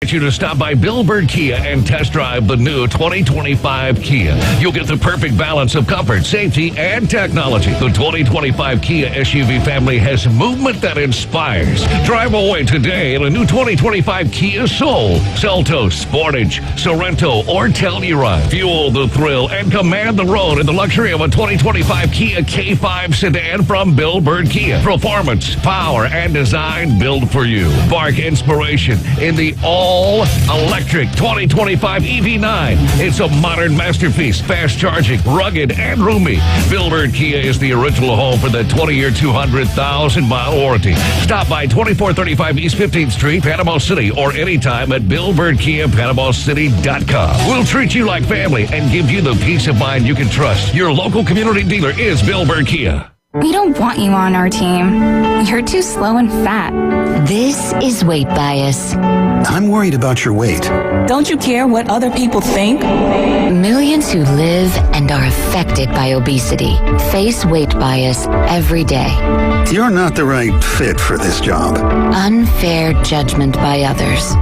You to stop by Bill Bird Kia and test drive the new 2025 Kia. You'll get the perfect balance of comfort, safety, and technology. The 2025 Kia SUV family has movement that inspires. Drive away today in a new 2025 Kia Soul, Seltos, Sportage, Sorento, or Telluride. Fuel the thrill and command the road in the luxury of a 2025 Kia K5 sedan from Bill Bird Kia. Performance, power, and design built for you. Spark inspiration in the all-electric 2025 EV9. It's a modern masterpiece, fast-charging, rugged, and roomy. Bill Bird Kia is the original home for the 20-year, 200,000-mile warranty. Stop by 2435 East 15th Street, Panama City, or anytime at BillBirdKia.PanamaCity.com. We'll treat you like family and give you the peace of mind you can trust. Your local community dealer is Bill Bird Kia. We don't want you on our team. You're too slow and fat. This is weight bias. I'm worried about your weight. Don't you care what other people think? Millions who live and are affected by obesity face weight bias every day. You're not the right fit for this job. Unfair judgment by others.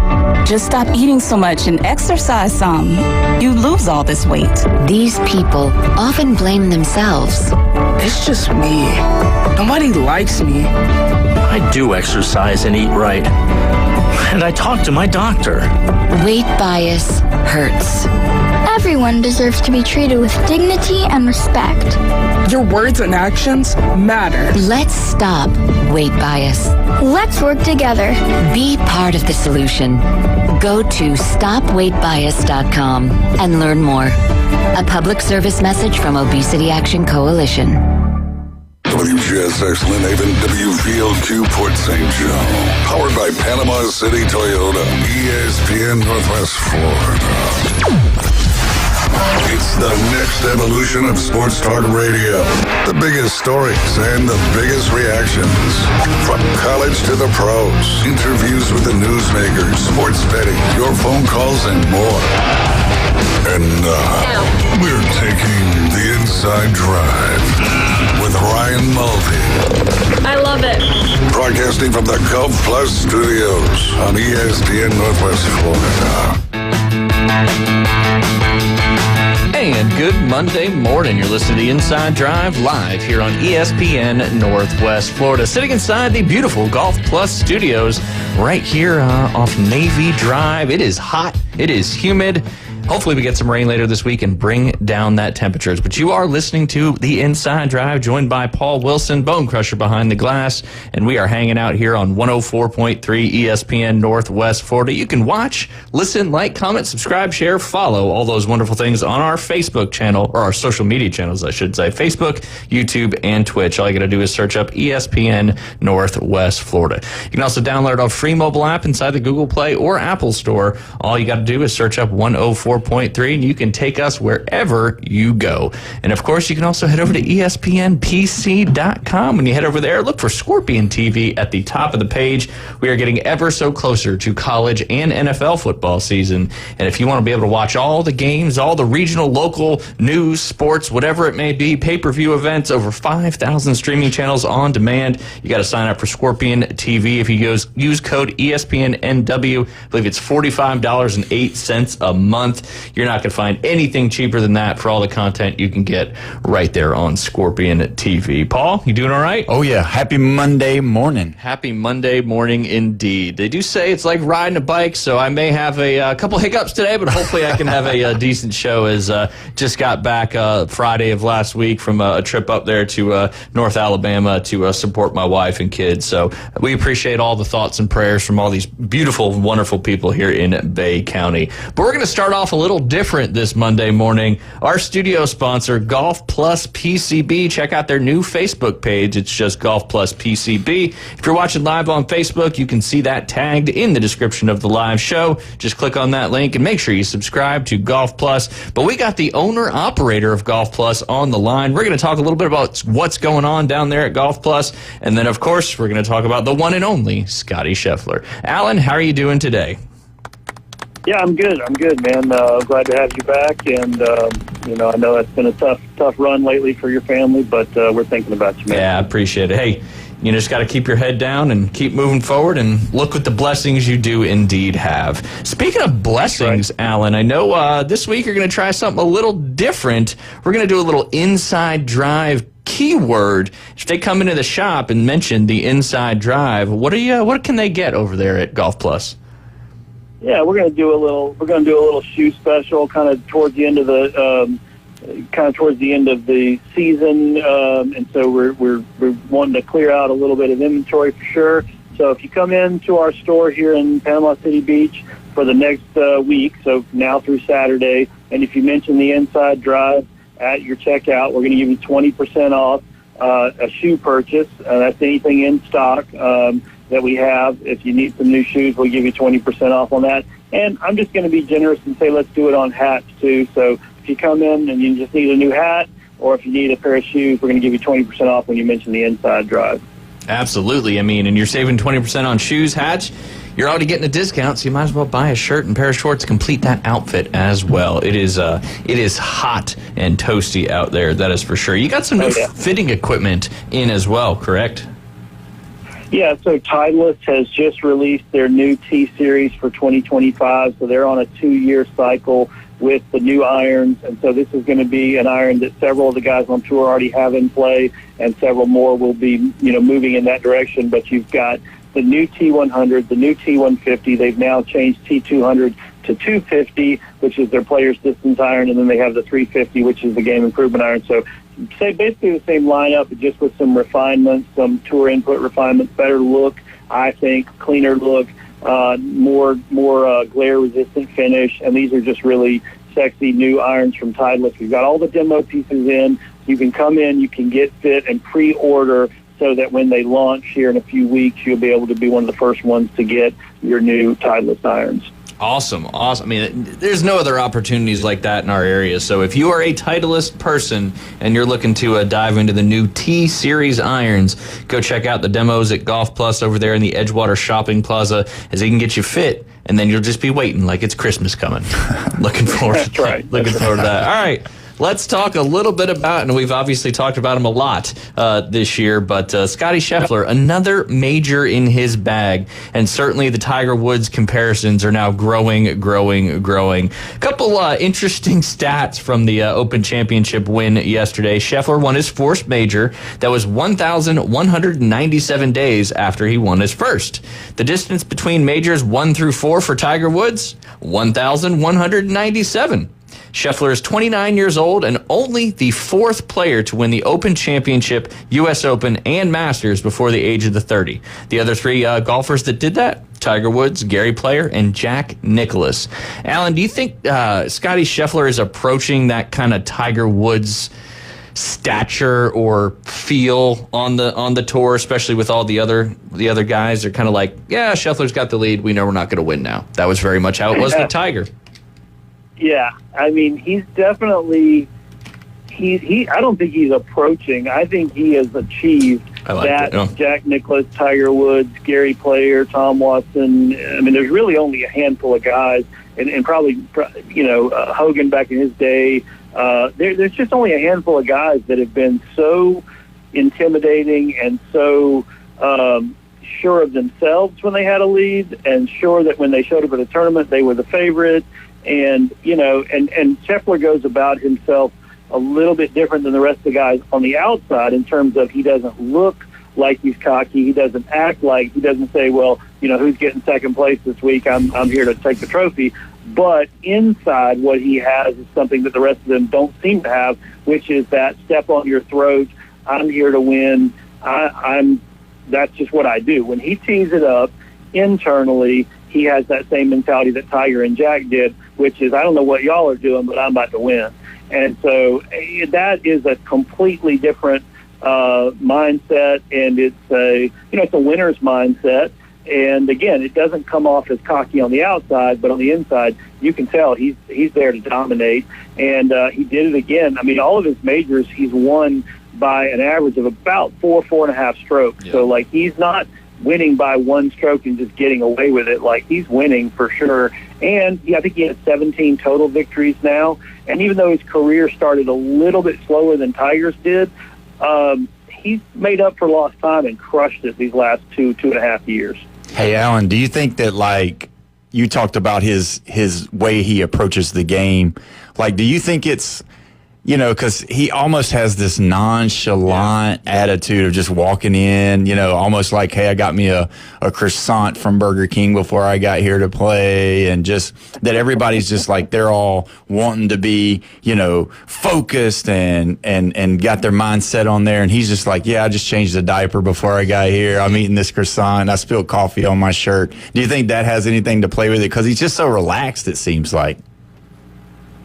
Just stop eating so much and exercise some. You lose all this weight. These people often blame themselves. It's just me. Nobody likes me. I do exercise and eat right. And I talk to my doctor. Weight bias hurts. Everyone deserves to be treated with dignity and respect. Your words and actions matter. Let's stop weight bias. Let's work together. Be part of the solution. Go to stopweightbias.com and learn more. A public service message from Obesity Action Coalition. WGSX Lynn Haven, WVL2 Port St. Joe. Powered by Panama City Toyota, ESPN Northwest Florida. It's the next evolution of sports talk radio. The biggest stories and the biggest reactions. From college to the pros. Interviews with the newsmakers, sports betting, your phone calls, and more. And now, we're taking the Inside Drive with Ryan Mulvey. I love it. Broadcasting from the Gulf Plus Studios on ESPN Northwest Florida. And good Monday morning. You're listening to the Inside Drive live here on ESPN Northwest Florida. Sitting inside the beautiful Golf Plus Studios right here off Navy Drive. It is hot. It is humid. Hopefully we get some rain later this week and bring down that temperatures. But you are listening to the Inside Drive, joined by Paul Wilson, Bone Crusher behind the glass. And we are hanging out here on 104.3 ESPN Northwest Florida. You can watch, listen, like, comment, subscribe, share, follow all those wonderful things on our Facebook channel, or our social media channels, I should say. Facebook, YouTube, and Twitch. All you got to do is search up ESPN Northwest Florida. You can also download our free mobile app inside the Google Play or Apple Store. All you got to do is search up 104.3 and you can take us wherever you go. And of course, you can also head over to ESPNPC.com. When you head over there, look for Scorpion TV at the top of the page. We are getting ever so closer to college and NFL football season. And if you want to be able to watch all the games, all the regional, local news, sports, whatever it may be, pay-per-view events, over 5,000 streaming channels on demand, you got to sign up for Scorpion TV. If you use code ESPNNW, I believe it's $45.08 a month. You're not going to find anything cheaper than that for all the content you can get right there on Scorpion TV. Paul, you doing all right? Oh, yeah. Happy Monday morning. Happy Monday morning indeed. They do say it's like riding a bike, so I may have a couple hiccups today, but hopefully I can have a decent show, as just got back Friday of last week from a trip up there to North Alabama to support my wife and kids. So we appreciate all the thoughts and prayers from all these beautiful, wonderful people here in Bay County. But we're going to start off a little different this Monday morning. Our studio sponsor, Golf Plus PCB. Check out their new Facebook page. It's just Golf Plus PCB. If you're watching live on Facebook, you can see that tagged in the description of the live show. Just click on that link and make sure you subscribe to Golf Plus. But we got the owner-operator of Golf Plus on the line. We're going to talk a little bit about what's going on down there at Golf Plus. And then, of course, we're going to talk about the one and only Scotty Scheffler. Alan, how are you doing today? Yeah, I'm good, man. Glad to have you back, and I know it's been a tough run lately for your family, but we're thinking about you, man. Yeah, I appreciate it. Hey, You just got to keep your head down and keep moving forward and look what the blessings you do indeed have. Speaking of blessings, Alan, I know this week you're going to try something a little different. We're going to do a little inside drive keyword. If they come into the shop and mention the inside drive, what can they get over there at Golf Plus? Yeah, we're going to do a little shoe special kind of towards the end of the season, and so we're wanting to clear out a little bit of inventory for sure. So if you come into our store here in Panama City Beach for the next week, so now through Saturday, and if you mention the inside drive at your checkout, we're going to give you 20% off a shoe purchase. That's anything in stock that we have. If you need some new shoes, we'll give you 20% off on that. And I'm just going to be generous and say let's do it on hats too. So if you come in and you just need a new hat, or if you need a pair of shoes, we're going to give you 20% off when you mention the inside drive. Absolutely. I mean, and you're saving 20% on shoes, hats. You're already getting a discount, so you might as well buy a shirt and pair of shorts to complete that outfit as well. It is hot and toasty out there, that is for sure. You got some new fitting equipment in as well, correct? Yeah, so Titleist has just released their new T-Series for 2025, so they're on a 2-year cycle with the new irons, and so this is going to be an iron that several of the guys on tour already have in play, and several more will be, moving in that direction. But you've got the new T100, the new T150. They've now changed T200 to 250, which is their player's distance iron, and then they have the 350, which is the game improvement iron. So say basically the same lineup, but just with some refinements, some tour input refinements, better look, I think, cleaner look, more glare-resistant finish, and these are just really sexy new irons from Titleist. We've got all the demo pieces in. You can come in, you can get fit and pre-order so that when they launch here in a few weeks, you'll be able to be one of the first ones to get your new Titleist irons. Awesome. I mean, there's no other opportunities like that in our area. So if you are a Titleist person and you're looking to dive into the new T-Series irons, go check out the demos at Golf Plus over there in the Edgewater Shopping Plaza, as they can get you fit, and then you'll just be waiting like it's Christmas coming. Looking forward to that. Looking forward to that. All right. Let's talk a little bit about, and we've obviously talked about him a lot this year, but Scottie Scheffler, another major in his bag, and certainly the Tiger Woods comparisons are now growing. A couple interesting stats from the Open Championship win yesterday. Scheffler won his fourth major. That was 1,197 days after he won his first. The distance between majors 1 through 4 for Tiger Woods, 1,197. Scheffler is 29 years old and only the fourth player to win the Open Championship, U.S. Open, and Masters before the age of 30. The other three golfers that did that, Tiger Woods, Gary Player, and Jack Nicklaus. Alan, do you think Scottie Scheffler is approaching that kind of Tiger Woods stature or feel on the tour, especially with all the other guys? They're kind of like, yeah, Scheffler's got the lead. We know we're not going to win now. That was very much how it was with Tiger. Yeah, I mean, he's definitely I don't think he's approaching. I think he has achieved Jack Nicklaus, Tiger Woods, Gary Player, Tom Watson. I mean, there's really only a handful of guys, and probably Hogan back in his day. There's just only a handful of guys that have been so intimidating and so sure of themselves when they had a lead, and sure that when they showed up at a tournament they were the favorite. And Scheffler goes about himself a little bit different than the rest of the guys on the outside in terms of he doesn't look like he's cocky. He doesn't act like, he doesn't say, well, who's getting second place this week? I'm here to take the trophy. But inside, what he has is something that the rest of them don't seem to have, which is that step on your throat. I'm here to win. That's just what I do. When he tees it up internally, he has that same mentality that Tiger and Jack did, which is, I don't know what y'all are doing, but I'm about to win. And so that is a completely different mindset, and it's a winner's mindset. And again, it doesn't come off as cocky on the outside, but on the inside, you can tell he's there to dominate. And he did it again. I mean, all of his majors, he's won by an average of about 4.5 strokes. Yeah. So he's not winning by one stroke and just getting away with it. He's winning for sure. And I think he has 17 total victories now. And even though his career started a little bit slower than Tiger's did, he's made up for lost time and crushed it these last 2.5 years. Hey, Alan, do you think that, like, you talked about his way he approaches the game, like, do you think it's, you know, because he almost has this nonchalant attitude of just walking in, you know, almost like, hey, I got me a croissant from Burger King before I got here to play, and just that everybody's just like, they're all wanting to be, you know, focused and got their mindset on there, and he's just like, yeah, I just changed the diaper before I got here. I'm eating this croissant. I spilled coffee on my shirt. Do you think that has anything to play with it? Because he's just so relaxed, it seems like.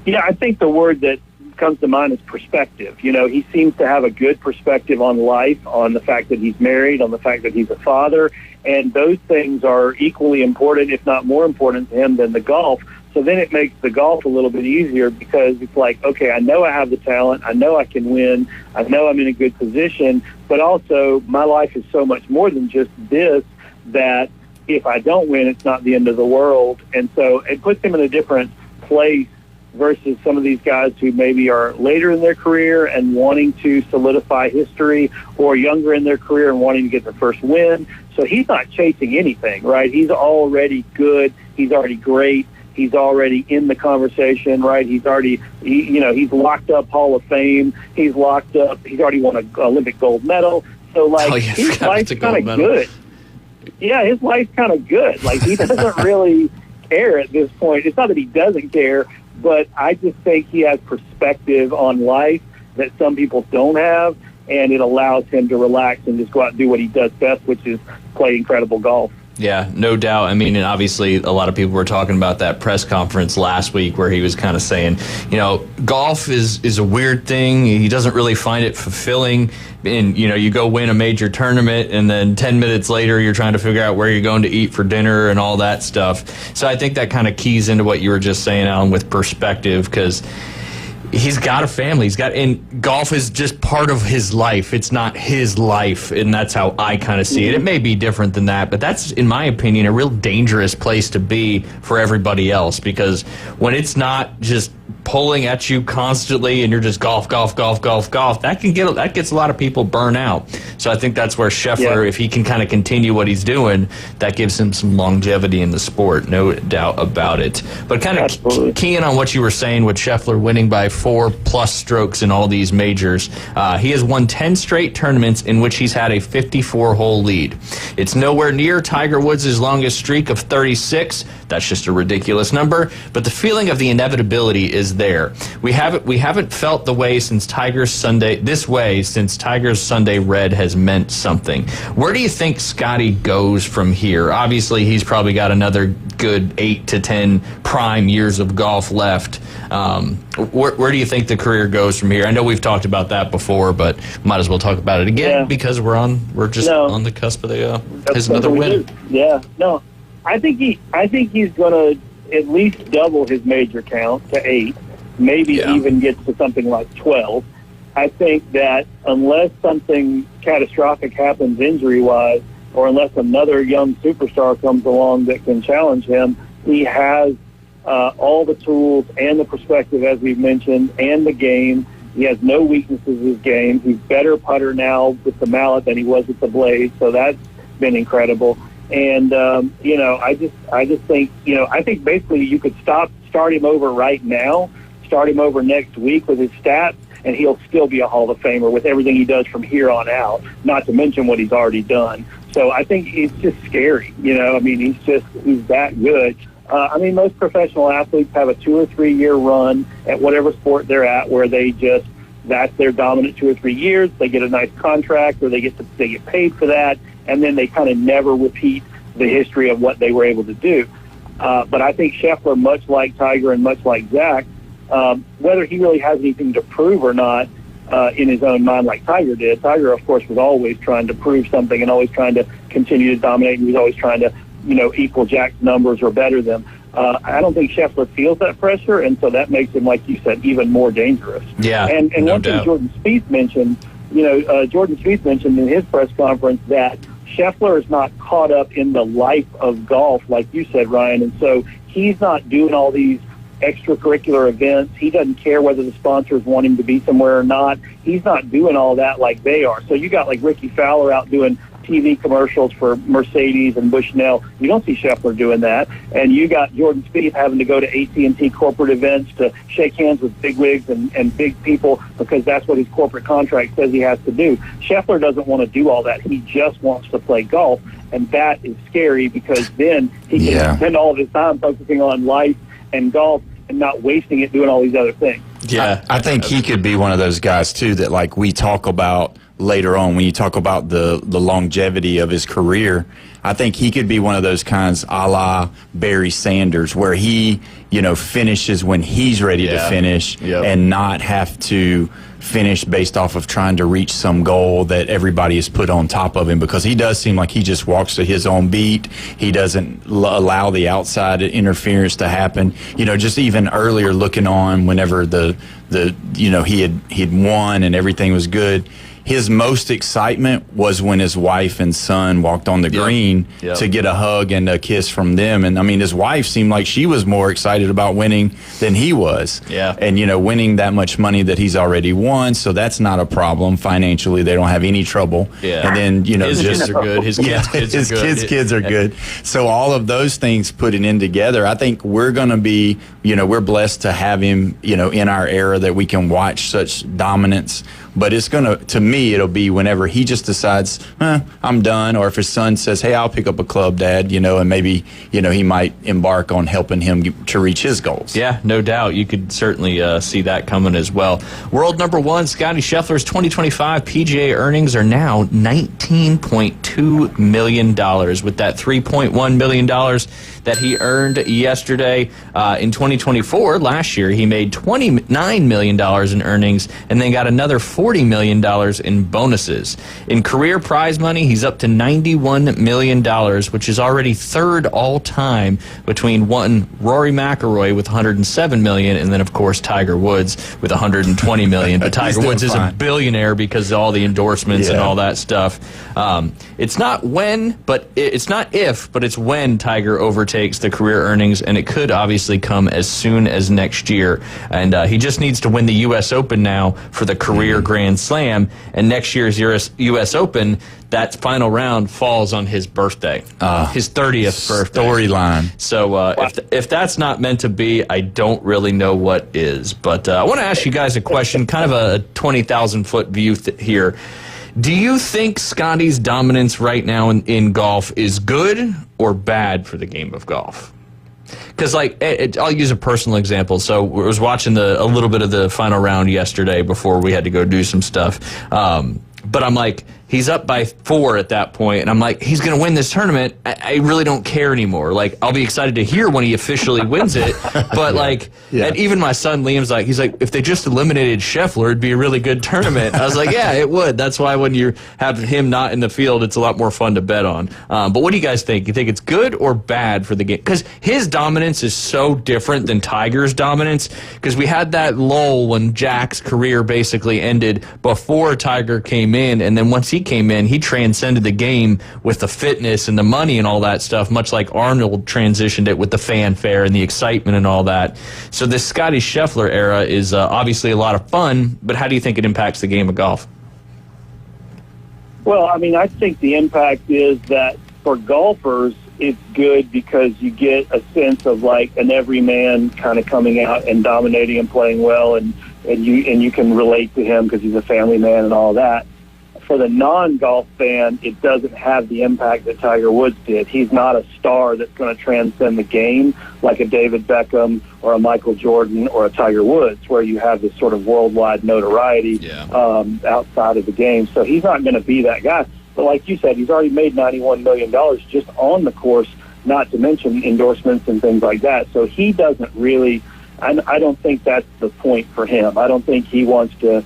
Yeah, I think the word that comes to mind is perspective. You know, he seems to have a good perspective on life, on the fact that he's married, on the fact that he's a father, and those things are equally important, if not more important to him than the golf. So then it makes the golf a little bit easier, because it's like, okay, I know I have the talent, I know I can win, I know I'm in a good position, but also my life is so much more than just this, that if I don't win, it's not the end of the world. And so it puts him in a different place versus some of these guys who maybe are later in their career and wanting to solidify history, or younger in their career and wanting to get their first win. So he's not chasing anything, right? He's already good. He's already great. He's already in the conversation, right? He's already, he's locked up Hall of Fame. He's locked up. He's already won an Olympic gold medal. So, like, his life's kind of good. Yeah, his life's kind of good. Like, he doesn't really care at this point. It's not that he doesn't care, but I just think he has perspective on life that some people don't have, and it allows him to relax and just go out and do what he does best, which is play incredible golf. Yeah, no doubt. I mean, and obviously a lot of people were talking about that press conference last week where he was kind of saying, you know, golf is a weird thing. He doesn't really find it fulfilling. And, you know, you go win a major tournament and then 10 minutes later you're trying to figure out where you're going to eat for dinner and all that stuff. So I think that kind of keys into what you were just saying, Alan, with perspective, because he's got a family. And golf is just part of his life. It's not his life, and that's how I kind of see it. It may be different than that, but that's, in my opinion, a real dangerous place to be for everybody else, because when it's not just pulling at you constantly and you're just golf, that gets a lot of people burnt out. So I think that's where Scheffler, if he can kind of continue what he's doing, that gives him some longevity in the sport, no doubt about it. But kind of keying on what you were saying with Scheffler winning by 4+ strokes in all these majors, he has won 10 straight tournaments in which he's had a 54-hole lead. It's nowhere near Tiger Woods' longest streak of 36. That's just a ridiculous number, but the feeling of the inevitability is there. We haven't felt the way since Tiger's Sunday Red has meant something. Where do you think Scotty goes from here? Obviously, he's probably got another good 8 to 10 prime years of golf left. Where do you think the career goes from here? I know we've talked about that before, but might as well talk about it again because we're just on the cusp of his another win. I think he's going to at least double his major count to 8, maybe even get to something like 12. I think that unless something catastrophic happens injury-wise, or unless another young superstar comes along that can challenge him, he has all the tools and the perspective, as we've mentioned, and the game. He has no weaknesses in his game. He's better putter now with the mallet than he was with the blade, so that's been incredible. And, I just think, I think basically you could start him over right now, start him over next week with his stats, and he'll still be a Hall of Famer with everything he does from here on out, not to mention what he's already done. So I think it's just scary, he's that good. Most professional athletes have a 2 or 3 year run at whatever sport they're at where that's their dominant 2 or 3 years. They get a nice contract, or they get paid for that, and then they kind of never repeat the history of what they were able to do. But I think Scheffler, much like Tiger and much like Zach, whether he really has anything to prove or not in his own mind like Tiger did. Tiger, of course, was always trying to prove something and always trying to continue to dominate, and he was always trying to, equal Jack's numbers or better them. I don't think Scheffler feels that pressure, and so that makes him, like you said, even more dangerous. Yeah, and no one doubt. thing Jordan Spieth mentioned, Jordan Spieth mentioned in his press conference that Scheffler is not caught up in the life of golf, like you said, Ryan, and so he's not doing all these extracurricular events. He doesn't care whether the sponsors want him to be somewhere or not. He's not doing all that like they are. So you got like Ricky Fowler out doing TV commercials for Mercedes and Bushnell. You don't see Scheffler doing that. And you got Jordan Spieth having to go to AT&T corporate events to shake hands with bigwigs and big people because that's what his corporate contract says he has to do. Scheffler doesn't want to do all that. He just wants to play golf, and that is scary because then he can spend all of his time focusing on life and golf and not wasting it doing all these other things. Yeah, I think he could be one of those guys, too, that like we talk about later on when you talk about the longevity of his career. I think he could be one of those kinds a la Barry Sanders where he, finishes when he's ready to finish and not have to finish based off of trying to reach some goal that everybody has put on top of him, because he does seem like he just walks to his own beat. He doesn't allow the outside interference to happen. Just even earlier looking on whenever he had won and everything was good. His most excitement was when his wife and son walked on the green to get a hug and a kiss from them. And, his wife seemed like she was more excited about winning than he was. Yeah. And, winning that much money that he's already won, so that's not a problem. Financially, they don't have any trouble. Yeah. And then, his kids are good. His kids are good. So all of those things putting in together, I think we're going to be, we're blessed to have him, in our era that we can watch such dominance. But it's to me, it'll be whenever he just decides, I'm done. Or if his son says, hey, I'll pick up a club, Dad, and maybe, he might embark on helping him to reach his goals. Yeah, no doubt. You could certainly see that coming as well. World number one, Scottie Scheffler's 2025 PGA earnings are now $19.2 million, with that $3.1 million that he earned yesterday. In 2024, last year, he made $29 million in earnings and then got another $40 million in bonuses. In career prize money, he's up to $91 million, which is already third all-time between Rory McIlroy with $107 million and then, of course, Tiger Woods with $120 million. But Tiger Woods is a billionaire because of all the endorsements and all that stuff. It's not it's not if, but it's when Tiger overtakes the career earnings, and it could obviously come as soon as next year. And he just needs to win the U.S. Open now for the career Grand Slam, and next year's U.S. Open, that final round falls on his birthday, his 30th birthday. Storyline. So if that's not meant to be, I don't really know what is. But I want to ask you guys a question, kind of a 20,000-foot view here. Do you think Scottie's dominance right now in golf is good or bad for the game of golf? Because, I'll use a personal example. So I was watching a little bit of the final round yesterday before we had to go do some stuff. But I'm like, he's up by 4 at that point, and I'm like, he's going to win this tournament. I really don't care anymore. I'll be excited to hear when he officially wins it. But, and even my son Liam's he's like, if they just eliminated Scheffler, it'd be a really good tournament. I was like, yeah, it would. That's why when you have him not in the field, it's a lot more fun to bet on. But what do you guys think? You think it's good or bad for the game? Because his dominance is so different than Tiger's dominance, because we had that lull when Jack's career basically ended before Tiger came in, and then once he came in, he transcended the game with the fitness and the money and all that stuff, much like Arnold transitioned it with the fanfare and the excitement and all that. So this Scottie Scheffler era is obviously a lot of fun, but how do you think it impacts the game of golf? Well, I think the impact is that for golfers, it's good because you get a sense of an everyman kind of coming out and dominating and playing well, and you can relate to him because he's a family man and all that. For the non-golf fan, it doesn't have the impact that Tiger Woods did. He's not a star that's going to transcend the game like a David Beckham or a Michael Jordan or a Tiger Woods, where you have this sort of worldwide notoriety outside of the game. So he's not going to be that guy. But like you said, he's already made $91 million just on the course, not to mention endorsements and things like that. So he doesn't really – I don't think that's the point for him. I don't think he wants to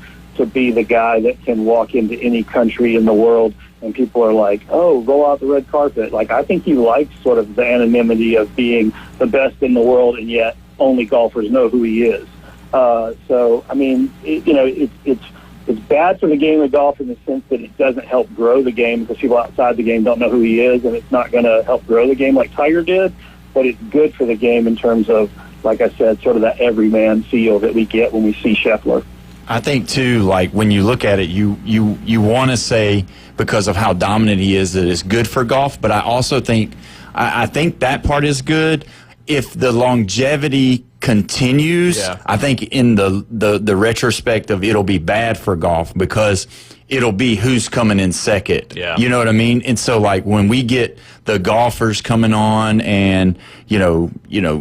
be the guy that can walk into any country in the world and people are like, oh, roll out the red carpet. I think he likes sort of the anonymity of being the best in the world, and yet only golfers know who he is. It's bad for the game of golf in the sense that it doesn't help grow the game because people outside the game don't know who he is, and it's not going to help grow the game like Tiger did, but it's good for the game in terms of like I said, sort of that everyman feel that we get when we see Scheffler. I think too, like when you look at it, you want to say because of how dominant he is that it's good for golf. But I also think I think that part is good. If the longevity continues, I think in the retrospect of it'll be bad for golf because it'll be who's coming in second. You know what I mean? And so like when we get the golfers coming on and, you know,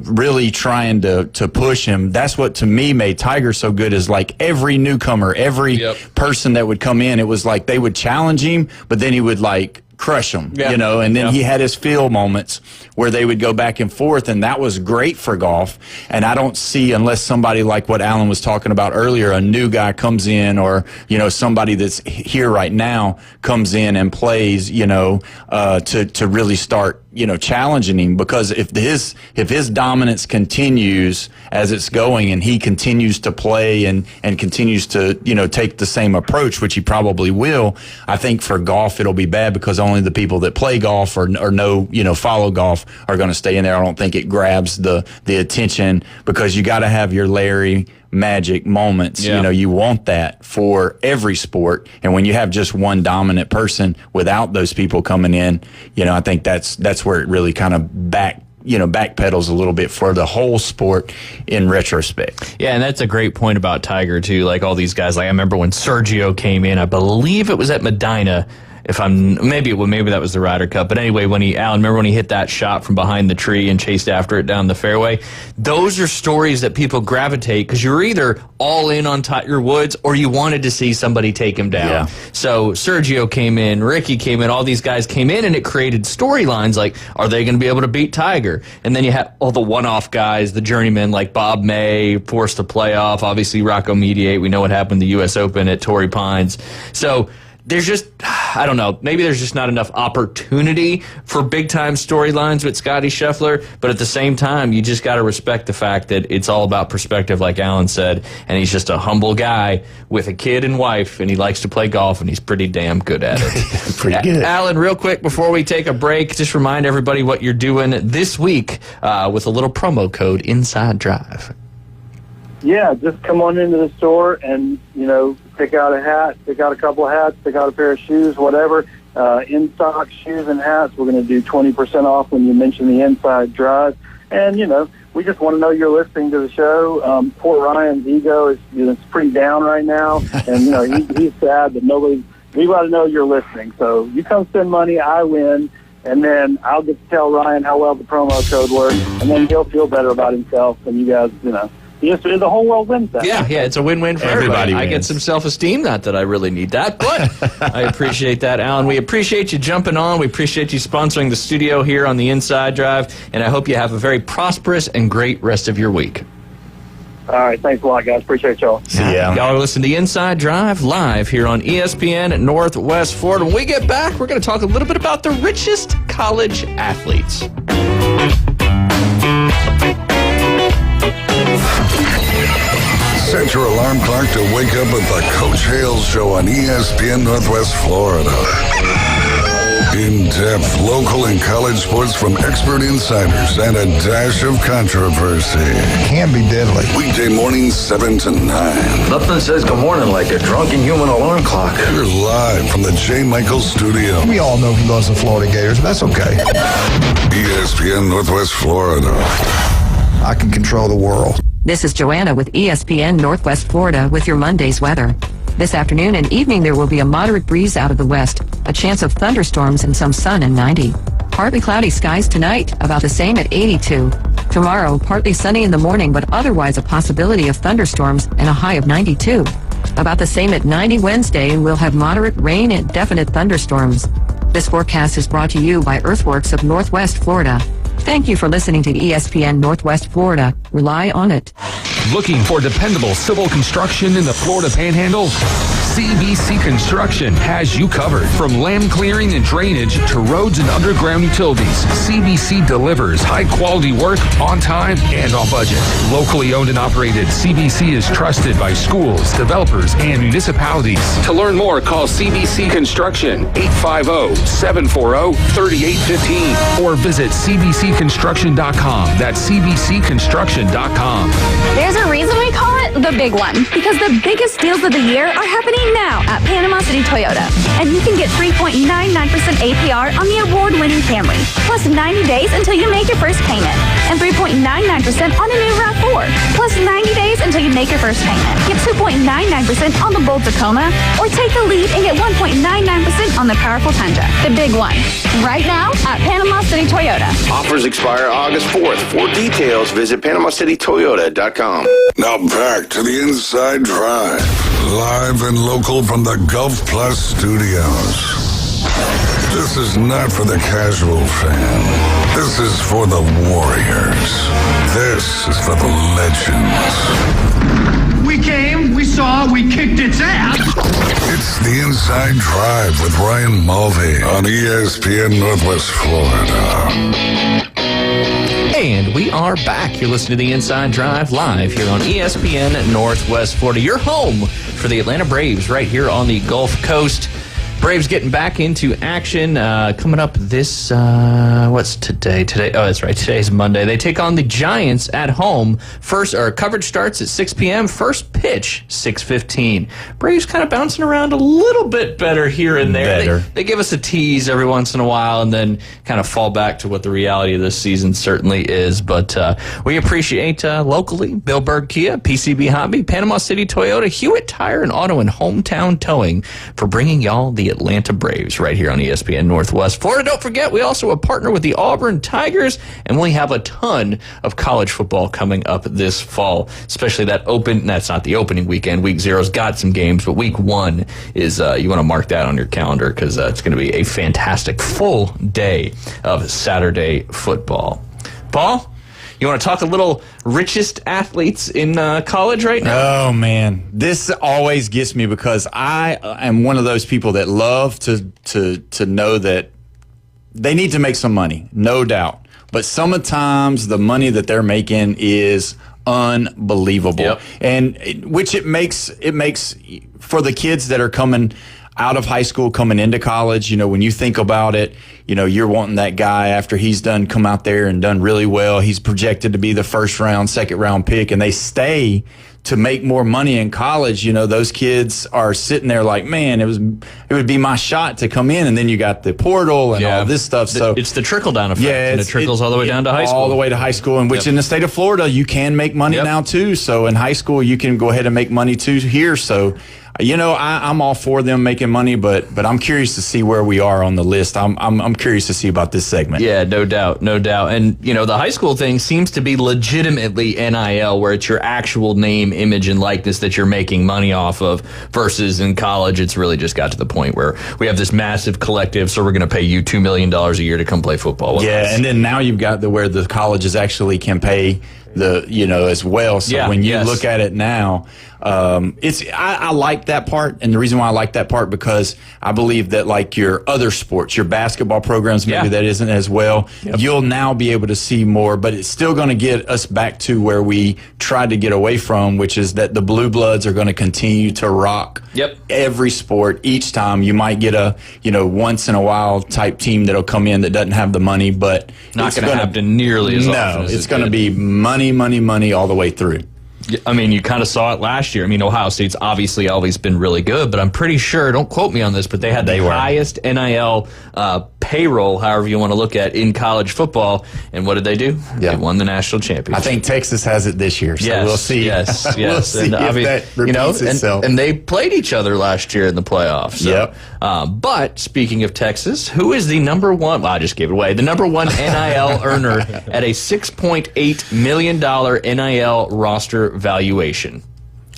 really trying to push him, that's what to me made Tiger so good is like every newcomer, every person that would come in, it was like they would challenge him, but then he would like crush them, you know, and then he had his feel moments where they would go back and forth, and that was great for golf. And I don't see, unless somebody like what Alan was talking about earlier, a new guy comes in or, you know, somebody that's here right now comes in and plays, you know, to really start, you know, challenging him. Because if his dominance continues as it's going and he continues to play and continues to, you know, take the same approach, which he probably will, I think for golf it'll be bad because only the people that play golf or know, you know, follow golf are going to stay in there. I don't think it grabs the attention because you got to have your Larry Magic moments. You know, you want that for every sport. And when you have just one dominant person without those people coming in, you know, I think that's where it really kind of backpedals a little bit for the whole sport in retrospect. Yeah, and that's a great point about Tiger too. Like all these guys, like I remember when Sergio came in, I believe it was at Medina. Maybe that was the Ryder Cup. But anyway, Alan, remember when he hit that shot from behind the tree and chased after it down the fairway? Those are stories that people gravitate because you're either all in on Tiger Woods or you wanted to see somebody take him down. Yeah. So Sergio came in, Ricky came in, all these guys came in, and it created storylines like, are they going to be able to beat Tiger? And then you had all the one-off guys, the journeymen like Bob May, forced to play off. Obviously, Rocco Mediate. We know what happened in the U.S. Open at Torrey Pines. So there's just, I don't know, maybe there's just not enough opportunity for big-time storylines with Scottie Scheffler, but at the same time, you just got to respect the fact that it's all about perspective, like Alan said, and he's just a humble guy with a kid and wife, and he likes to play golf, and he's pretty damn good at it. Pretty good. Alan, real quick, before we take a break, just remind everybody what you're doing this week with a little promo code Inside Drive. Yeah, just come on into the store and, you know, pick out a hat, pick out a couple of hats, pick out a pair of shoes, whatever. In-stock shoes and hats, we're going to do 20% off when you mention the Inside Drive. And, you know, we just want to know you're listening to the show. Poor Ryan's ego is pretty down right now. And, you know, he's sad that we want to know you're listening. So you come spend money, I win. And then I'll get to tell Ryan how well the promo code works. And then he'll feel better about himself. And you guys, you know. Yes, the whole world wins that. Yeah, it's a win-win for everybody. I get some self-esteem, not that I really need that, but I appreciate that, Alan. We appreciate you jumping on. We appreciate you sponsoring the studio here on the Inside Drive, and I hope you have a very prosperous and great rest of your week. All right, thanks a lot, guys. Appreciate y'all. See ya. Y'all are listening to Inside Drive live here on ESPN Northwest Florida. When we get back, we're going to talk a little bit about the richest college athletes. Set your alarm clock to wake up with the Coach Hales Show on ESPN Northwest Florida. In-depth local and college sports from expert insiders and a dash of controversy. Can be deadly. Weekday mornings 7 to 9. Nothing says good morning like a drunken human alarm clock. You're live from the J. Michaels studio. We all know he loves the Florida Gators, but that's okay. ESPN Northwest Florida. I can control the world. This is Joanna with ESPN Northwest Florida with your Monday's weather. This afternoon and evening there will be a moderate breeze out of the west, a chance of thunderstorms and some sun and 90. Partly cloudy skies tonight, about the same at 82. Tomorrow, partly sunny in the morning, but otherwise a possibility of thunderstorms and a high of 92. About the same at 90 Wednesday, and we'll have moderate rain and definite thunderstorms. This forecast is brought to you by Earthworks of Northwest Florida. Thank you for listening to ESPN Northwest Florida. Rely on it. Looking for dependable civil construction in the Florida Panhandle? CBC Construction has you covered. From land clearing and drainage to roads and underground utilities, CBC delivers high-quality work on time and on budget. Locally owned and operated, CBC is trusted by schools, developers, and municipalities. To learn more, call CBC Construction 850-740-3815 or visit cbcconstruction.com. That's cbcconstruction.com. There's a reason we call it the big one, because the biggest deals of the year are happening now at Panama City Toyota. And you can get 3.99% APR on the award-winning Camry, plus 90 days until you make your first payment, and 3.99% on the new RAV4, plus 90 days until you make your first payment. Get 2.99% on the Bolt Tacoma, or take the lead and get 1.99% on the powerful Tundra. The big one. Right now at Panama City Toyota. Offers expire August 4th. For details, visit PanamaCityToyota.com. Now back to the Inside Drive, live and local from the Gulf Plus studios. This is not for the casual fan. This is for the warriors. This is for the legends. We came, we saw, we kicked its ass. It's the Inside Drive with Ryan Mulvey on ESPN Northwest Florida. And we are back. You're listening to the Inside Drive live here on ESPN Northwest Florida, your home for the Atlanta Braves right here on the Gulf Coast. Braves getting back into action. Coming up this, what's today? Oh, that's right. Today's Monday. They take on the Giants at home. Coverage starts at 6 p.m. First pitch, 6:15. Braves kind of bouncing around a little bit better here and there. They give us a tease every once in a while and then kind of fall back to what the reality of this season certainly is. But we appreciate locally Bill Berg Kia, PCB Hobby, Panama City Toyota, Hewitt Tire and Auto, and Hometown Towing for bringing y'all the Atlanta Braves right here on ESPN Northwest Florida. Don't forget, we also a partner with the Auburn Tigers, and we have a ton of college football coming up this fall, especially that's not the opening weekend. Week 0's got some games, but week 1 is, you want to mark that on your calendar because it's going to be a fantastic full day of Saturday football. Paul? You want to talk a little richest athletes in college right now? Oh, man. This always gets me because I am one of those people that love to know that they need to make some money, no doubt. But sometimes the money that they're making is unbelievable. Yep. And which it makes for the kids that are coming out of high school, coming into college, when you think about it, you're wanting that guy after he's come out there and done really well. He's projected to be the first round, second round pick, and they stay to make more money in college. Those kids are sitting there like, man, it would be my shot to come in. And then you got the portal and all this stuff. So it's the trickle down effect. Yeah, and it trickles all the way down to high school. All the way to high school, and which in the state of Florida, you can make money now too. So in high school, you can go ahead and make money too here. So, I'm all for them making money, but I'm curious to see where we are on the list. I'm curious to see about this segment. Yeah, no doubt. And the high school thing seems to be legitimately NIL, where it's your actual name, image, and likeness that you're making money off of. Versus in college, it's really just got to the point where we have this massive collective, so we're going to pay you $2 million a year to come play football with us. And then now you've got where the colleges actually can pay as well. So when you look at it now, I like that part. And the reason why I like that part, because I believe that like your other sports, your basketball programs, maybe that isn't as well. Yep. You'll now be able to see more, but it's still going to get us back to where we tried to get away from, which is that the Blue Bloods are going to continue to rock every sport. Each time you might get a, once in a while type team that'll come in that doesn't have the money, but not going to happen nearly as often as it's going to be money all the way through. I mean, you kind of saw it last year. I mean, Ohio State's obviously always been really good, but I'm pretty sure, don't quote me on this, but they had the highest NIL payroll, however you want to look at, in college football. And what did they do? Yeah. They won the national championship. I think Texas has it this year, so we'll see. Yes. We'll see if that repeats itself. And they played each other last year in the playoffs. So. But speaking of Texas, who is the number one? Well, I just gave it away. The number one NIL earner at a $6.8 million NIL roster valuation?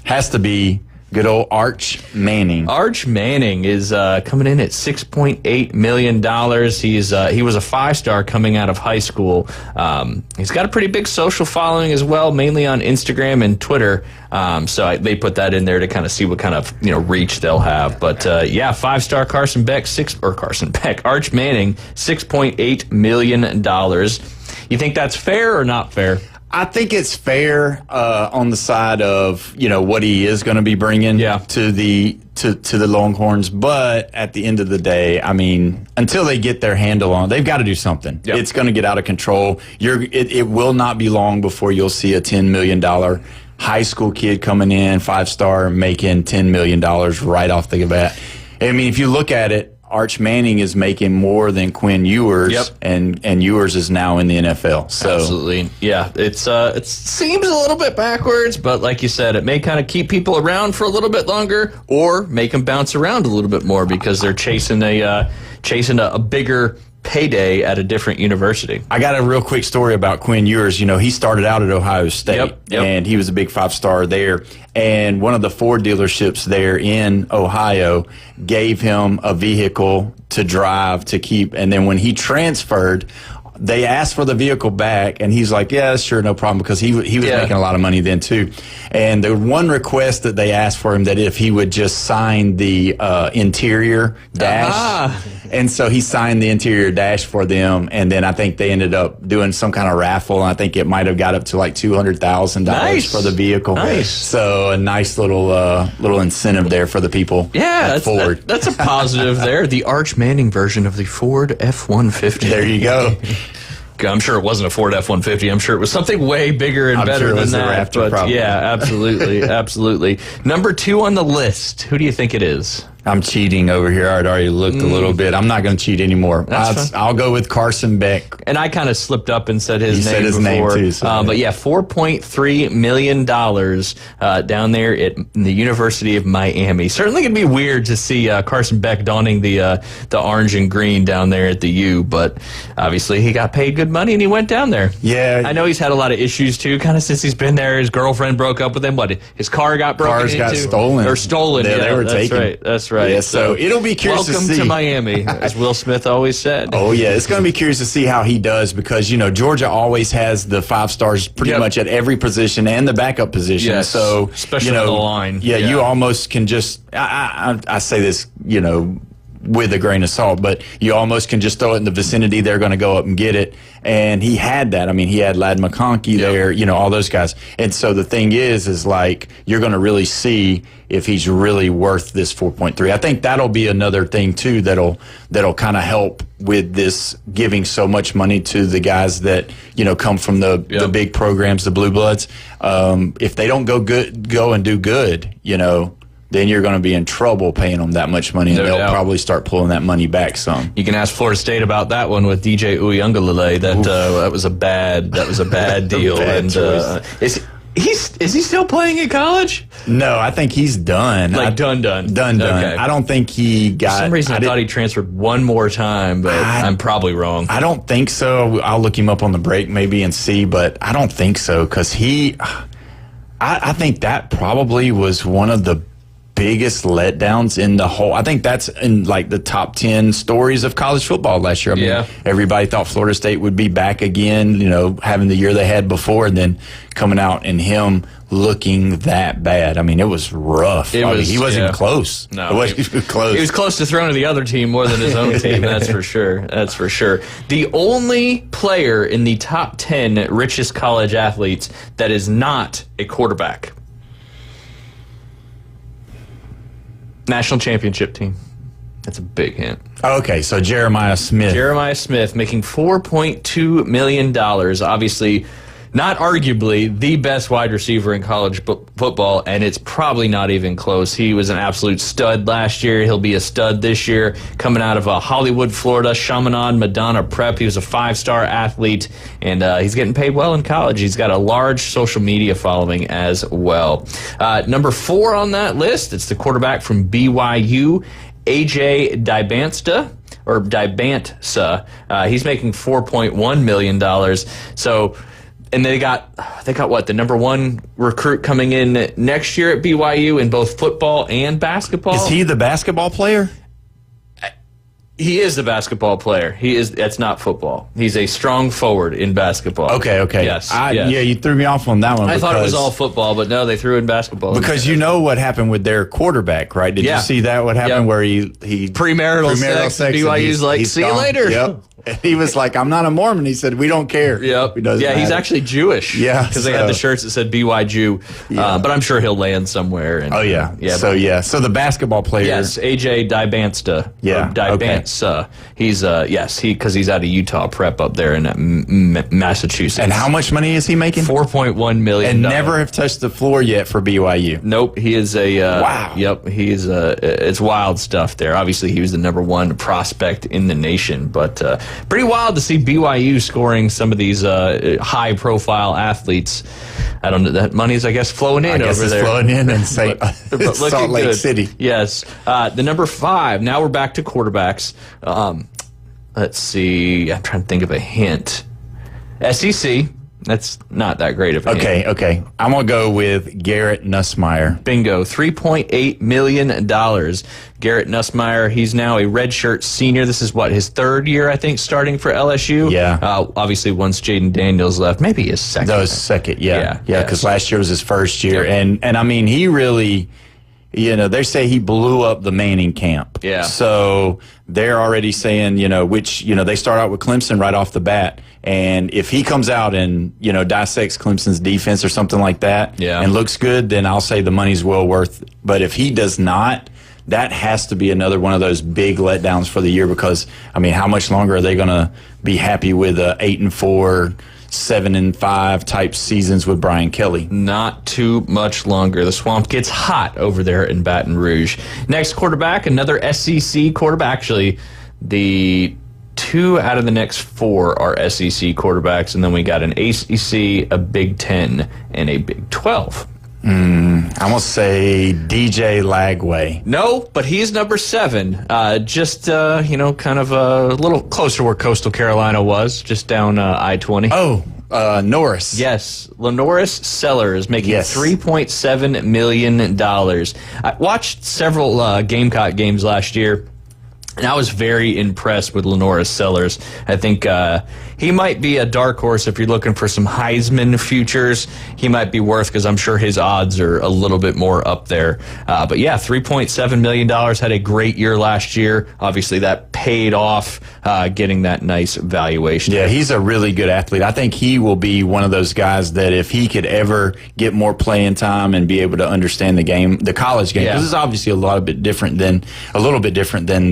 Has to be Good old Arch Manning. Arch Manning is coming in at $6.8 million. He was a 5-star coming out of high school. He's got a pretty big social following as well, mainly on Instagram and Twitter. They put that in there to kind of see what kind of reach they'll have. But 5-star Arch Manning, $6.8 million. You think that's fair or not fair? I think it's fair on the side of what he is going to be bringing to the Longhorns, but at the end of the day, I mean, until they get their handle on it, they've got to do something. Yep. It's going to get out of control. It will not be long before you'll see a $10 million high school kid coming in, 5-star, making $10 million right off the bat. I mean, if you look at it, Arch Manning is making more than Quinn Ewers, and Ewers is now in the NFL. So absolutely, yeah. It seems a little bit backwards, but like you said, it may kind of keep people around for a little bit longer, or make them bounce around a little bit more because they're chasing a bigger payday at a different university. I got a real quick story about Quinn Ewers. He started out at Ohio State, and he was a big 5-star there. And one of the Ford dealerships there in Ohio gave him a vehicle to drive to keep. And then when he transferred, they asked for the vehicle back, and he's like, yeah, sure, no problem, because he was making a lot of money then too. And the one request that they asked for him, that if he would just sign the interior dash. And so he signed the interior dash for them, and then I think they ended up doing some kind of raffle, and I think it might have got up to like $200,000 for the vehicle. Nice. So a nice little incentive there for the people at Ford. That's a positive there. The Arch Manning version of the Ford F-150. There you go. I'm sure it wasn't a Ford F-150. I'm sure it was something way bigger and better than that. Raptor, probably. Yeah, absolutely, absolutely. Number 2 on the list. Who do you think it is? I'm cheating over here. I'd already looked a little bit. I'm not going to cheat anymore. I'll go with Carson Beck. And I kind of slipped up and said his name said his before. name too. So but yeah, $4.3 million down there at the University of Miami. Certainly going to be weird to see Carson Beck donning the orange and green down there at the U, but obviously he got paid good money and he went down there. Yeah. I know he's had a lot of issues too, kind of since he's been there. His girlfriend broke up with him. His car got broken into? Got stolen. Or stolen. They were taken. That's right. Yeah, so it'll be curious to see. Welcome to Miami, as Will Smith always said. Oh, yeah. It's going to be curious to see how he does because, Georgia always has the 5-stars pretty much at every position and the backup position. Yes, so, especially on the line. Yeah, you almost can just, I say this, with a grain of salt, but you almost can just throw it in the vicinity. They're going to go up and get it. And he had that. I mean, he had Ladd McConkey there, all those guys. And so the thing is like, you're going to really see if he's really worth this 4.3. I think that'll be another thing too that'll kind of help with this giving so much money to the guys that, come from the big programs, the Blue Bloods. If they don't go and do good, then you're going to be in trouble paying them that much money, and they'll probably start pulling that money back some. You can ask Florida State about that one with DJ Uiagalelei. That was a bad deal. Bad choice. Is he still playing in college? No, I think he's done. Done. Okay. I don't think he got. For some reason, I thought he transferred one more time, but I'm probably wrong. I don't think so. I'll look him up on the break maybe and see, but I don't think so because I think that probably was one of the biggest letdowns in the whole. I think that's in like the top 10 stories of college football last year. I mean, everybody thought Florida State would be back again, having the year they had before, and then coming out and him looking that bad. I mean, it was rough. He wasn't close. No, he wasn't close. He was close to throwing to the other team more than his own team. That's for sure. That's for sure. The only player in the top 10 richest college athletes that is not a quarterback. National championship team. That's a big hint. Okay, so Jeremiah Smith. Jeremiah Smith making $4.2 million. Obviously, not arguably the best wide receiver in college football, and it's probably not even close. He was an absolute stud last year. He'll be a stud this year. Coming out of Hollywood, Florida, Chaminade Madonna Prep. He was a 5-star athlete, and he's getting paid well in college. He's got a large social media following as well. Number 4 on that list, it's the quarterback from BYU, AJ Dybantsa. He's making $4.1 million. So And they got what, the number one recruit coming in next year at BYU in both football and basketball. Is he the basketball player? He is the basketball player. That's not football. He's a strong forward in basketball. Okay. Yes. Yeah, you threw me off on that one. I thought it was all football, but no, they threw in basketball. Because you know what happened with their quarterback, right? Did you see that? What happened where he premarital sex BYU's like, see you later. Yep. He was like, I'm not a Mormon. He said, we don't care. Yep. He's actually Jewish. Yeah. Because they had the shirts that said BY Jew. Yeah. But I'm sure he'll land somewhere. And, So the basketball player. Yes, AJ Dybansta. Yeah. Dybansta. He's, because he's out of Utah Prep up there in Massachusetts. And how much money is he making? $4.1 million. And never have touched the floor yet for BYU. Nope. He is a. Wow. Yep. It's wild stuff there. Obviously, he was the number one prospect in the nation, but pretty wild to see BYU scoring some of these high-profile athletes. I don't know. That money's, I guess, flowing in over there. Flowing in and Salt Lake City. Yes. The number 5. Now we're back to quarterbacks. Let's see. I'm trying to think of a hint. SEC. That's not that great of a hint. Okay. I'm going to go with Garrett Nussmeier. Bingo. $3.8 million. Garrett Nussmeier, he's now a redshirt senior. This is his third year, I think, starting for LSU. Yeah. Obviously, once Jaden Daniels left, maybe his second. That was second, yeah. Yeah, because last year was his first year. Yeah. And I mean, he really, they say he blew up the Manning camp. Yeah. So they're already saying, they start out with Clemson right off the bat. And if he comes out and, dissects Clemson's defense or something like that and looks good, then I'll say the money's well worth. But if he does not, that has to be another one of those big letdowns for the year because, I mean, how much longer are they going to be happy with 8-4, 7-5 type seasons with Brian Kelly? Not too much longer. The swamp gets hot over there in Baton Rouge. Next quarterback, another SEC quarterback. Actually, the 2 out of the next 4 are SEC quarterbacks, and then we got an ACC, a Big Ten, and a Big 12. I'm going to say DJ Lagway. No, but he's number 7. Kind of a little closer where Coastal Carolina was, just down I-20. Norris. Yes, Lenoris Sellers making $3.7 million. I watched several Gamecock games last year, and I was very impressed with Lenoris Sellers. I think he might be a dark horse if you're looking for some Heisman futures. He might be worth, because I'm sure his odds are a little bit more up there. But yeah, $3.7 million, had a great year last year. Obviously, that paid off getting that nice valuation. Yeah, he's a really good athlete. I think he will be one of those guys that if he could ever get more playing time and be able to understand the game, the college game, because it's obviously a little bit different than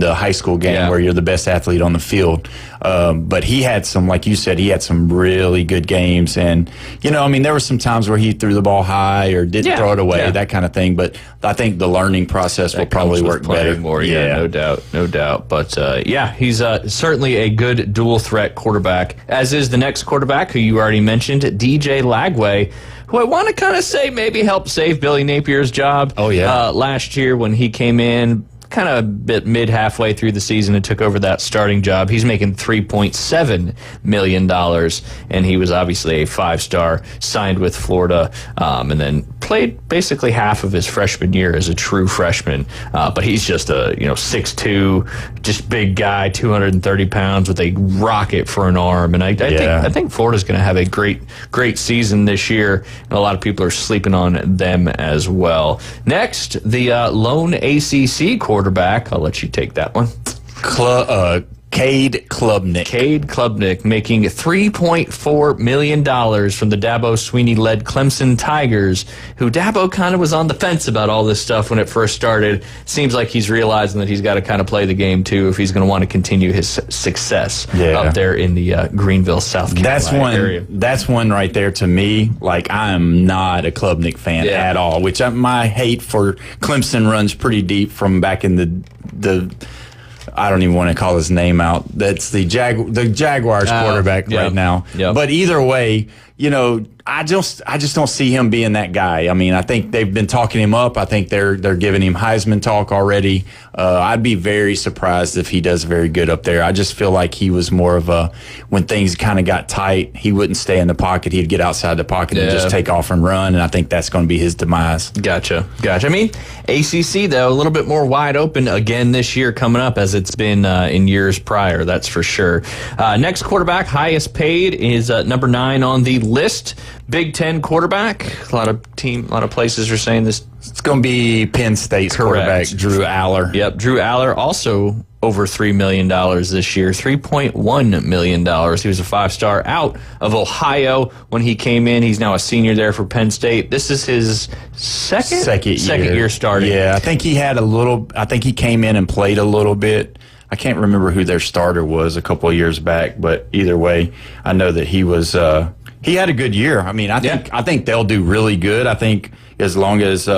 the high school game where you're the best athlete on the field. But he had some, like you said, he had some really good games. And, there were some times where he threw the ball high or didn't throw it away, that kind of thing. But I think the learning process will probably work better. More, no doubt. But, he's certainly a good dual threat quarterback, as is the next quarterback who you already mentioned, DJ Lagway, who I want to kind of say maybe helped save Billy Napier's job. Last year when he came in, kind of a bit halfway through the season and took over that starting job. He's making $3.7 million, and he was obviously a 5-star, signed with Florida, and then played basically half of his freshman year as a true freshman. But he's just a 6'2", just big guy, 230 pounds with a rocket for an arm. And I think Florida's going to have a great season this year, and a lot of people are sleeping on them as well. Next, the lone ACC quarterback. I'll let you take that one. Cade Klubnik. Cade Klubnik making $3.4 million from the Dabo Swinney-led Clemson Tigers, who Dabo kind of was on the fence about all this stuff when it first started. Seems like he's realizing that he's got to kind of play the game, too, if he's going to want to continue his success up there in the Greenville, South Carolina area. That's one right there to me. Like, I am not a Klubnik fan at all, which my hate for Clemson runs pretty deep from back in the I don't even want to call his name out. That's the Jaguars quarterback right now. But either way, you know, I just don't see him being that guy. I mean, I think they've been talking him up. I think they're giving him Heisman talk already. I'd be very surprised if he does very good up there. I just feel like he was more of a, when things kind of got tight, he wouldn't stay in the pocket. He'd get outside the pocket and just take off and run, and I think that's going to be his demise. Gotcha. I mean, ACC, though, a little bit more wide open again this year coming up as it's been in years prior, that's for sure. Next quarterback, highest paid, is number 9 on the list. Big Ten quarterback. A lot of places are saying this. It's going to be Penn State's quarterback, Drew Aller. Yep, Drew Aller, also over $3 million this year, $3.1 million. He was a 5-star out of Ohio when he came in. He's now a senior there for Penn State. This is his second year starting. Yeah, I think he came in and played a little bit. I can't remember who their starter was a couple of years back, but either way, I know that he was. He had a good year. I mean, I think they'll do really good. I think as long as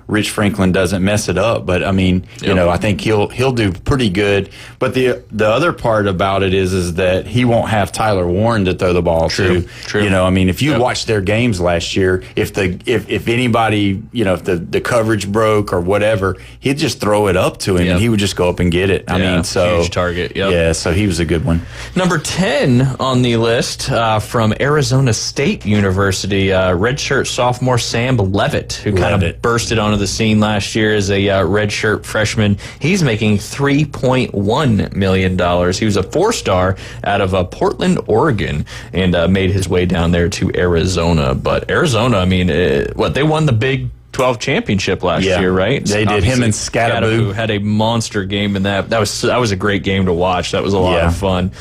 Rich Franklin doesn't mess it up. But I mean, you know, I think he'll do pretty good. But the other part about it is that he won't have Tyler Warren to throw the ball to. True. You know, I mean, if you watch their games last year, if anybody, you know, if the coverage broke or whatever, he'd just throw it up to him and he would just go up and get it. I mean, so huge target. Yeah, so he was a good one. Number 10 on the list from Arizona State University, redshirt sophomore Sam Levitt, who kind of bursted onto the scene last year as a redshirt freshman. He's making $3.1 million. He was a 4-star out of Portland, Oregon, and made his way down there to Arizona. But Arizona, I mean, they won the Big 12 championship last year, right? They did. Him and Scatteraboo had a monster game in that. That was a great game to watch. That was a lot of fun.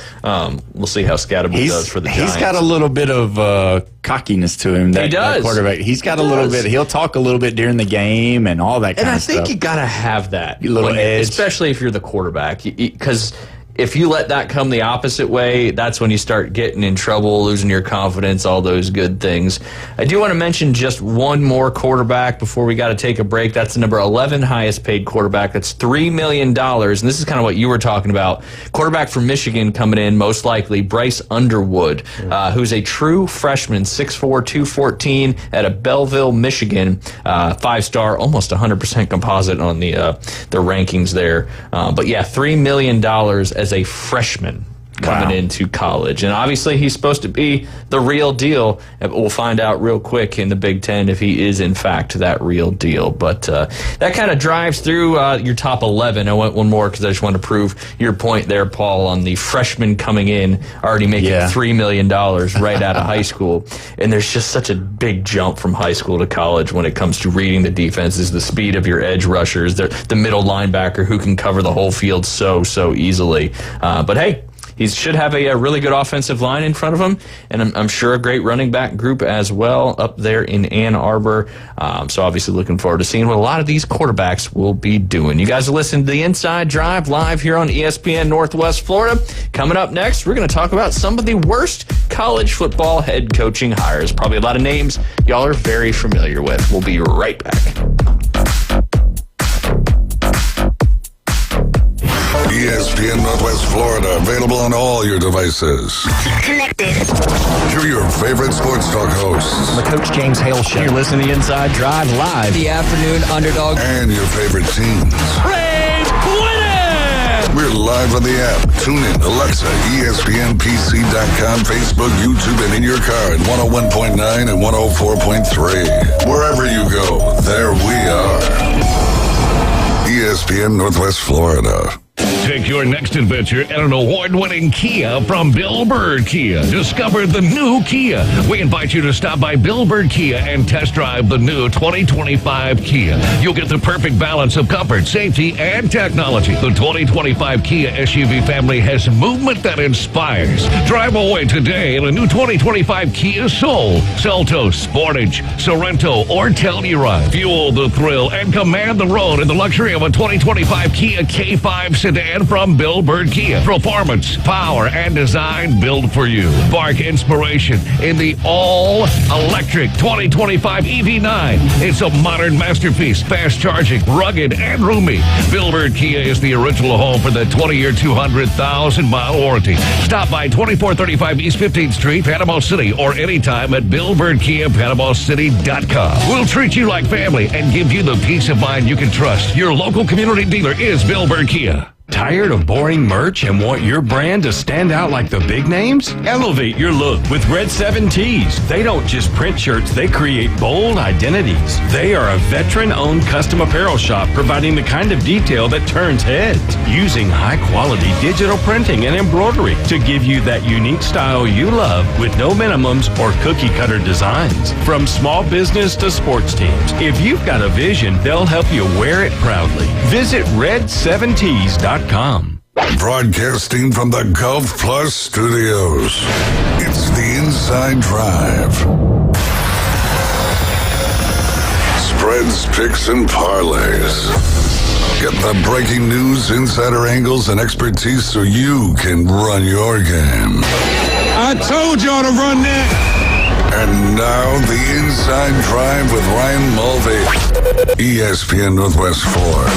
We'll see how Scatteraboo does for the Giants. He's got a little bit of cockiness to him. He does. That quarterback. He's got a little bit. He'll talk a little bit during the game and all that kind of stuff. And I think you got to have that. A little edge. Especially if you're the quarterback. Because if you let that come the opposite way, that's when you start getting in trouble, losing your confidence, all those good things. I do want to mention just one more quarterback before we got to take a break. That's the number 11 highest paid quarterback. That's $3 million. And this is kind of what you were talking about. Quarterback from Michigan coming in, most likely, Bryce Underwood, who's a true freshman, 6'4", 214 out of Belleville, Michigan. 5-star, almost 100% composite on the rankings there. But yeah, $3 million as a freshman coming into college. And obviously he's supposed to be the real deal. We'll find out real quick in the Big Ten if he is in fact that real deal. But that kind of drives through your top 11. I went one more because I just want to prove your point there, Paul, on the freshman coming in, already making $3 million right out of high school. And there's just such a big jump from high school to college when it comes to reading the defenses, the speed of your edge rushers, the middle linebacker who can cover the whole field so easily. But hey, he should have a really good offensive line in front of him, and I'm sure a great running back group as well up there in Ann Arbor. So obviously looking forward to seeing what a lot of these quarterbacks will be doing. You guys are listening to The Inside Drive live here on ESPN Northwest Florida. Coming up next, we're going to talk about some of the worst college football head coaching hires. Probably a lot of names y'all are very familiar with. We'll be right back. ESPN Northwest Florida, available on all your devices. Connected. Here are your favorite sports talk hosts. The Coach James Hale Show. You're listening to the Inside Drive live. The afternoon underdog. And your favorite teams. Braves winning! We're live on the app. Tune in, Alexa, ESPNPC.com, Facebook, YouTube, and in your car at 101.9 and 104.3. Wherever you go, there we are. ESPN Northwest Florida. Take your next adventure in an award-winning Kia from Bill Bird Kia. Discover the new Kia. We invite you to stop by Bill Bird Kia and test drive the new 2025 Kia. You'll get the perfect balance of comfort, safety, and technology. The 2025 Kia SUV family has movement that inspires. Drive away today in a new 2025 Kia Soul, Seltos, Sportage, Sorento, or Telluride. Fuel the thrill and command the road in the luxury of a 2025 Kia K5 sedan from Bill Bird Kia. Performance, power, and design built for you. Spark inspiration in the all-electric 2025 EV9. It's a modern masterpiece, fast charging, rugged, and roomy. Bill Bird Kia is the original home for the 20-year, 200,000-mile warranty. Stop by 2435 East 15th Street, Panama City, or anytime at BillBirdKia.PanamaCity.com. We'll treat you like family and give you the peace of mind you can trust. Your local community dealer is Bill Bird Kia. Tired of boring merch and want your brand to stand out like the big names? Elevate your look with Red 7 Tees. They don't just print shirts, they create bold identities. They are a veteran-owned custom apparel shop providing the kind of detail that turns heads, using high-quality digital printing and embroidery to give you that unique style you love with no minimums or cookie-cutter designs. From small business to sports teams, if you've got a vision, they'll help you wear it proudly. Visit red7tees.com. Broadcasting from the Golf Plus Studios, it's the Inside Drive. Spreads, picks, and parlays. Get the breaking news, insider angles, and expertise so you can run your game. I told y'all to run that. And now the Inside Drive with Ryan Mulvey, ESPN Northwest Florida.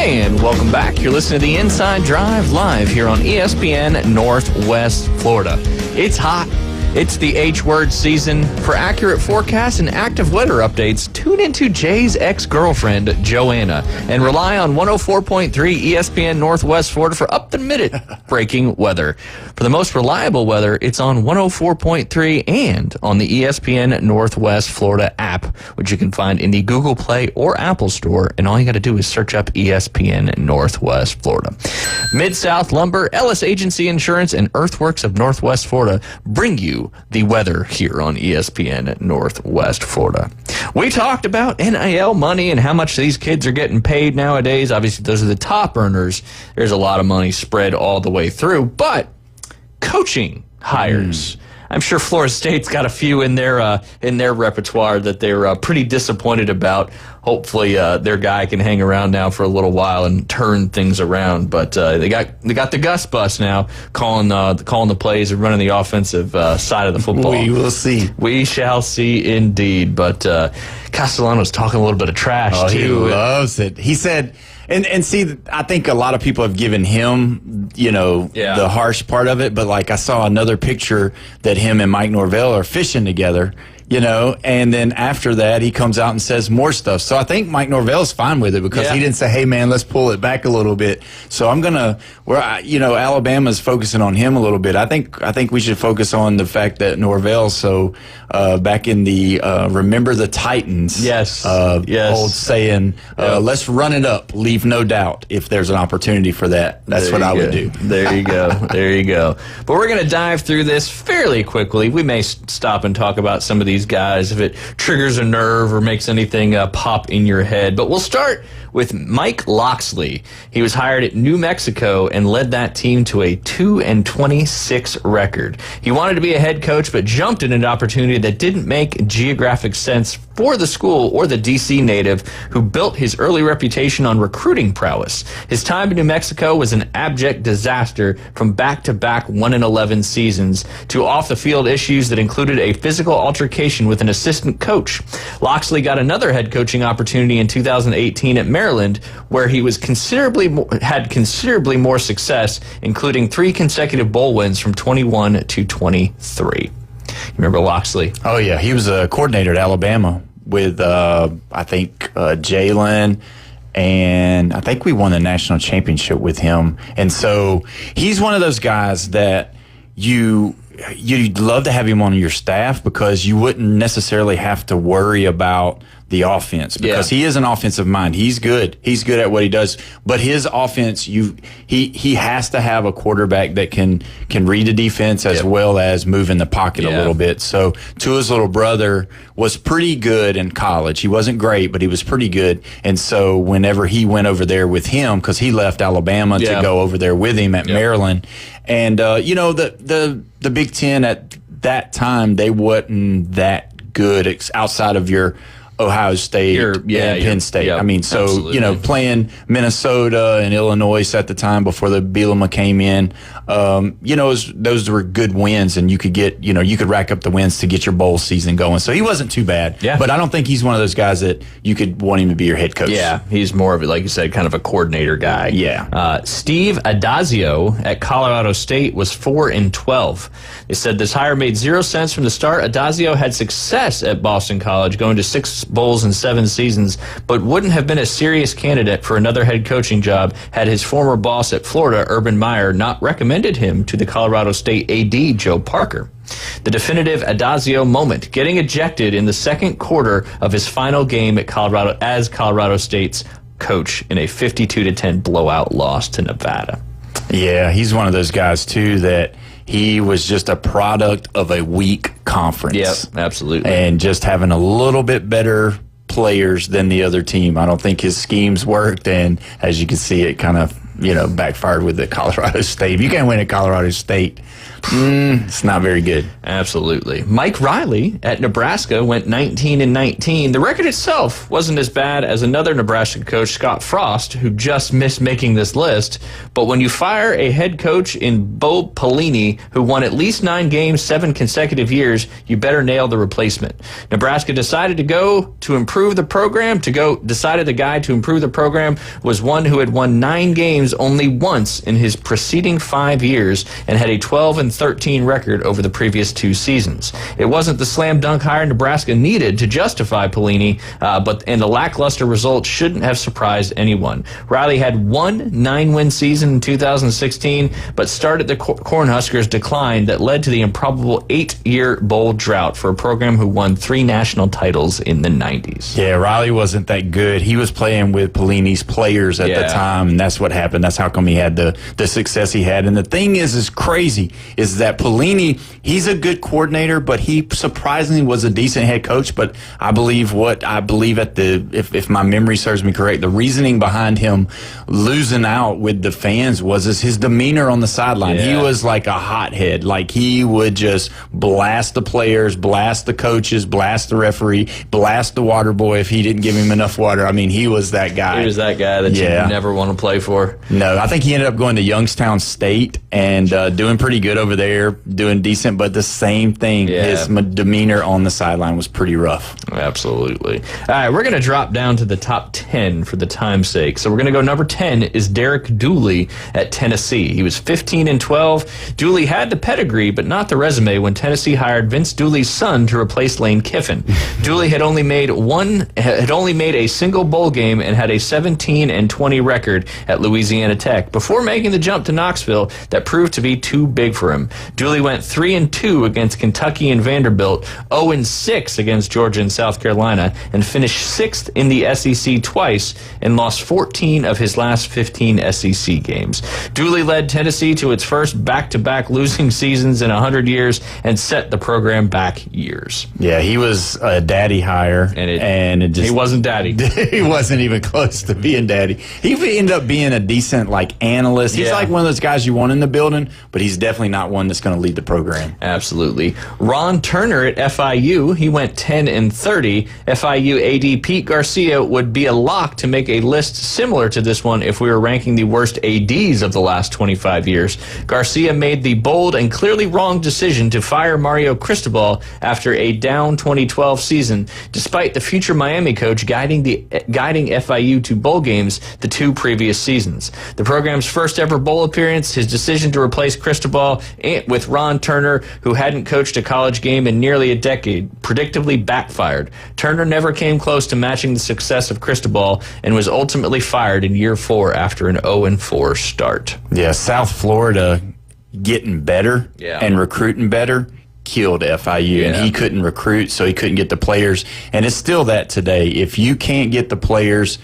And welcome back. You're listening to the Inside Drive live here on ESPN Northwest Florida. It's hot. It's the H-word season. For accurate forecasts and active weather updates, tune into Jay's ex-girlfriend, Joanna, and rely on 104.3 ESPN Northwest Florida for up-to-minute breaking weather. For the most reliable weather, it's on 104.3 and on the ESPN Northwest Florida app, which you can find in the Google Play or Apple Store, and all you got to do is search up ESPN Northwest Florida. Mid-South Lumber, Ellis Agency Insurance, and Earthworks of Northwest Florida bring you the weather here on ESPN Northwest Florida. We talked about NIL money and how much these kids are getting paid nowadays. Obviously, those are the top earners. There's a lot of money spread all the way through, but coaching hires. I'm sure Florida State's got a few in their repertoire that they're pretty disappointed about. Hopefully, their guy can hang around now for a little while and turn things around. But they got the Gus bus now, calling the plays and running the offensive side of the football. We will see. We shall see indeed. But Castellano's talking a little bit of trash too. He loves it. He said. And see, I think a lot of people have given him, the harsh part of it. But like I saw another picture that him and Mike Norvell are fishing together, and then after that he comes out and says more stuff. So I think Mike Norvell's fine with it because he didn't say, hey man, let's pull it back a little bit. So Alabama's focusing on him a little bit. I think we should focus on the fact that Norvell, back in the Remember the Titans old saying, let's run it up, leave no doubt if there's an opportunity for that. That's what I would do. There you go. There you go. But we're going to dive through this fairly quickly. We may stop and talk about some of these guys if it triggers a nerve or makes anything pop in your head. But we'll start with Mike Locksley. He was hired at New Mexico and led that team to a 2-26 record. He wanted to be a head coach, but jumped at an opportunity that didn't make geographic sense for the school or the D.C. native who built his early reputation on recruiting prowess. His time in New Mexico was an abject disaster, from back-to-back 1-11 seasons to off-the-field issues that included a physical altercation with an assistant coach. Locksley got another head coaching opportunity in 2018 at Maryland, where he was had considerably more success, including 3 consecutive bowl wins from 21 to 23. You remember Locksley? Oh, yeah. He was a coordinator at Alabama with, I think, Jalen, and I think we won the national championship with him. And so he's one of those guys that you'd love to have him on your staff because you wouldn't necessarily have to worry about the offense because he is an offensive mind. He's good. He's good at what he does. But his offense, he has to have a quarterback that can read the defense as well as move in the pocket a little bit. So Tua's little brother was pretty good in college. He wasn't great, but he was pretty good. And so whenever he went over there with him, because he left Alabama to go over there with him at Maryland, and the Big Ten at that time, they wasn't that good outside of your Ohio State and Penn State. I mean, so, absolutely. you know, playing Minnesota and Illinois at the time before the Bielema came in, you know, those were good wins, and you could get, you know, you could rack up the wins to get your bowl season going. So he wasn't too bad. Yeah. But I don't think he's one of those guys that you could want him to be your head coach. Yeah, he's more of, like you said, kind of a coordinator guy. Yeah. Steve Adazio at Colorado State was 4-12. They said this hire made 0 sense from the start. Adazio had success at Boston College, going to 6 bowls in 7 seasons, but wouldn't have been a serious candidate for another head coaching job had his former boss at Florida, Urban Meyer, not recommended him to the Colorado State AD, Joe Parker. The definitive Adazio moment, getting ejected in the second quarter of his final game at Colorado as Colorado State's coach in a 52-10 blowout loss to Nevada. Yeah, he's one of those guys, too, that he was just a product of a weak conference. Yep, absolutely. And just having a little bit better players than the other team. I don't think his schemes worked, and as you can see, it kind of, you know, backfired with the Colorado State. If you can't win at Colorado State, it's not very good. Absolutely. Mike Riley at Nebraska went 19-19. The record itself wasn't as bad as another Nebraska coach, Scott Frost, who just missed making this list. But when you fire a head coach in Bo Pelini, who won at least 9 games 7 consecutive years, you better nail the replacement. Nebraska decided the guy to improve the program was one who had won 9 games only once in his preceding 5 years and had a 12-13 record over the previous 2 seasons. It wasn't the slam dunk hire Nebraska needed to justify Pelini, but the lackluster results shouldn't have surprised anyone. Riley had 1 9-win season in 2016, but started the Cornhuskers' decline that led to the improbable 8-year bowl drought for a program who won 3 national titles in the 90s. Yeah, Riley wasn't that good. He was playing with Pelini's players at the time, and that's what happened. That's how come he had the success he had. And the thing is crazy, is that Pelini, he's a good coordinator, but he surprisingly was a decent head coach. But I believe if my memory serves me correct, the reasoning behind him losing out with the fans was his demeanor on the sideline. Yeah. He was like a hothead. Like, he would just blast the players, blast the coaches, blast the referee, blast the water boy if he didn't give him enough water. I mean, he was that guy. He was that guy that you never want to play for. No, I think he ended up going to Youngstown State and doing pretty good over there, doing decent, but the same thing. Yeah. His demeanor on the sideline was pretty rough. Absolutely. All right, we're going to drop down to the top 10 for the time's sake. So we're going to go number 10 is Derek Dooley at Tennessee. He was 15-12. Dooley had the pedigree, but not the resume when Tennessee hired Vince Dooley's son to replace Lane Kiffin. Dooley had only made a single bowl game and had a 17-20 record at Louisiana Tech before making the jump to Knoxville that proved to be too big for him. Dooley went 3-2 against Kentucky and Vanderbilt, 0-6 against Georgia and South Carolina, and finished 6th in the SEC twice and lost 14 of his last 15 SEC games. Dooley led Tennessee to its first back-to-back losing seasons in 100 years and set the program back years. Yeah, he was a daddy hire, and it just, he wasn't daddy. He wasn't even close to being daddy. He ended up being a decent analyst. He's like one of those guys you want in the building, but he's definitely not one that's going to lead the program. Absolutely. Ron Turner at FIU, he went 10-30. FIU AD Pete Garcia would be a lock to make a list similar to this one if we were ranking the worst ADs of the last 25 years. Garcia made the bold and clearly wrong decision to fire Mario Cristobal after a down 2012 season, despite the future Miami coach guiding FIU to bowl games the 2 previous seasons. The program's first ever bowl appearance, his decision to replace Cristobal with Ron Turner, who hadn't coached a college game in nearly a decade, predictably backfired. Turner never came close to matching the success of Cristobal and was ultimately fired in year 4 after an 0-4 start. Yeah, South Florida getting better and recruiting better killed FIU, and he couldn't recruit, so he couldn't get the players. And it's still that today. If you can't get the players,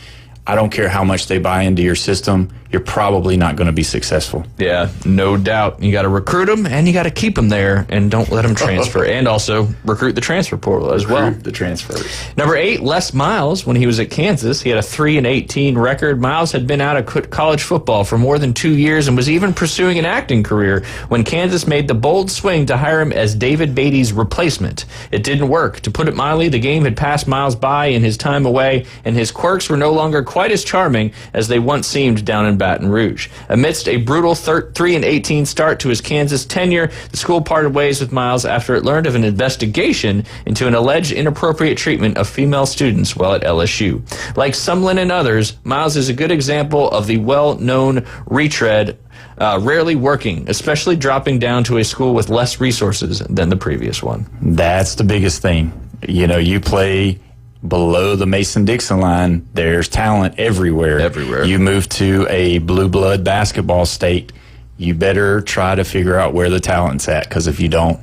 I don't care how much they buy into your system, you're probably not going to be successful. Yeah, no doubt. You got to recruit them and you got to keep them there and don't let them transfer. And also recruit the transfer portal as well. The transfers. Number 8, Les Miles. When he was at Kansas, he had a 3-18 record. Miles had been out of college football for more than 2 years and was even pursuing an acting career when Kansas made the bold swing to hire him as David Beatty's replacement. It didn't work. To put it mildly, the game had passed Miles by in his time away, and his quirks were no longer quite as charming as they once seemed down in Baton Rouge. Amidst a brutal 3-18 start to his Kansas tenure, the school parted ways with Miles after it learned of an investigation into an alleged inappropriate treatment of female students while at LSU. Like Sumlin and others, Miles is a good example of the well-known retread rarely working, especially dropping down to a school with less resources than the previous one. That's the biggest thing. You know, you play below the Mason-Dixon line, there's talent everywhere. You move to a blue blood basketball state, you better try to figure out where the talent's at, because if you don't,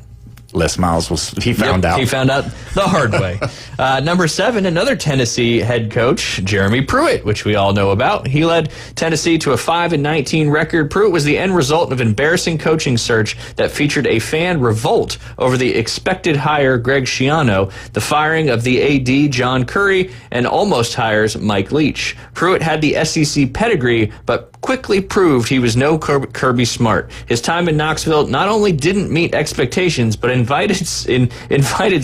Les Miles he found out. He found out the hard way. Number 7, another Tennessee head coach, Jeremy Pruitt, which we all know about. He led Tennessee to a 5-19 record. Pruitt was the end result of an embarrassing coaching search that featured a fan revolt over the expected hire Greg Schiano, the firing of the AD John Curry, and almost hires Mike Leach. Pruitt had the SEC pedigree, but quickly proved he was no Kirby Smart. His time in Knoxville not only didn't meet expectations, but invited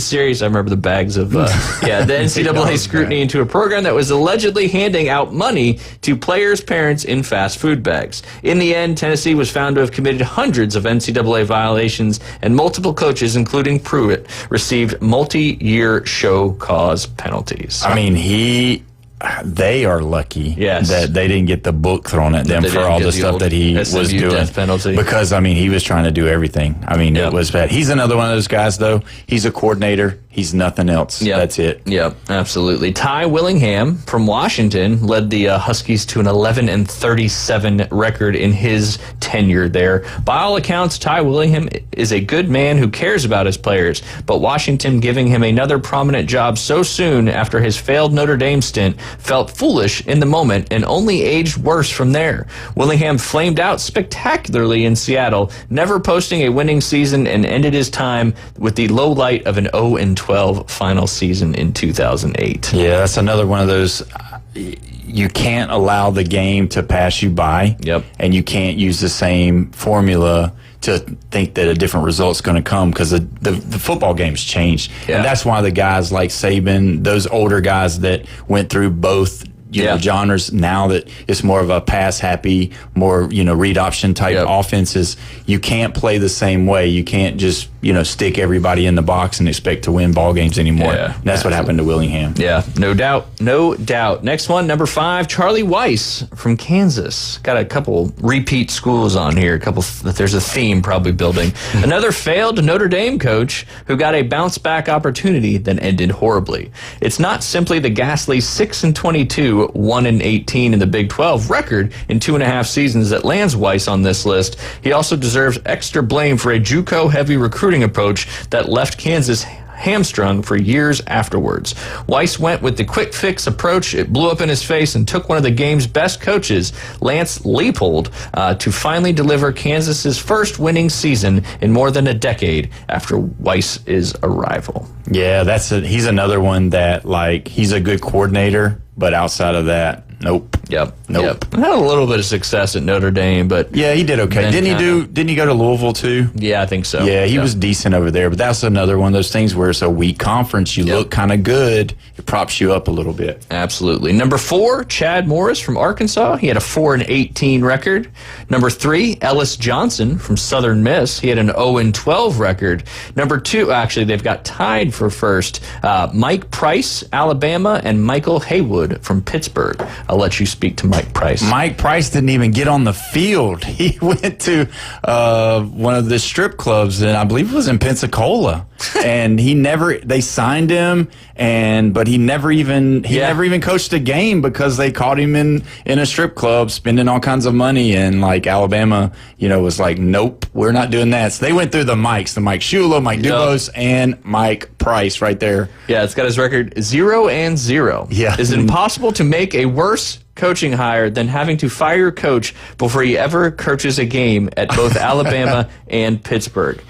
series, I remember the bags of, the NCAA scrutiny into a program that was allegedly handing out money to players' parents in fast food bags. In the end, Tennessee was found to have committed hundreds of NCAA violations, and multiple coaches, including Pruitt, received multi-year show cause penalties. I mean, they are lucky that they didn't get the book thrown at them for all the stuff that he was doing. Death penalty. Because, I mean, he was trying to do everything. I mean, it was bad. He's another one of those guys, though. He's a coordinator. He's nothing else. That's it. Yep, absolutely. Ty Willingham from Washington led the Huskies to an 11-37 record in his tenure there. By all accounts, Ty Willingham is a good man who cares about his players, but Washington giving him another prominent job so soon after his failed Notre Dame stint felt foolish in the moment and only aged worse from there. Willingham flamed out spectacularly in Seattle, never posting a winning season, and ended his time with the low light of an 0-12 final season in 2008. Yeah, that's another one of those. You can't allow the game to pass you by. Yep. And you can't use the same formula to think that a different result's going to come, because the football game's changed. Yeah. And that's why the guys like Saban, those older guys that went through both genres, now that it's more of a pass happy, more, read option type offenses, you can't play the same way. You can't just, stick everybody in the box and expect to win ball games anymore. Yeah, and that's what happened to Willingham. Yeah, no doubt. No doubt. Next one, number 5, Charlie Weiss from Kansas. Got a couple repeat schools on here. There's a theme probably building. Another failed Notre Dame coach who got a bounce back opportunity then ended horribly. It's not simply the ghastly 6-22, 1-18 in the Big 12 record in 2.5 seasons that lands Weiss on this list. He also deserves extra blame for a JUCO heavy recruiting approach that left Kansas hamstrung for years afterwards. Weiss went with the quick fix approach. It blew up in his face and took one of the game's best coaches, Lance Leipold, to finally deliver Kansas's first winning season in more than a decade after Weiss's arrival. Yeah, he's another one that, he's a good coordinator, but outside of that, nope. Yep. Had a little bit of success at Notre Dame, but yeah, he did okay. Didn't he go to Louisville too? Yeah, I think so. Yeah, he was decent over there, but that's another one of those things where it's a weak conference. You look kind of good. It props you up a little bit. Absolutely. Number 4, Chad Morris from Arkansas. He had a 4-18 record. Number 3, Ellis Johnson from Southern Miss. He had an 0-12 record. Number 2, actually, they've got tied for first. Mike Price, Alabama, and Michael Haywood from Pittsburgh. I'll let you speak to Mike Price. Mike Price didn't even get on the field. He went to one of the strip clubs, and I believe it was in Pensacola. And they signed him, but he never even coached a game because they caught him in a strip club spending all kinds of money. And Alabama, was like, nope, we're not doing that. So they went through the Mike Shula, Mike Dubose, and Mike Price right there. Yeah, it's got his record 0-0. Yeah. Is it impossible to make a worse coaching hire than having to fire your coach before he ever coaches a game at both Alabama and Pittsburgh.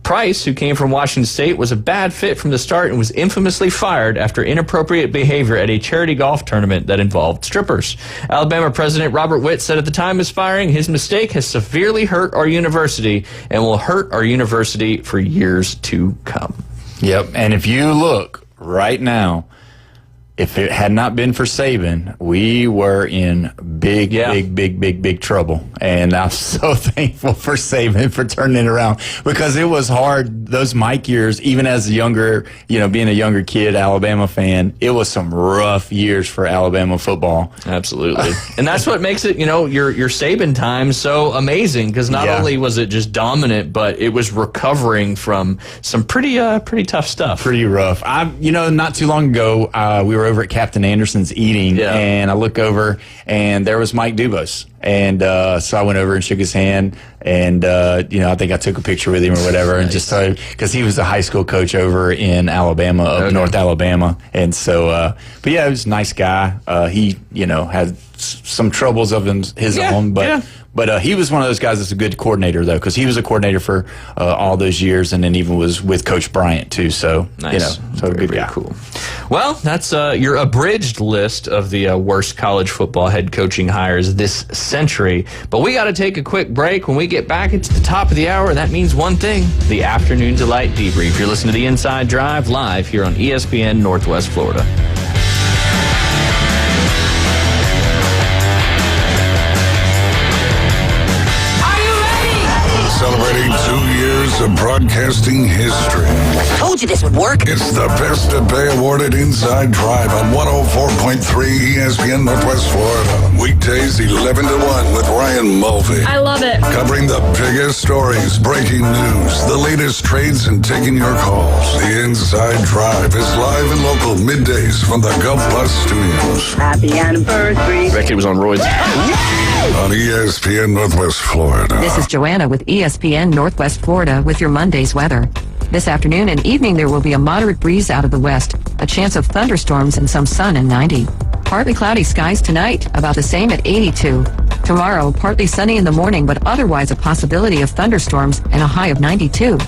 Price, who came from Washington State, was a bad fit from the start and was infamously fired after inappropriate behavior at a charity golf tournament that involved strippers. Alabama President Robert Witt said at the time of his firing, his mistake has severely hurt our university and will hurt our university for years to come. Yep, and if you look right now, if it had not been for Saban, we were in big trouble. And I'm so thankful for Saban for turning it around, because it was hard. Those Mike years, even as a younger, being a younger kid, Alabama fan, it was some rough years for Alabama football. Absolutely. And that's what makes it, your Saban time so amazing, because not only was it just dominant, but it was recovering from some pretty tough stuff. Pretty rough. Not too long ago, we were over at Captain Anderson's eating, and I look over, and there was Mike Dubose. And so I went over and shook his hand, and I think I took a picture with him or whatever, and just told him, because he was a high school coach over in Alabama, North Alabama, and so but yeah, he was a nice guy. He had some troubles of his own, but he was one of those guys that's a good coordinator, though, because he was a coordinator for all those years, and then even was with Coach Bryant too. So nice. So good guy. Cool. Well, that's your abridged list of the worst college football head coaching hires this century. But we got to take a quick break. When we get back, it's the top of the hour, and that means one thing: the Afternoon Delight Debrief. You're listening to the Inside Drive live here on ESPN Northwest Florida. Celebrating 2 years of broadcasting history. I told you this would work. It's the Best of Bay awarded Inside Drive on 104.3 ESPN Northwest Florida. Weekdays 11 to 1 with Ryan Mulvey. I love it. Covering the biggest stories, breaking news, the latest trades, and taking your calls. The Inside Drive is live and local middays from the Gulf Plus Studios. Happy anniversary. Becky was on roids. On ESPN Northwest Florida. This is Joanna with ESPN Northwest Florida with your Monday's weather. This afternoon and evening there will be a moderate breeze out of the west, a chance of thunderstorms and some sun and 90. Partly cloudy skies tonight, about the same at 82. Tomorrow, partly sunny in the morning, but otherwise a possibility of thunderstorms and a high of 92.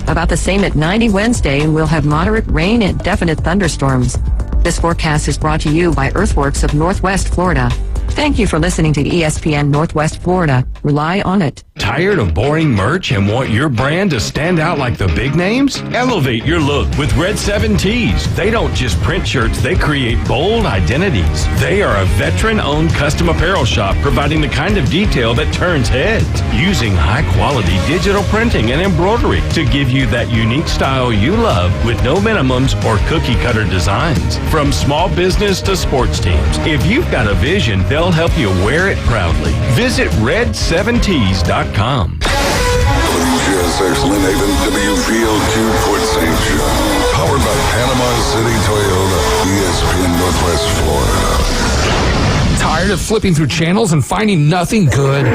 About the same at 90 Wednesday, and we'll have moderate rain and definite thunderstorms. This forecast is brought to you by Earthworks of Northwest Florida. Thank you for listening to ESPN Northwest Florida. Rely on it. Tired of boring merch and want your brand to stand out like the big names? Elevate your look with Red 7 Tees. They don't just print shirts, they create bold identities. They are a veteran-owned custom apparel shop providing the kind of detail that turns heads, using high-quality digital printing and embroidery to give you that unique style you love with no minimums or cookie-cutter designs. From small business to sports teams, if you've got a vision, they'll help you wear it proudly. Visit red7tees.com. WGSX Lynn Haven, WVLQ Port St. John. Powered by Panama City Toyota, ESPN Northwest Florida. Tired of flipping through channels and finding nothing good?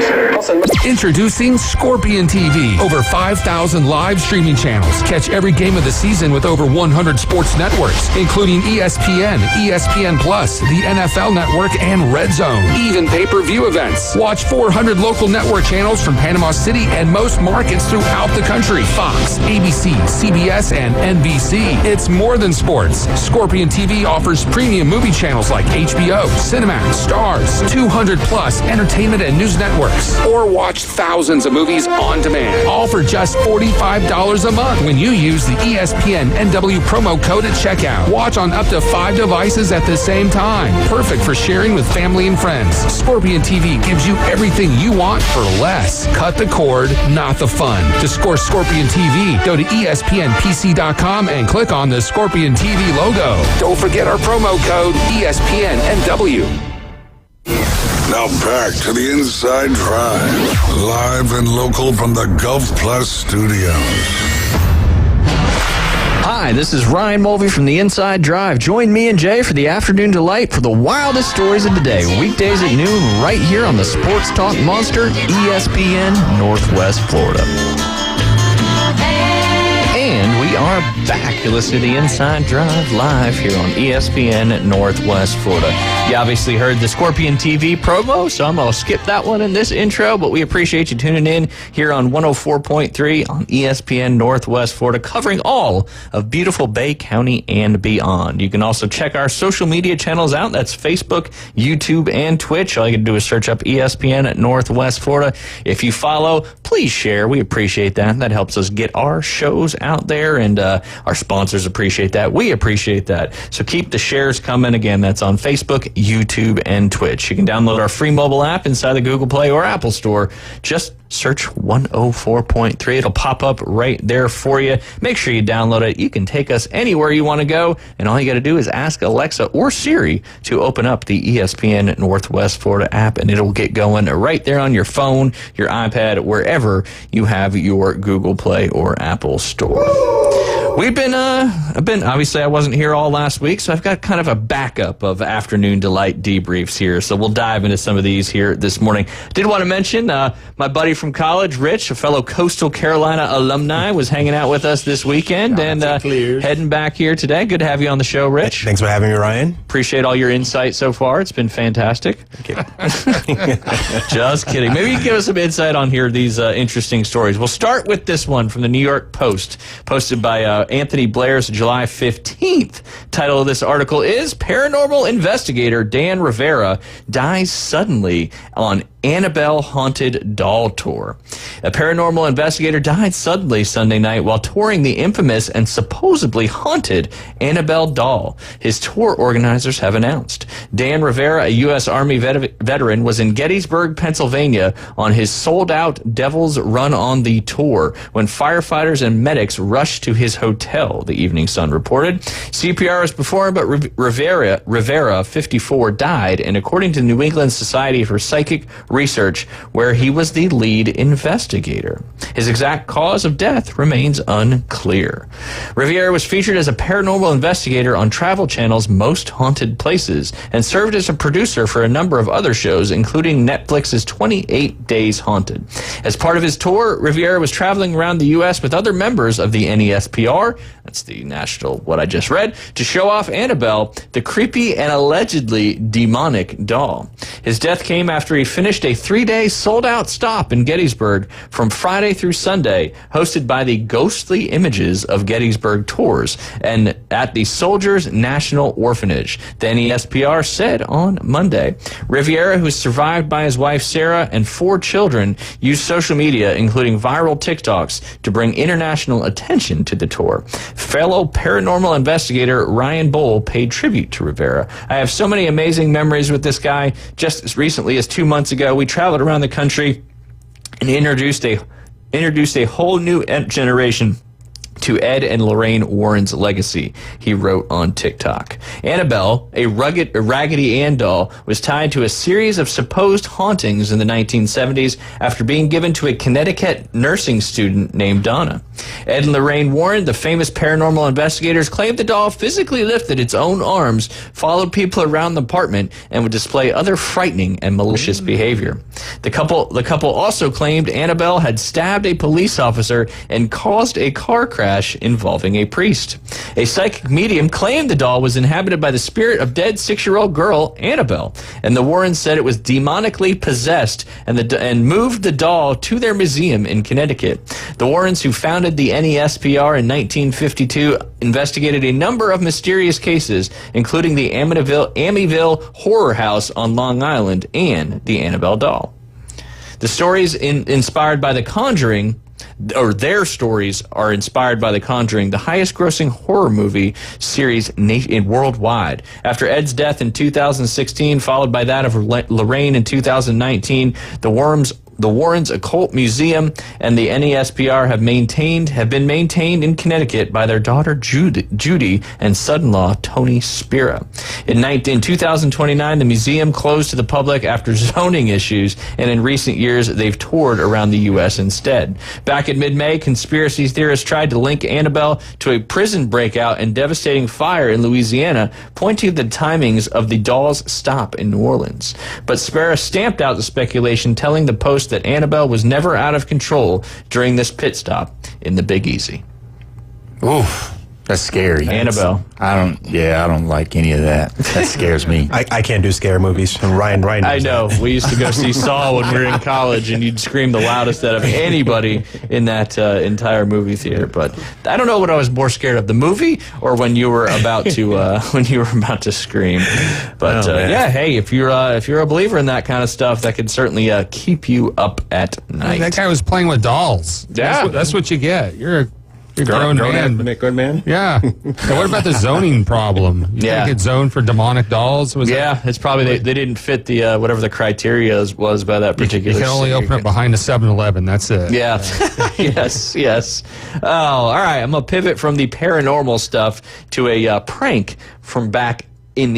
Introducing Scorpion TV. Over 5,000 live streaming channels. Catch every game of the season with over 100 sports networks, including ESPN, ESPN Plus, the NFL Network, and Red Zone. Even pay-per-view events. Watch 400 local network channels from Panama City and most markets throughout the country. Fox, ABC, CBS, and NBC. It's more than sports. Scorpion TV offers premium movie channels like HBO, Cinemax, Stars, 200 plus entertainment and news networks, or watch thousands of movies on demand, all for just $45 a month when you use the ESPN NW promo code at checkout. Watch on up to 5 devices at the same time. Perfect for sharing with family and friends. Scorpion TV gives you everything you want for less. Cut the cord, not the fun. To score Scorpion TV, go to ESPNPC.com and click on the Scorpion TV logo. Don't forget our promo code ESPN NW. Now back to the Inside Drive, live and local from the Gulf Plus Studios. Hi, this is Ryan Mulvey from the Inside Drive. Join me and Jay for the Afternoon Delight for the wildest stories of the day. Weekdays at noon, right here on the Sports Talk Monster, ESPN Northwest Florida. And we we are back. You're listening to the Inside Drive live here on ESPN Northwest Florida. You obviously heard the Scorpion TV promo, so I'm going to skip that one in this intro, but we appreciate you tuning in here on 104.3 on ESPN Northwest Florida, covering all of beautiful Bay County and beyond. You can also check our social media channels out. That's Facebook, YouTube, and Twitch. All you can do is search up ESPN at Northwest Florida. If you follow, please share. We appreciate that. That helps us get our shows out there, and our sponsors appreciate that. We appreciate that. So keep the shares coming. Again, that's on Facebook, YouTube, and Twitch. You can download our free mobile app inside the Google Play or Apple Store. Just search 104.3. It'll pop up right there for you. Make sure you download it. You can take us anywhere you want to go, and all you got to do is ask Alexa or Siri to open up the ESPN Northwest Florida app, and it'll get going right there on your phone, your iPad, wherever you have your Google Play or Apple Store. We've been obviously I wasn't here all last week, so I've got kind of a backup of Afternoon Delight debriefs here. So we'll dive into some of these here this morning. Did want to mention my buddy from college, Rich, a fellow Coastal Carolina alumni, was hanging out with us this weekend and heading back here today. Good to have you on the show, Rich. Thanks for having me, Ryan. Appreciate all your insight so far. It's been fantastic. Thank you. Just kidding. Maybe you can give us some insight on here these interesting stories. We'll start with this one from the New York Post, posted by Anthony Blair's July 15th. Title of this article is Paranormal Investigator Dan Rivera Dies Suddenly on Annabelle Haunted Doll Tour. A paranormal investigator died suddenly Sunday night while touring the infamous and supposedly haunted Annabelle doll, his tour organizers have announced. Dan Rivera, a U.S. Army veteran, was in Gettysburg, Pennsylvania on his sold-out Devil's Run on the tour when firefighters and medics rushed to his hotel, the Evening Sun reported. CPR was performed, but Rivera, 54, died, and according to the New England Society for Psychic Research, where he was the lead investigator. His exact cause of death remains unclear. Rivera was featured as a paranormal investigator on Travel Channel's Most Haunted Places and served as a producer for a number of other shows, including Netflix's 28 Days Haunted. As part of his tour, Rivera was traveling around the U.S. with other members of the NESPR, that's the national, what I just read, to show off Annabelle, the creepy and allegedly demonic doll. His death came after he finished a 3-day sold-out stop in Gettysburg from Friday through Sunday, hosted by the Ghostly Images of Gettysburg Tours and at the Soldiers National Orphanage, the NESPR said on Monday. Rivera, who is survived by his wife Sarah and 4 children, used social media, including viral TikToks, to bring international attention to the tour. Fellow paranormal investigator Ryan Bowl paid tribute to Rivera. I have so many amazing memories with this guy. Just as recently as 2 months ago, we traveled around the country and introduced a whole new generation to Ed and Lorraine Warren's legacy, he wrote on TikTok. Annabelle, a Raggedy Ann doll, was tied to a series of supposed hauntings in the 1970s after being given to a Connecticut nursing student named Donna. Ed and Lorraine Warren, the famous paranormal investigators, claimed the doll physically lifted its own arms, followed people around the apartment, and would display other frightening and malicious behavior. The couple also claimed Annabelle had stabbed a police officer and caused a car crash involving a priest. A psychic medium claimed the doll was inhabited by the spirit of dead 6-year-old girl Annabelle, and the Warrens said it was demonically possessed and moved the doll to their museum in Connecticut. The Warrens, who founded the NESPR in 1952, investigated a number of mysterious cases, including the Amityville Horror House on Long Island and the Annabelle doll. The stories inspired by The Conjuring, or their stories are inspired by The Conjuring, the highest-grossing horror movie series worldwide. After Ed's death in 2016, followed by that of Lorraine in 2019, the Warrens Occult Museum and the NESPR have been maintained in Connecticut by their daughter Judy and son-in-law Tony Spira. In 2029, the museum closed to the public after zoning issues, and in recent years, they've toured around the U.S. instead. Back in mid-May, conspiracy theorists tried to link Annabelle to a prison breakout and devastating fire in Louisiana, pointing to the timings of the doll's stop in New Orleans. But Spira stamped out the speculation, telling the Post that Annabelle was never out of control during this pit stop in the Big Easy. Oof. That's scary. Annabelle. I don't like any of that. That scares me. I can't do scare movies. Ryan I know. We used to go see Saw when we were in college, and you'd scream the loudest out of anybody in that entire movie theater. But I don't know what I was more scared of, the movie or when you were about to scream. But yeah, hey, if you're a believer in that kind of stuff, that could certainly keep you up at night. That guy was playing with dolls. Yeah, that's what you get. You're a grown man. Good man. Yeah. So what about the zoning problem? You think it's zoned for demonic dolls? It's probably they didn't fit the whatever the criteria was by that particular. You can only open it behind a 7-Eleven. That's it. Yeah. yes. Oh, all right. I'm gonna pivot from the paranormal stuff to a prank from back in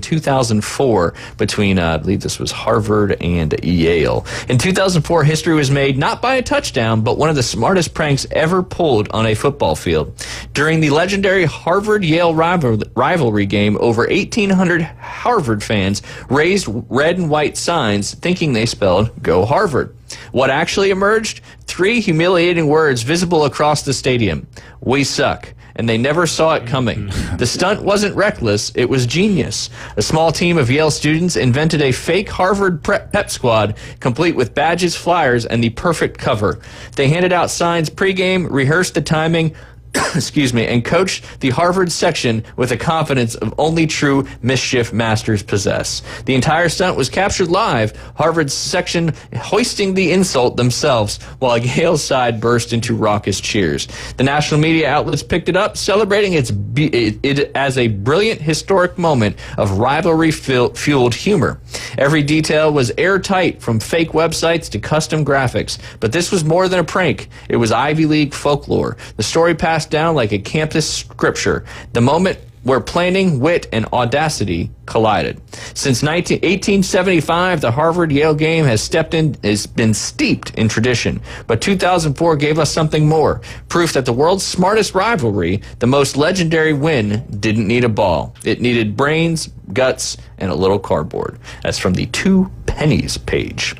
2004 between I believe this was Harvard and Yale. In 2004, history was made not by a touchdown, but one of the smartest pranks ever pulled on a football field. During the legendary Harvard-Yale rivalry game, over 1,800 Harvard fans raised red and white signs thinking they spelled "Go Harvard." What actually emerged? 3 humiliating words visible across the stadium: "We suck." And they never saw it coming. The stunt wasn't reckless, it was genius. A small team of Yale students invented a fake Harvard pep squad, complete with badges, flyers, and the perfect cover. They handed out signs pregame, rehearsed the timing, and coached the Harvard section with a confidence of only true mischief masters possess. The entire stunt was captured live, Harvard's section hoisting the insult themselves, while Yale's side burst into raucous cheers. The national media outlets picked it up, celebrating it as a brilliant historic moment of rivalry-fueled humor. Every detail was airtight, from fake websites to custom graphics. But this was more than a prank. It was Ivy League folklore. The story passed down like a campus scripture, the moment where planning, wit, and audacity collided. Since 1875, the Harvard-Yale game has been steeped in tradition. But 2004 gave us something more, proof that the world's smartest rivalry, the most legendary win, didn't need a ball. It needed brains, guts, and a little cardboard. That's from the 2 Pennies page.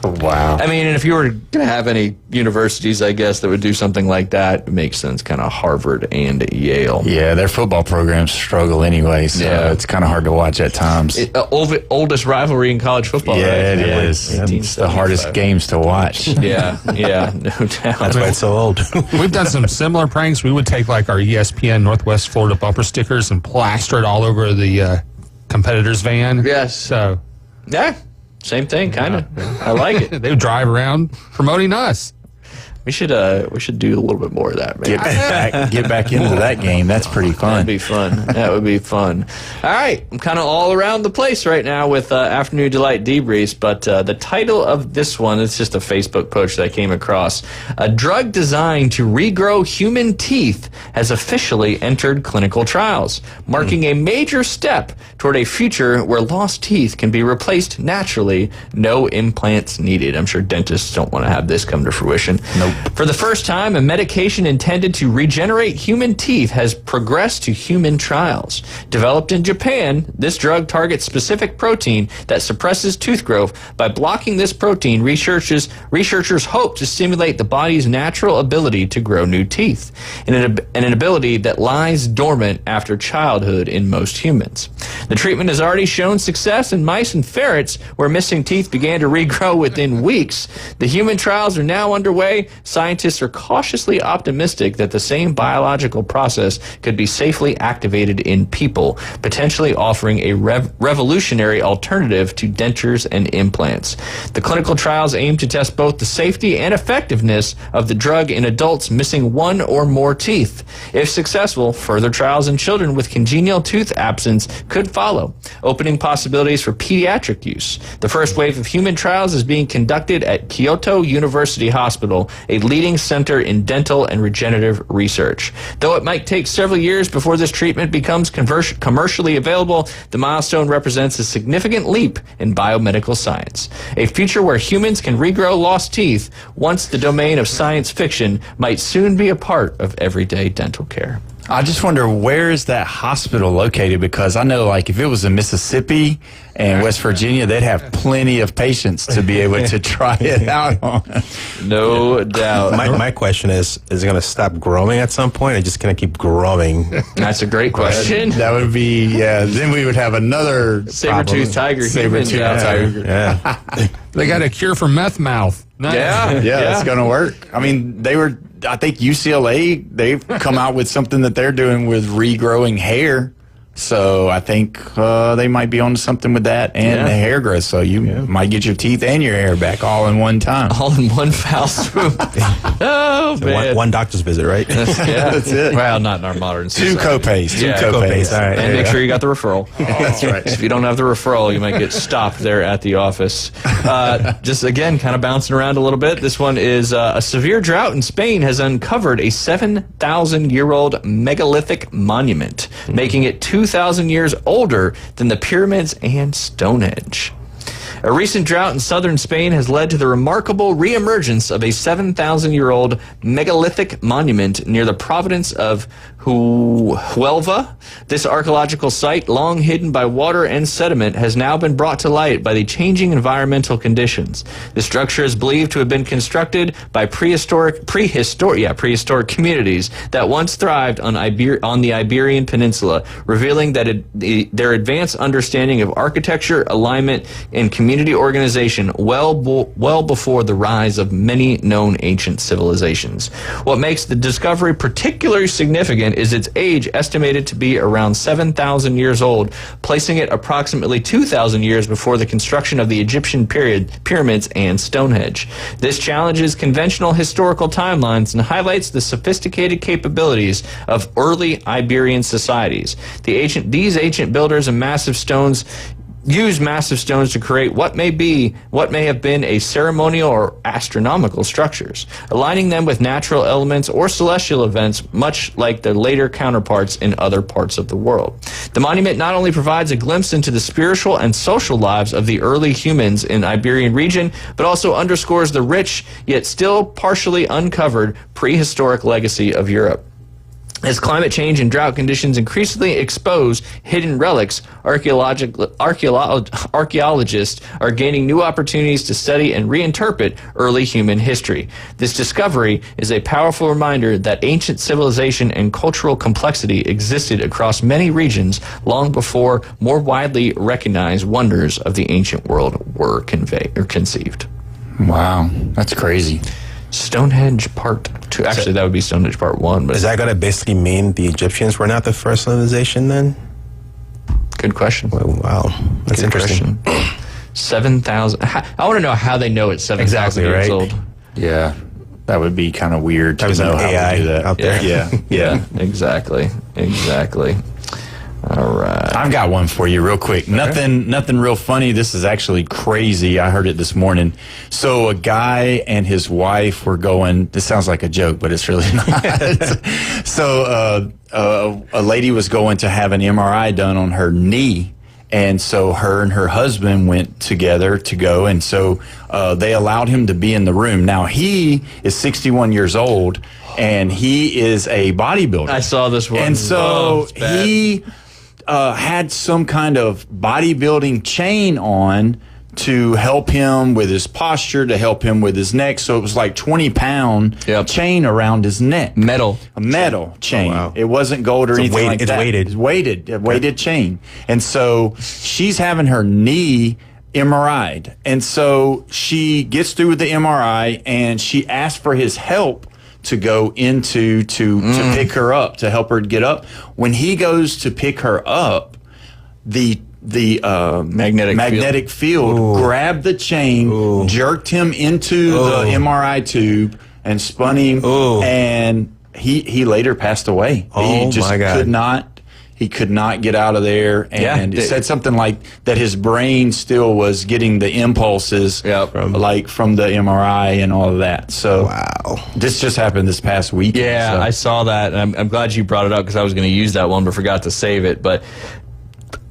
Wow. I mean, and if you were going to have any universities, I guess, that would do something like that, it makes sense, kind of Harvard and Yale. Yeah, their football programs struggle anyway, so it's kind of hard to watch at times. Oldest rivalry in college football. Yeah, right? it is. It's the hardest games to watch. Yeah, no doubt. That's why it's so old. We've done some similar pranks. We would take like our ESPN Northwest Florida bumper stickers and plaster it all over the competitor's van. Yes. So. Yeah. Same thing, kind of. I like it. They would drive around promoting us. We should do a little bit more of that, man. Get back into that game. That's pretty fun. That'd be fun. That would be fun. All right, I'm kind of all around the place right now with Afternoon Delight Debriefs, but the title of this one, it's just a Facebook post that I came across. A drug designed to regrow human teeth has officially entered clinical trials, marking a major step toward a future where lost teeth can be replaced naturally, no implants needed. I'm sure dentists don't want to have this come to fruition. Nope. For the first time, a medication intended to regenerate human teeth has progressed to human trials. Developed in Japan, this drug targets specific protein that suppresses tooth growth. By blocking this protein, researchers hope to stimulate the body's natural ability to grow new teeth, and an ability that lies dormant after childhood in most humans. The treatment has already shown success in mice and ferrets, where missing teeth began to regrow within weeks. The human trials are now underway. Scientists are cautiously optimistic that the same biological process could be safely activated in people, potentially offering a revolutionary alternative to dentures and implants. The clinical trials aim to test both the safety and effectiveness of the drug in adults missing 1 or more teeth. If successful, further trials in children with congenital tooth absence could follow, opening possibilities for pediatric use. The first wave of human trials is being conducted at Kyoto University Hospital, a leading center in dental and regenerative research. Though it might take several years before this treatment becomes commercially available, the milestone represents a significant leap in biomedical science. A future where humans can regrow lost teeth, once the domain of science fiction, might soon be a part of everyday dental care. I just wonder, where is that hospital located? Because I know, like, if it was in Mississippi and West Virginia, they'd have plenty of patients to be able to try it out on. No doubt. My question is it going to stop growing at some point, or just going to keep growing? That's a great question. That would be, then we would have another saber-toothed tiger. Saber-toothed tiger. Yeah. They got a cure for meth mouth. Nice. Yeah, it's going to work. I mean, I think UCLA, they've come out with something that they're doing with regrowing hair. So I think they might be on something with that and the hair growth. So you might get your teeth and your hair back all in one time. All in one foul swoop. Oh, man. One doctor's visit, right? That's it. Well, not in our modern Two society. copays. Two Yeah. copays. All right. And make sure you got the referral. That's right. If you don't have the referral, you might get stopped there at the office. Just again, kind of bouncing around a little bit. This one is a severe drought in Spain has uncovered a 7,000-year-old megalithic monument, making it 2,000 years older than the pyramids and Stonehenge. A recent drought in southern Spain has led to the remarkable reemergence of a 7,000-year-old megalithic monument near the province of Huelva. This archaeological site, long hidden by water and sediment, has now been brought to light by the changing environmental conditions. The structure is believed to have been constructed by prehistoric communities that once thrived on the Iberian Peninsula, revealing that their advanced understanding of architecture, alignment, and community organization well before the rise of many known ancient civilizations. What makes the discovery particularly significant is its age, estimated to be around 7,000 years old, placing it approximately 2,000 years before the construction of the Egyptian pyramids and Stonehenge. This challenges conventional historical timelines and highlights the sophisticated capabilities of early Iberian societies. These ancient builders and use massive stones to create what may have been a ceremonial or astronomical structures, aligning them with natural elements or celestial events, much like their later counterparts in other parts of the world. The monument not only provides a glimpse into the spiritual and social lives of the early humans in the Iberian region, but also underscores the rich, yet still partially uncovered, prehistoric legacy of Europe. As climate change and drought conditions increasingly expose hidden relics, archaeologists are gaining new opportunities to study and reinterpret early human history. This discovery is a powerful reminder that ancient civilization and cultural complexity existed across many regions long before more widely recognized wonders of the ancient world were conceived. Wow, that's crazy. Stonehenge Part 2. Actually, that would be Stonehenge Part 1. But is that going to basically mean the Egyptians were not the first civilization then? Good question. Well, wow. That's Good interesting. 7,000. I want to know how they know it's 7,000 years old. Yeah. That would be kind of weird to That was know an how AI to do that. out there. Yeah. Exactly. All right. I've got one for you real quick. Nothing real funny. This is actually crazy. I heard it this morning. So a guy and his wife were going, this sounds like a joke, but it's really not. So a lady was going to have an MRI done on her knee. And so her and her husband went together to go. And so they allowed him to be in the room. Now, he is 61 years old, and he is a bodybuilder. I saw this one. And so he had some kind of bodybuilding chain on to help him with his posture, to help him with his neck. So it was like 20-pound chain around his neck. A metal chain. Oh, wow. It wasn't gold or anything like that. It's weighted. A weighted chain. And so she's having her knee MRI'd. And so she gets through with the MRI, and she asks for his help to go into to pick her up, to help her get up. When he goes to pick her up, the magnetic field grabbed the chain, jerked him into the MRI tube, and spun him. And he later passed away. He just could not get out of there, and it said something like that his brain still was getting the impulses from the MRI and all of that. So this just happened this past week. I saw that, and I'm glad you brought it up because I was going to use that one but forgot to save it. But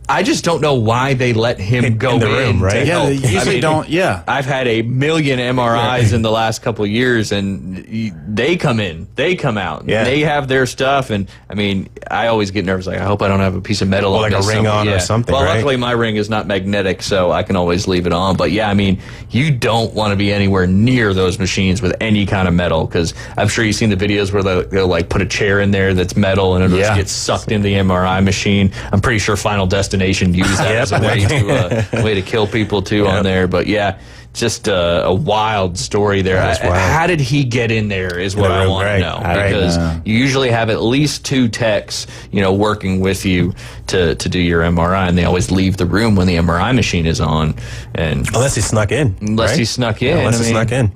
I just don't know why they let him go in the room, right? Yeah, they usually don't. Yeah, I've had a million MRIs in the last couple of years, and they come in, they come out, Yeah. they have their stuff, and I mean, I always get nervous. Like, I hope I don't have a piece of metal, Or on like a this ring somewhere. on or something, Well, right? luckily my ring is not magnetic, so I can always leave it on. But yeah, I mean, you don't want to be anywhere near those machines with any kind of metal, because I'm sure you've seen the videos where they'll like put a chair in there that's metal, and it'll just get sucked into the MRI machine. I'm pretty sure Final Destination used that as a way to kill people too on there. But yeah, just a wild story there. How did he get in there is what I want to know, because you usually have at least 2 techs, working with you to do your MRI, and they always leave the room when the MRI machine is on. And unless he snuck in. Unless he snuck in. Unless he snuck in.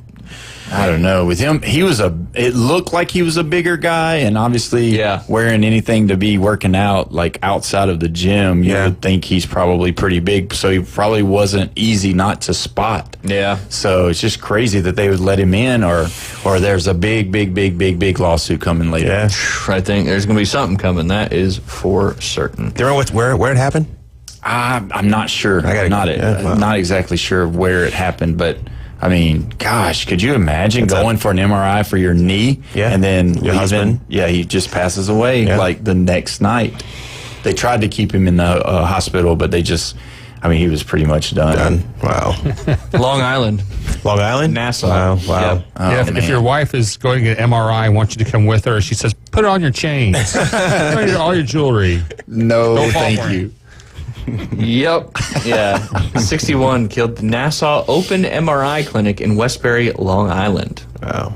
I don't know. With him, it looked like he was a bigger guy, and obviously wearing anything to be working out, like outside of the gym, you would think he's probably pretty big, so he probably wasn't easy not to spot. Yeah. So it's just crazy that they would let him in, or there's a big lawsuit coming later. Yeah. I think there's going to be something coming. That is for certain. Do you remember where it happened? I'm not sure. Not exactly sure of where it happened, but I mean, gosh, could you imagine going for an MRI for your knee and then your husband? Yeah, he just passes away like the next night. They tried to keep him in the hospital, but he was pretty much done. Wow. Long Island. Long Island? Nassau. Wow. Yep. If your wife is going to get an MRI, I want you to come with her. She says, put it on your chains. Put it on all your jewelry. No, thank you. Yep. Yeah. 61 killed the Nassau Open MRI Clinic in Westbury, Long Island. Wow.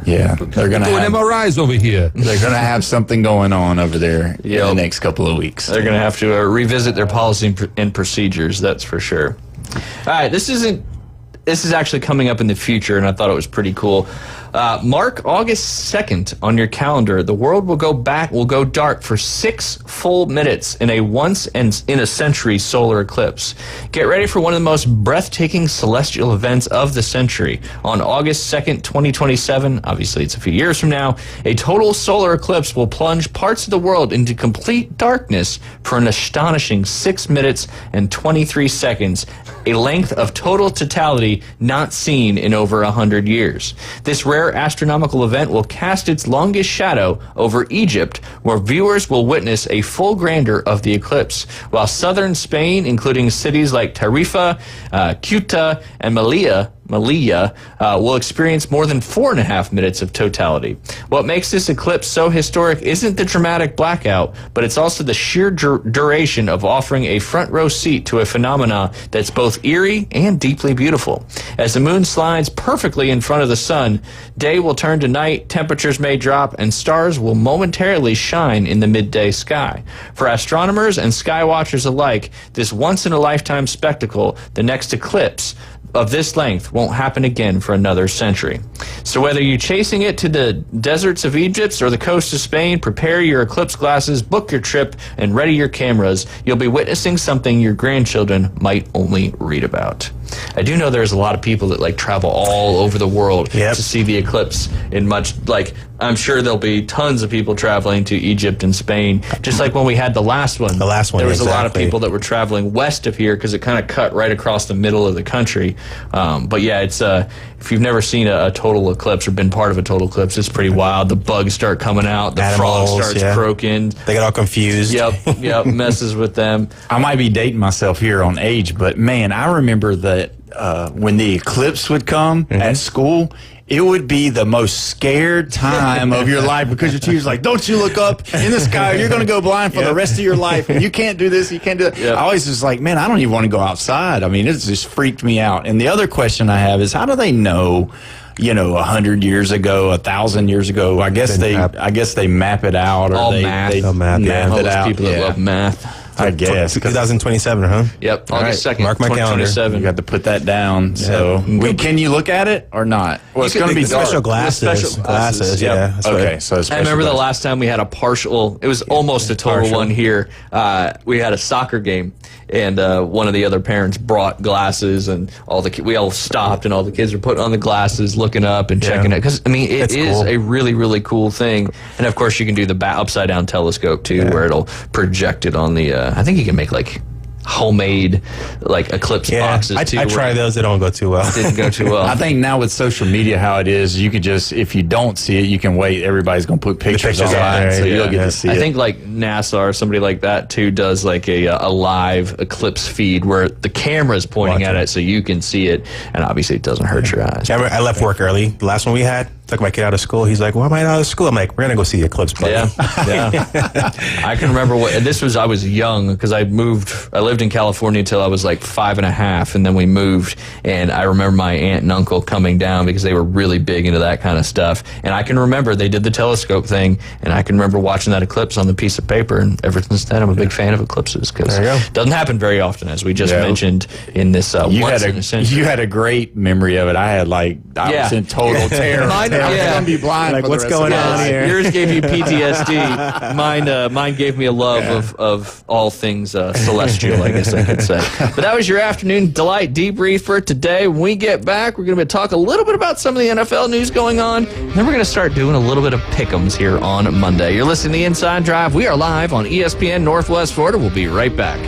Yeah. They're going to have MRIs over here. They're going to have something going on over there in the next couple of weeks. They're going to have to revisit their policy and procedures, that's for sure. All right, this is actually coming up in the future, and I thought it was pretty cool. Mark August 2nd on your calendar. The world will go dark for 6 full minutes in a once in a century solar eclipse. Get ready for one of the most breathtaking celestial events of the century. On August 2nd, 2027, obviously it's a few years from now, a total solar eclipse will plunge parts of the world into complete darkness for an astonishing 6 minutes and 23 seconds, a length of total totality not seen in over 100 years. This rare astronomical event will cast its longest shadow over Egypt, where viewers will witness a full grandeur of the eclipse, while southern Spain, including cities like Tarifa, Ceuta, and Melilla, will experience more than 4.5 minutes of totality. What makes this eclipse so historic isn't the dramatic blackout, but it's also the sheer duration of offering a front row seat to a phenomena that's both eerie and deeply beautiful. As the moon slides perfectly in front of the sun, day will turn to night, temperatures may drop, and stars will momentarily shine in the midday sky. For astronomers and sky watchers alike, this once-in-a-lifetime spectacle, the next eclipse of this length, won't happen again for another century. So whether you're chasing it to the deserts of Egypt or the coast of Spain, prepare your eclipse glasses, book your trip, and ready your cameras. You'll be witnessing something your grandchildren might only read about. I do know there's a lot of people that travel all over the world to see the eclipse in I'm sure there'll be tons of people traveling to Egypt and Spain, just like when we had the last one. There was a lot of people that were traveling west of here because it kind of cut right across the middle of the country. But yeah, it's if you've never seen a total eclipse or been part of a total eclipse, it's pretty wild. The bugs start coming out, the frog starts croaking. They get all confused. Yep, messes with them. I might be dating myself here on age, but man, I remember that when the eclipse would come at school, it would be the most scared time of your life because your teacher's like, don't you look up in the sky, or you're going to go blind for the rest of your life, and you can't do this, you can't do that. I always was like, man, I don't even want to go outside. I mean, it's just freaked me out. And the other question I have is, how do they know, 100 years ago, 1,000 years ago? I guess they map it out, or they map it out. People that love math. I guess. 2027, huh? Yep, August 2nd, Mark my calendar. You got to put that down. So, can you look at it or not? Well, it's going to be special glasses. Special glasses. Yeah. Okay, so I remember the last time we had a partial. It was almost a total one here. We had a soccer game, and one of the other parents brought glasses, and we all stopped, and all the kids were putting on the glasses, looking up and checking it. Because it is a really, really cool thing. And of course, you can do the upside down telescope too, where it'll project it on the. I think you can make homemade like Eclipse boxes too. I try those. They don't go too well. Didn't go too well. I think now with social media, how it is, you could just, if you don't see it, you can wait. Everybody's going to put pictures online, so you'll get to see it. I think like NASA or somebody like that too does like a live Eclipse feed where the camera is pointing at it so you can see it, and obviously it doesn't hurt your eyes. Yeah, I left work early. The last one we had, took my kid out of school. He's like, "Why am I out of school?" I'm like, "We're gonna go see the Eclipse, buddy." Yeah. I can remember I was young because I lived in California until I was like 5.5, and then we moved, and I remember my aunt and uncle coming down because they were really big into that kind of stuff, and I can remember they did the telescope thing, and I can remember watching that eclipse on the piece of paper, and ever since then I'm a big fan of eclipses because it doesn't happen very often, as we just mentioned in this you had a great memory of it. I had I was in total terror. I'm going to be blind. Like, what's going on here? Yours gave you PTSD. Mine gave me a love of all things celestial, I guess I could say. But that was your afternoon delight debrief for today. When we get back, we're going to talk a little bit about some of the NFL news going on. And then we're going to start doing a little bit of pick'ems here on Monday. You're listening to The Inside Drive. We are live on ESPN Northwest Florida. We'll be right back.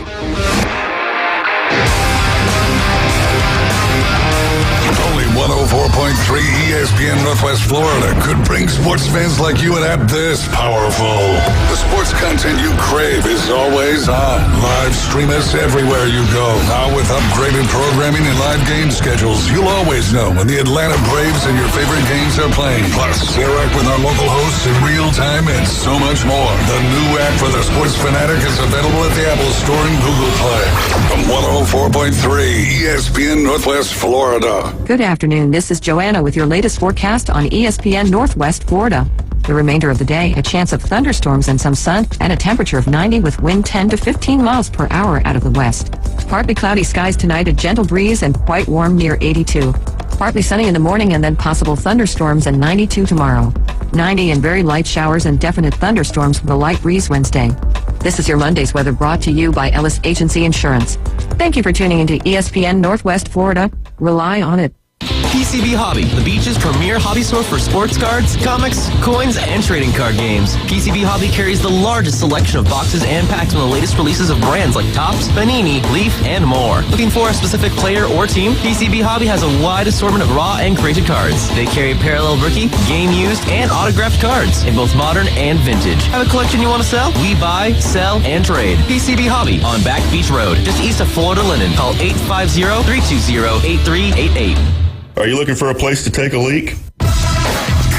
Only 104.3 ESPN Northwest Florida could bring sports fans like you an app this powerful. The sports content you crave is always on. Live stream us everywhere you go. Now with upgraded programming and live game schedules, you'll always know when the Atlanta Braves and your favorite games are playing. Plus, interact with our local hosts in real time and so much more. The new app for the sports fanatic is available at the Apple Store and Google Play. From 104.3 ESPN Northwest Florida. Good afternoon. This is Joanna with your latest forecast on ESPN Northwest Florida. The remainder of the day, a chance of thunderstorms and some sun, and a temperature of 90 with wind 10 to 15 miles per hour out of the west. Partly cloudy skies tonight, a gentle breeze, and quite warm near 82. Partly sunny in the morning and then possible thunderstorms and 92 tomorrow. 90 and very light showers and definite thunderstorms with a light breeze Wednesday. This is your Monday's weather brought to you by Ellis Agency Insurance. Thank you for tuning into ESPN Northwest Florida. Rely on it. PCB Hobby, the beach's premier hobby store for sports cards, comics, coins, and trading card games. PCB Hobby carries the largest selection of boxes and packs from the latest releases of brands like Topps, Panini, Leaf, and more. Looking for a specific player or team? PCB Hobby has a wide assortment of raw and graded cards. They carry parallel rookie, game used, and autographed cards in both modern and vintage. Have a collection you want to sell? We buy, sell, and trade. PCB Hobby on Back Beach Road, just east of Florida Linden. Call 850-320-8388. Are you looking for a place to take a leak?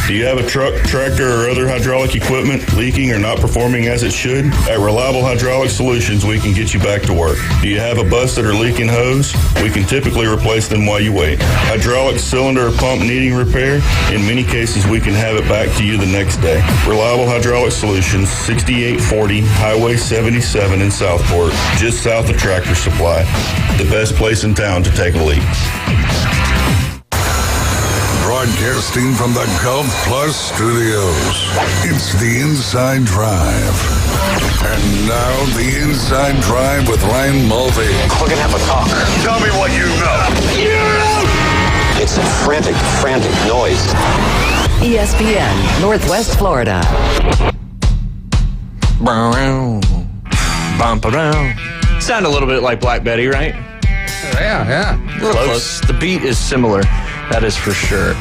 Do you have a truck, tractor, or other hydraulic equipment leaking or not performing as it should? At Reliable Hydraulic Solutions, we can get you back to work. Do you have a busted or leaking hose? We can typically replace them while you wait. Hydraulic cylinder or pump needing repair? In many cases, we can have it back to you the next day. Reliable Hydraulic Solutions, 6840 Highway 77 in Southport, just south of Tractor Supply. The best place in town to take a leak. Broadcasting from the Gulf Plus Studios, it's The Inside Drive. And now, The Inside Drive with Ryan Mulvey. We're going to have a talk. Tell me what you know. It's a frantic noise. ESPN Northwest Florida. Sound a little bit like Black Betty, right? Yeah. A little close. The beat is similar. That is for sure.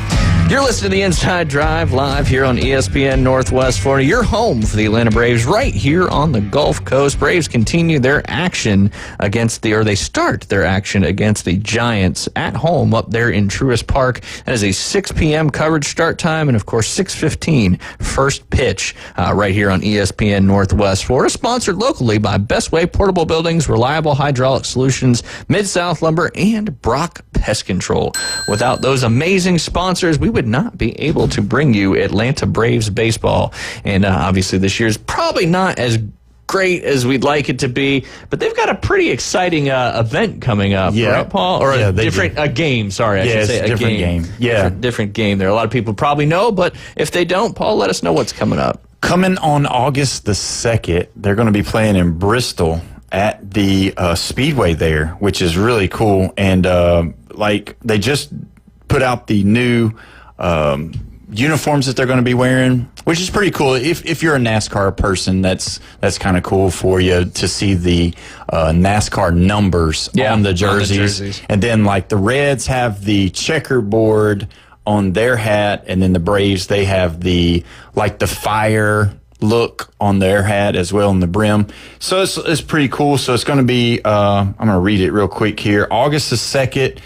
You're listening to The Inside Drive live here on ESPN Northwest Florida. Your home for the Atlanta Braves right here on the Gulf Coast. Braves continue their action they start their action against the Giants at home up there in Truist Park. That is a 6 p.m. coverage start time and, of course, 6:15 first pitch right here on ESPN Northwest Florida. Sponsored locally by Best Way Portable Buildings, Reliable Hydraulic Solutions, Mid-South Lumber, and Brock Pest Control. Without those amazing sponsors, we would not be able to bring you Atlanta Braves baseball. And obviously this year's probably not as great as we'd like it to be, but they've got a pretty exciting event coming up, right, Paul? Or a game, sorry, I should say a different game. Yeah. Different game there. A lot of people probably know, but if they don't, Paul, let us know what's coming up. Coming on August the 2nd, they're going to be playing in Bristol at the Speedway there, which is really cool. And they just put out the new uniforms that they're going to be wearing which is pretty cool. If you're a NASCAR person, that's kind of cool for you to see the NASCAR numbers on the jerseys. And then like the Reds have the checkerboard on their hat, and then the Braves, they have the fire look on their hat as well on the brim. So it's pretty cool. So it's going to be, I'm going to read it real quick here. August the 2nd,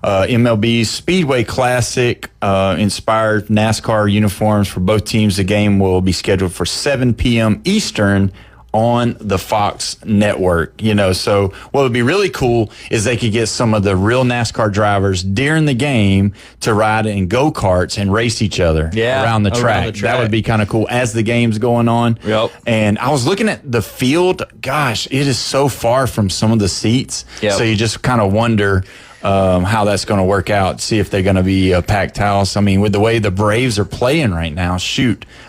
MLB's Speedway Classic inspired NASCAR uniforms for both teams. The game will be scheduled for 7 p.m. Eastern on the Fox network. So what would be really cool is they could get some of the real NASCAR drivers during the game to ride in go-karts and race each other around the track. That would be kind of cool as the game's going on. Yep. And I was looking at the field. Gosh, it is so far from some of the seats. Yep. So you just kind of wonder how that's going to work out, see if they're going to be a packed house. I mean, with the way the Braves are playing right now,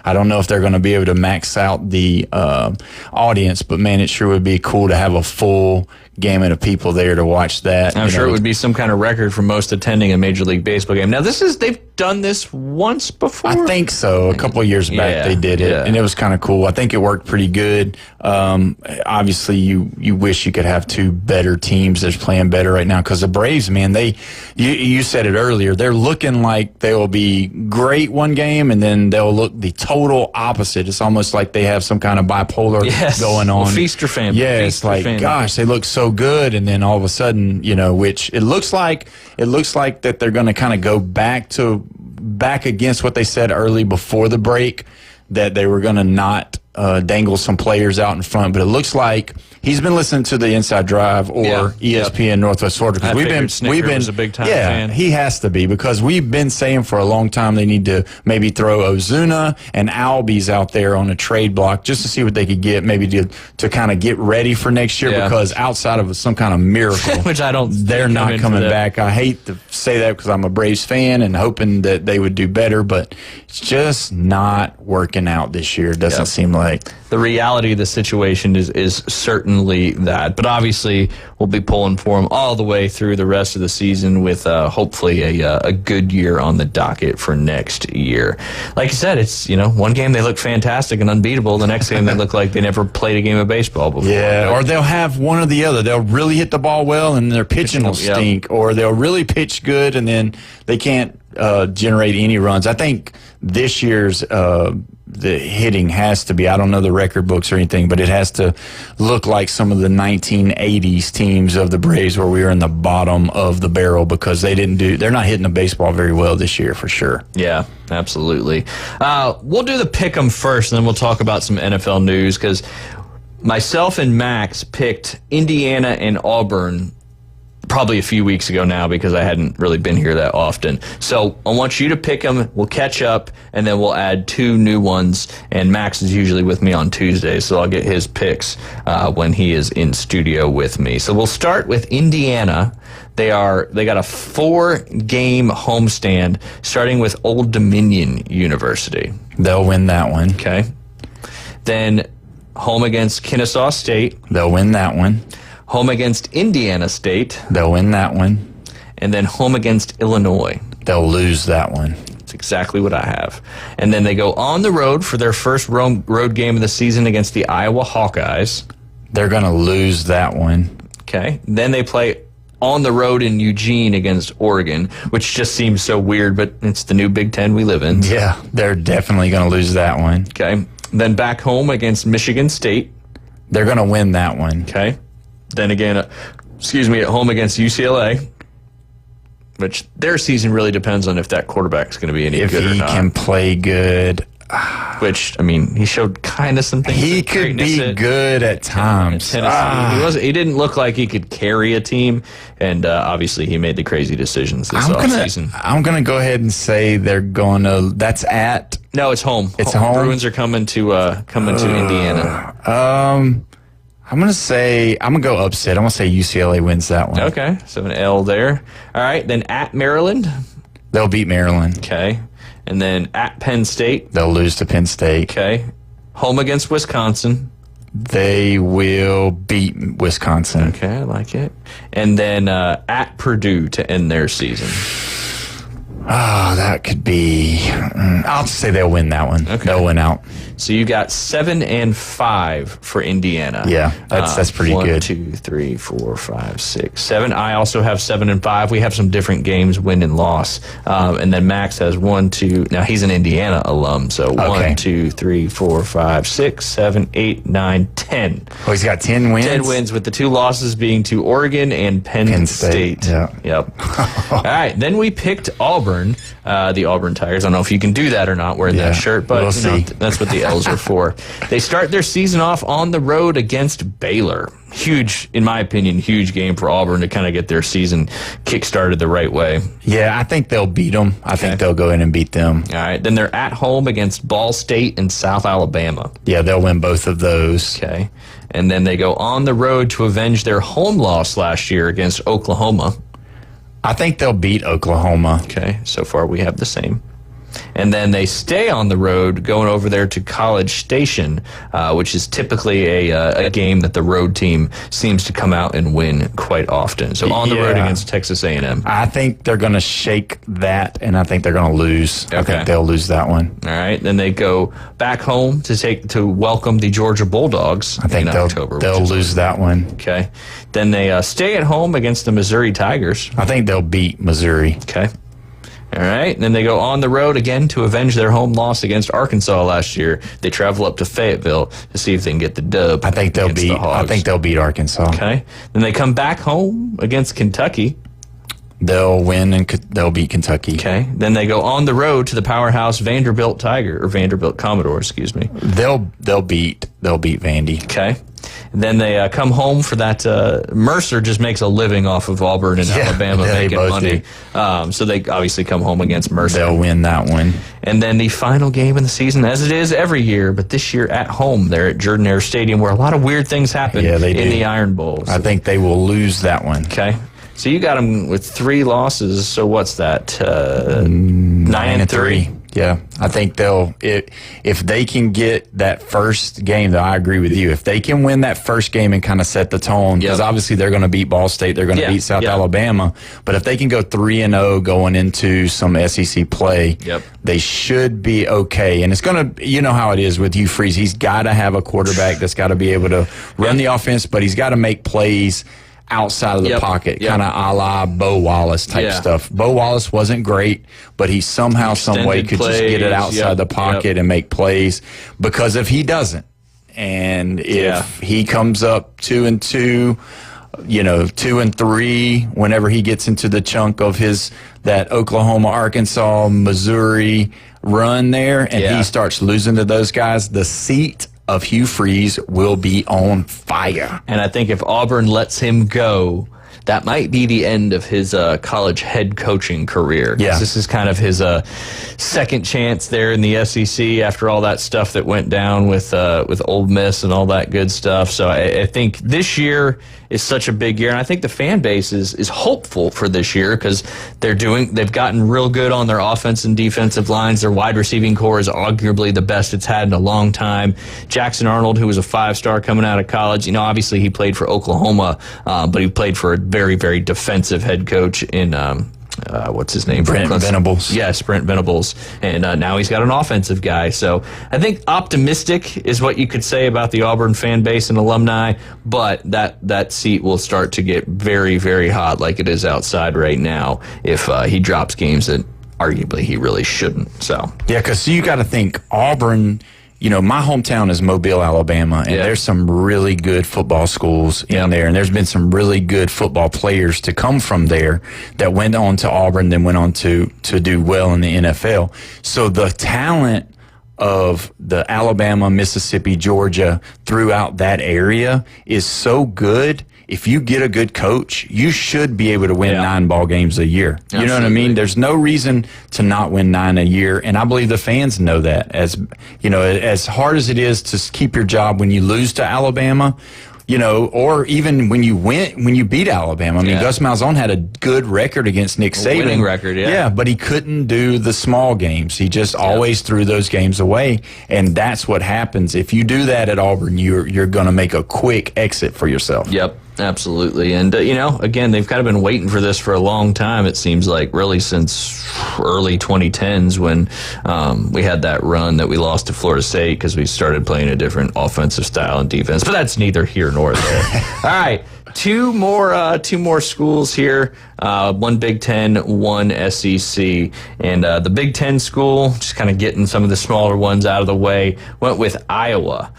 I don't know if they're going to be able to max out the audience, but man, it sure would be cool to have a full gamut of people there to watch that. I'm sure it would be some kind of record for most attending a Major League Baseball game. Now, they've done this once before? I think so. A couple of years back they did it, and it was kind of cool. I think it worked pretty good. Obviously, you wish you could have two better teams that's playing better right now, because the Braves, man, you said it earlier, they're looking like they will be great one game, and then they'll look the total opposite. It's almost like they have some kind of bipolar going on. Well, feast or famine. Yeah, it's like, gosh, they look so good, and then all of a sudden, which it looks like that they're going to kind of go back against what they said early before the break, that they were going to not dangle some players out in front. But it looks like he's been listening to the Inside Drive or ESPN Northwest Florida, because we've been was a big time fan. He has to be, because we've been saying for a long time they need to maybe throw Ozuna and Albies out there on a trade block just to see what they could get, maybe to kind of get ready for next year, because outside of some kind of miracle, which they're not coming back. I hate to say that because I'm a Braves fan and hoping that they would do better, but it's just not working out this year. It doesn't seem like. The reality of the situation is certainly that. But obviously, we'll be pulling for them all the way through the rest of the season with hopefully a good year on the docket for next year. Like you said, it's, one game they look fantastic and unbeatable. The next game they look like they never played a game of baseball before. Yeah, or they'll have one or the other. They'll really hit the ball well and their pitching will stink, or they'll really pitch good and then they can't generate any runs. I think this year's the hitting has to be, I don't know the record books or anything, but it has to look like some of the 1980s teams of the Braves where we were in the bottom of the barrel, because they're not hitting the baseball very well this year for sure. Yeah, absolutely. We'll do the pick'em first, and then we'll talk about some NFL news, because myself and Max picked Indiana and Auburn probably a few weeks ago now, because I hadn't really been here that often. So I want you to pick them. We'll catch up, and then we'll add two new ones. And Max is usually with me on Tuesdays, so I'll get his picks when he is in studio with me. So we'll start with Indiana. They got a 4-game homestand, starting with Old Dominion University. They'll win that one. Okay. Then home against Kennesaw State. They'll win that one. Home against Indiana State. They'll win that one. And then home against Illinois. They'll lose that one. That's exactly what I have. And then they go on the road for their first road game of the season against the Iowa Hawkeyes. They're going to lose that one. Okay. Then they play on the road in Eugene against Oregon, which just seems so weird, but it's the new Big Ten we live in. Yeah, they're definitely going to lose that one. Okay. Then back home against Michigan State. They're going to win that one. Okay. Then again, at home against UCLA, which their season really depends on if that quarterback's going to be any good or not. If he can play good. Which, I mean, he showed kind of some things. He could be good at times. He didn't look like he could carry a team, and obviously he made the crazy decisions this offseason. I'm going to go ahead and say they're going to. That's at. No, it's home. It's home. Bruins are coming to Indiana. I'm going to go upset. I'm going to say UCLA wins that one. Okay, so an L there. All right, then at Maryland. They'll beat Maryland. Okay. And then at Penn State. They'll lose to Penn State. Okay. Home against Wisconsin. They will beat Wisconsin. Okay, I like it. And then at Purdue to end their season. That could be. I'll just say they'll win that one. Okay. They'll win out. So you got 7 and 5 for Indiana. Yeah, that's pretty good. 1, 2, 3, 4, 5, 6, 7. I also have 7 and 5. We have some different games, win and loss. And then Max has 1, 2. Now he's an Indiana alum, so 1, 2, 3, 4, 5, 6, 7, 8, 9, 10. Oh, he's got 10 wins. 10 wins, with the 2 losses being to Oregon and Penn State. Yeah. Yep. All right. Then we picked Auburn, the Auburn Tigers. I don't know if you can do that or not wearing that shirt, but we'll see. That's what the L's are for. They start their season off on the road against Baylor. Huge, in my opinion, huge game for Auburn to kind of get their season kick-started the right way. Yeah, I think they'll beat them. I think they'll go in and beat them. All right. Then they're at home against Ball State and South Alabama. Yeah, they'll win both of those. Okay. And then they go on the road to avenge their home loss last year against Oklahoma. I think they'll beat Oklahoma. Okay, so far we have the same. And then they stay on the road going over there to College Station, which is typically a game that the road team seems to come out and win quite often. So on the road against Texas A&M. I think they're going to shake that, and I think they're going to lose. Okay. I think they'll lose that one. All right. Then they go back home to welcome the Georgia Bulldogs I think in October. They'll lose that one. Okay. Then they stay at home against the Missouri Tigers. I think they'll beat Missouri. Okay. All right. And then they go on the road again to avenge their home loss against Arkansas last year. They travel up to Fayetteville to see if they can get the dub. I think they'll beat Arkansas. Okay. Then they come back home against Kentucky. They'll win and they'll beat Kentucky. Okay. Then they go on the road to the powerhouse Vanderbilt Commodore, excuse me. They'll beat Vandy. Okay. And then they come home for that. Mercer just makes a living off of Auburn and Alabama making money. So they obviously come home against Mercer. They'll win that one. And then the final game in the season, as it is every year, but this year at home, they're at Jordan-Hare Stadium, where a lot of weird things happen in the Iron Bowl. So I think they will lose that one. Okay. So you got them with 3 losses. So what's that? 9 and 3. Yeah, I think if they can get that first game, though, I agree with you. If they can win that first game and kind of set the tone, because obviously they're going to beat Ball State, they're going to beat South Alabama, but if they can go 3-0 going into some SEC play, they should be okay. And it's going to, you know how it is with Hugh Freeze. He's got to have a quarterback that's got to be able to run the offense, but he's got to make plays outside of the pocket, kind of a la Bo Wallace type stuff. Bo Wallace wasn't great, but he somehow, some way could just get it outside the pocket and make plays. Because if he doesn't, and if he comes up 2-2, 2-3, whenever he gets into the chunk of that Oklahoma, Arkansas, Missouri run there, and he starts losing to those guys, the seat of Hugh Freeze will be on fire. And I think if Auburn lets him go, that might be the end of his college head coaching career. Yeah. This is kind of his second chance there in the SEC after all that stuff that went down with Ole Miss and all that good stuff. So I think this year is such a big year, and I think the fan base is hopeful for this year because they've gotten real good on their offense and defensive lines. Their wide receiving core is arguably the best it's had in a long time. Jackson Arnold, who was a 5-star coming out of college, obviously he played for Oklahoma, but he played for a very, very defensive head coach in what's his name? Brent Venables. Yes, Brent Venables. And now he's got an offensive guy. So I think optimistic is what you could say about the Auburn fan base and alumni, but that seat will start to get very, very hot like it is outside right now if he drops games that arguably he really shouldn't. So yeah, because you got to think Auburn. My hometown is Mobile, Alabama, and there's some really good football schools in there, and there's been some really good football players to come from there that went on to Auburn, then went on to do well in the NFL. So the talent of the Alabama, Mississippi, Georgia throughout that area is so good. If you get a good coach, you should be able to win 9 ball games a year. You know what I mean? There's no reason to not win 9 a year, and I believe the fans know that. As hard as it is to keep your job when you lose to Alabama, or even when you beat Alabama. I mean, Gus Malzahn had a good record against Nick Saban. Winning record, Yeah, but he couldn't do the small games. He just always threw those games away, and that's what happens. If you do that at Auburn, you're going to make a quick exit for yourself. Yep. Absolutely. And, again, they've kind of been waiting for this for a long time, it seems like, really since early 2010s when we had that run that we lost to Florida State because we started playing a different offensive style and defense. But that's neither here nor there. All right. Two more schools here. One Big Ten, one SEC. And the Big Ten school, just kind of getting some of the smaller ones out of the way, went with Iowa.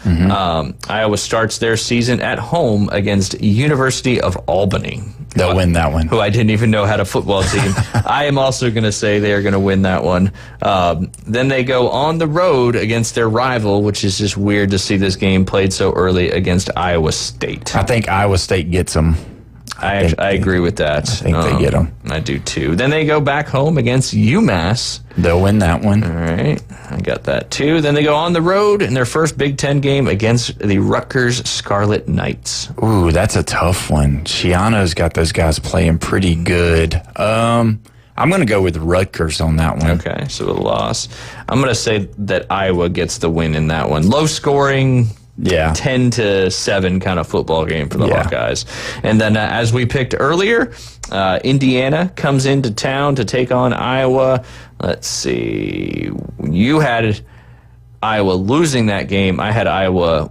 Iowa starts their season at home against University of Albany. They'll win that one. Who I didn't even know had a football team. I am also going to say they are going to win that one. Then they go on the road against their rival, which is just weird to see this game played so early against Iowa State. I think Iowa State gets them. I agree with that. I think they get them. I do too. Then they go back home against UMass. They'll win that one. All right. I got that too. Then they go on the road in their first Big Ten game against the Rutgers Scarlet Knights. Ooh, that's a tough one. Shiano's got those guys playing pretty good. I'm going to go with Rutgers on that one. Okay, so a loss. I'm going to say that Iowa gets the win in that one. Low scoring. Yeah. 10-7 kind of football game for the Hawkeyes. And then as we picked earlier, Indiana comes into town to take on Iowa. Let's see. You had Iowa losing that game. I had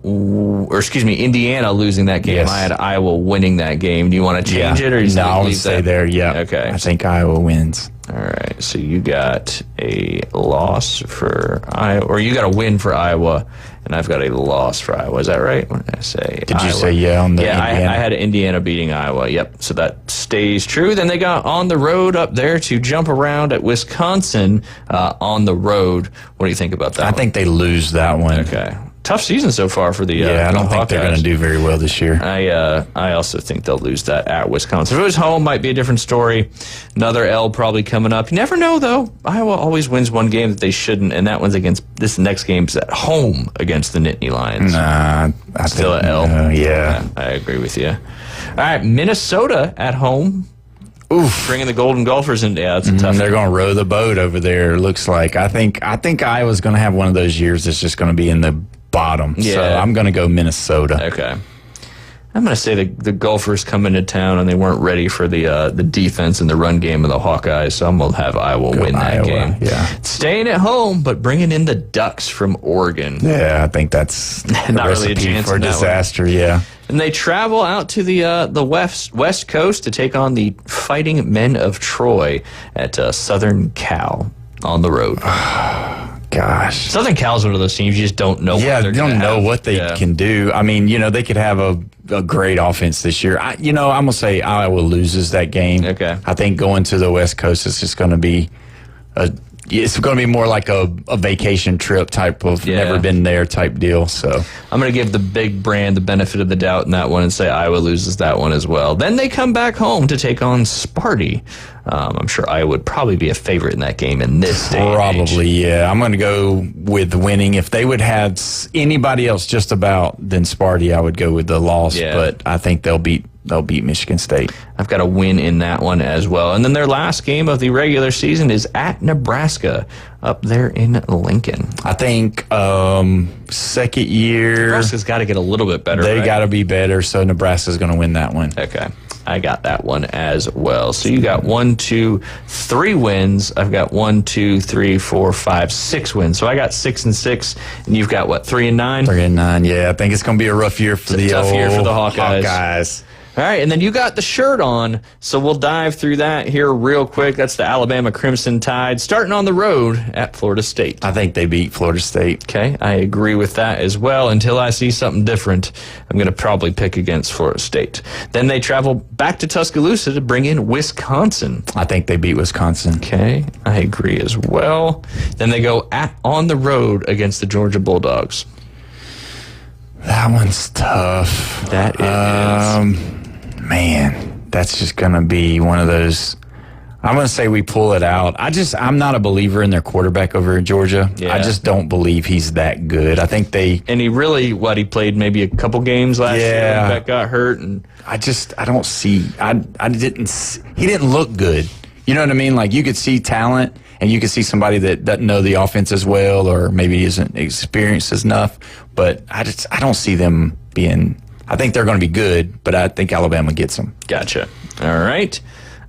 Indiana losing that game. Yes. I had Iowa winning that game. Do you want to change it? Or no, I'll stay there. Yeah. Okay. I think Iowa wins. All right. So you got a loss for Iowa, or you got a win for Iowa, and I've got a loss for Iowa. Is that right? What did I say? Did you say on the Indiana? I had Indiana beating Iowa. Yep. So that stays true. Then they got on the road up there to jump around at Wisconsin on the road. What do you think about that? I think they lose that one. Okay. Tough season so far for the I don't think they're going to do very well this year. I also think they'll lose that at Wisconsin. If it was home, might be a different story. Another L probably coming up. You never know, though. Iowa always wins one game that they shouldn't, and that one's against this next game's at home against the Nittany Lions. Nah, I still think, an L. Yeah, I agree with you. All right, Minnesota at home. Oof. Bringing the Golden Gophers in. Yeah, that's a tough. They're going to row the boat over there. It looks like. I think Iowa's going to have one of those years that's just going to be in the bottom. Yeah. So I'm going to go Minnesota. Okay. I'm going to say the Gophers come into town and they weren't ready for the defense and the run game of the Hawkeyes, so I'm going to have Iowa win that game. Yeah. Staying at home, but bringing in the Ducks from Oregon. Yeah, I think that's not really a recipe chance for in that disaster. one. Yeah. And they travel out to the West Coast to take on the Fighting Men of Troy at Southern Cal on the road. Gosh. Southern Cal's one of those teams you just don't know. Yeah, what they're they don't know have. what they can do. I mean, they could have a great offense this year. I'm going to say Iowa loses that game. Okay. I think going to the West Coast is just going to be it's going to be more like a vacation trip type of never been there type deal. So I'm going to give the big brand the benefit of the doubt in that one and say Iowa loses that one as well. Then they come back home to take on Sparty. I'm sure Iowa would probably be a favorite in that game in this day. Probably, yeah. I'm going to go with winning. If they would have anybody else just about than Sparty, I would go with the loss. Yeah. But I think they'll beat Michigan State. I've got a win in that one as well. And then their last game of the regular season is at Nebraska up there in Lincoln. I think second year. Nebraska's got to get a little bit better. They right? got to be better, so Nebraska's going to win that one. Okay. I got that one as well. So you got 1, 2, 3 wins. I've got 1, 2, 3, 4, 5, 6 wins. So I got 6 and 6, and you've got what, 3 and 9? 3 and 9. Yeah, I think it's going to be a rough year for the tough year for the Hawkeyes. All right, and then you got the shirt on, so we'll dive through that here real quick. That's the Alabama Crimson Tide, starting on the road at Florida State. I think they beat Florida State. Okay, I agree with that as well. Until I see something different, I'm going to probably pick against Florida State. Then they travel back to Tuscaloosa to bring in Wisconsin. I think they beat Wisconsin. Okay, I agree as well. Then they go on the road against the Georgia Bulldogs. That one's tough. That is. Man, that's just going to be one of those. I'm going to say we pull it out. I'm not a believer in their quarterback over in Georgia. Yeah. I just don't believe he's that good. I think And he really, he played maybe a couple games last year and Beck got hurt. And I don't see, he didn't look good. You know what I mean? Like you could see talent and you could see somebody that doesn't know the offense as well or maybe isn't experienced enough. But I don't see them being I think they're going to be good, but I think Alabama gets them. Gotcha. All right.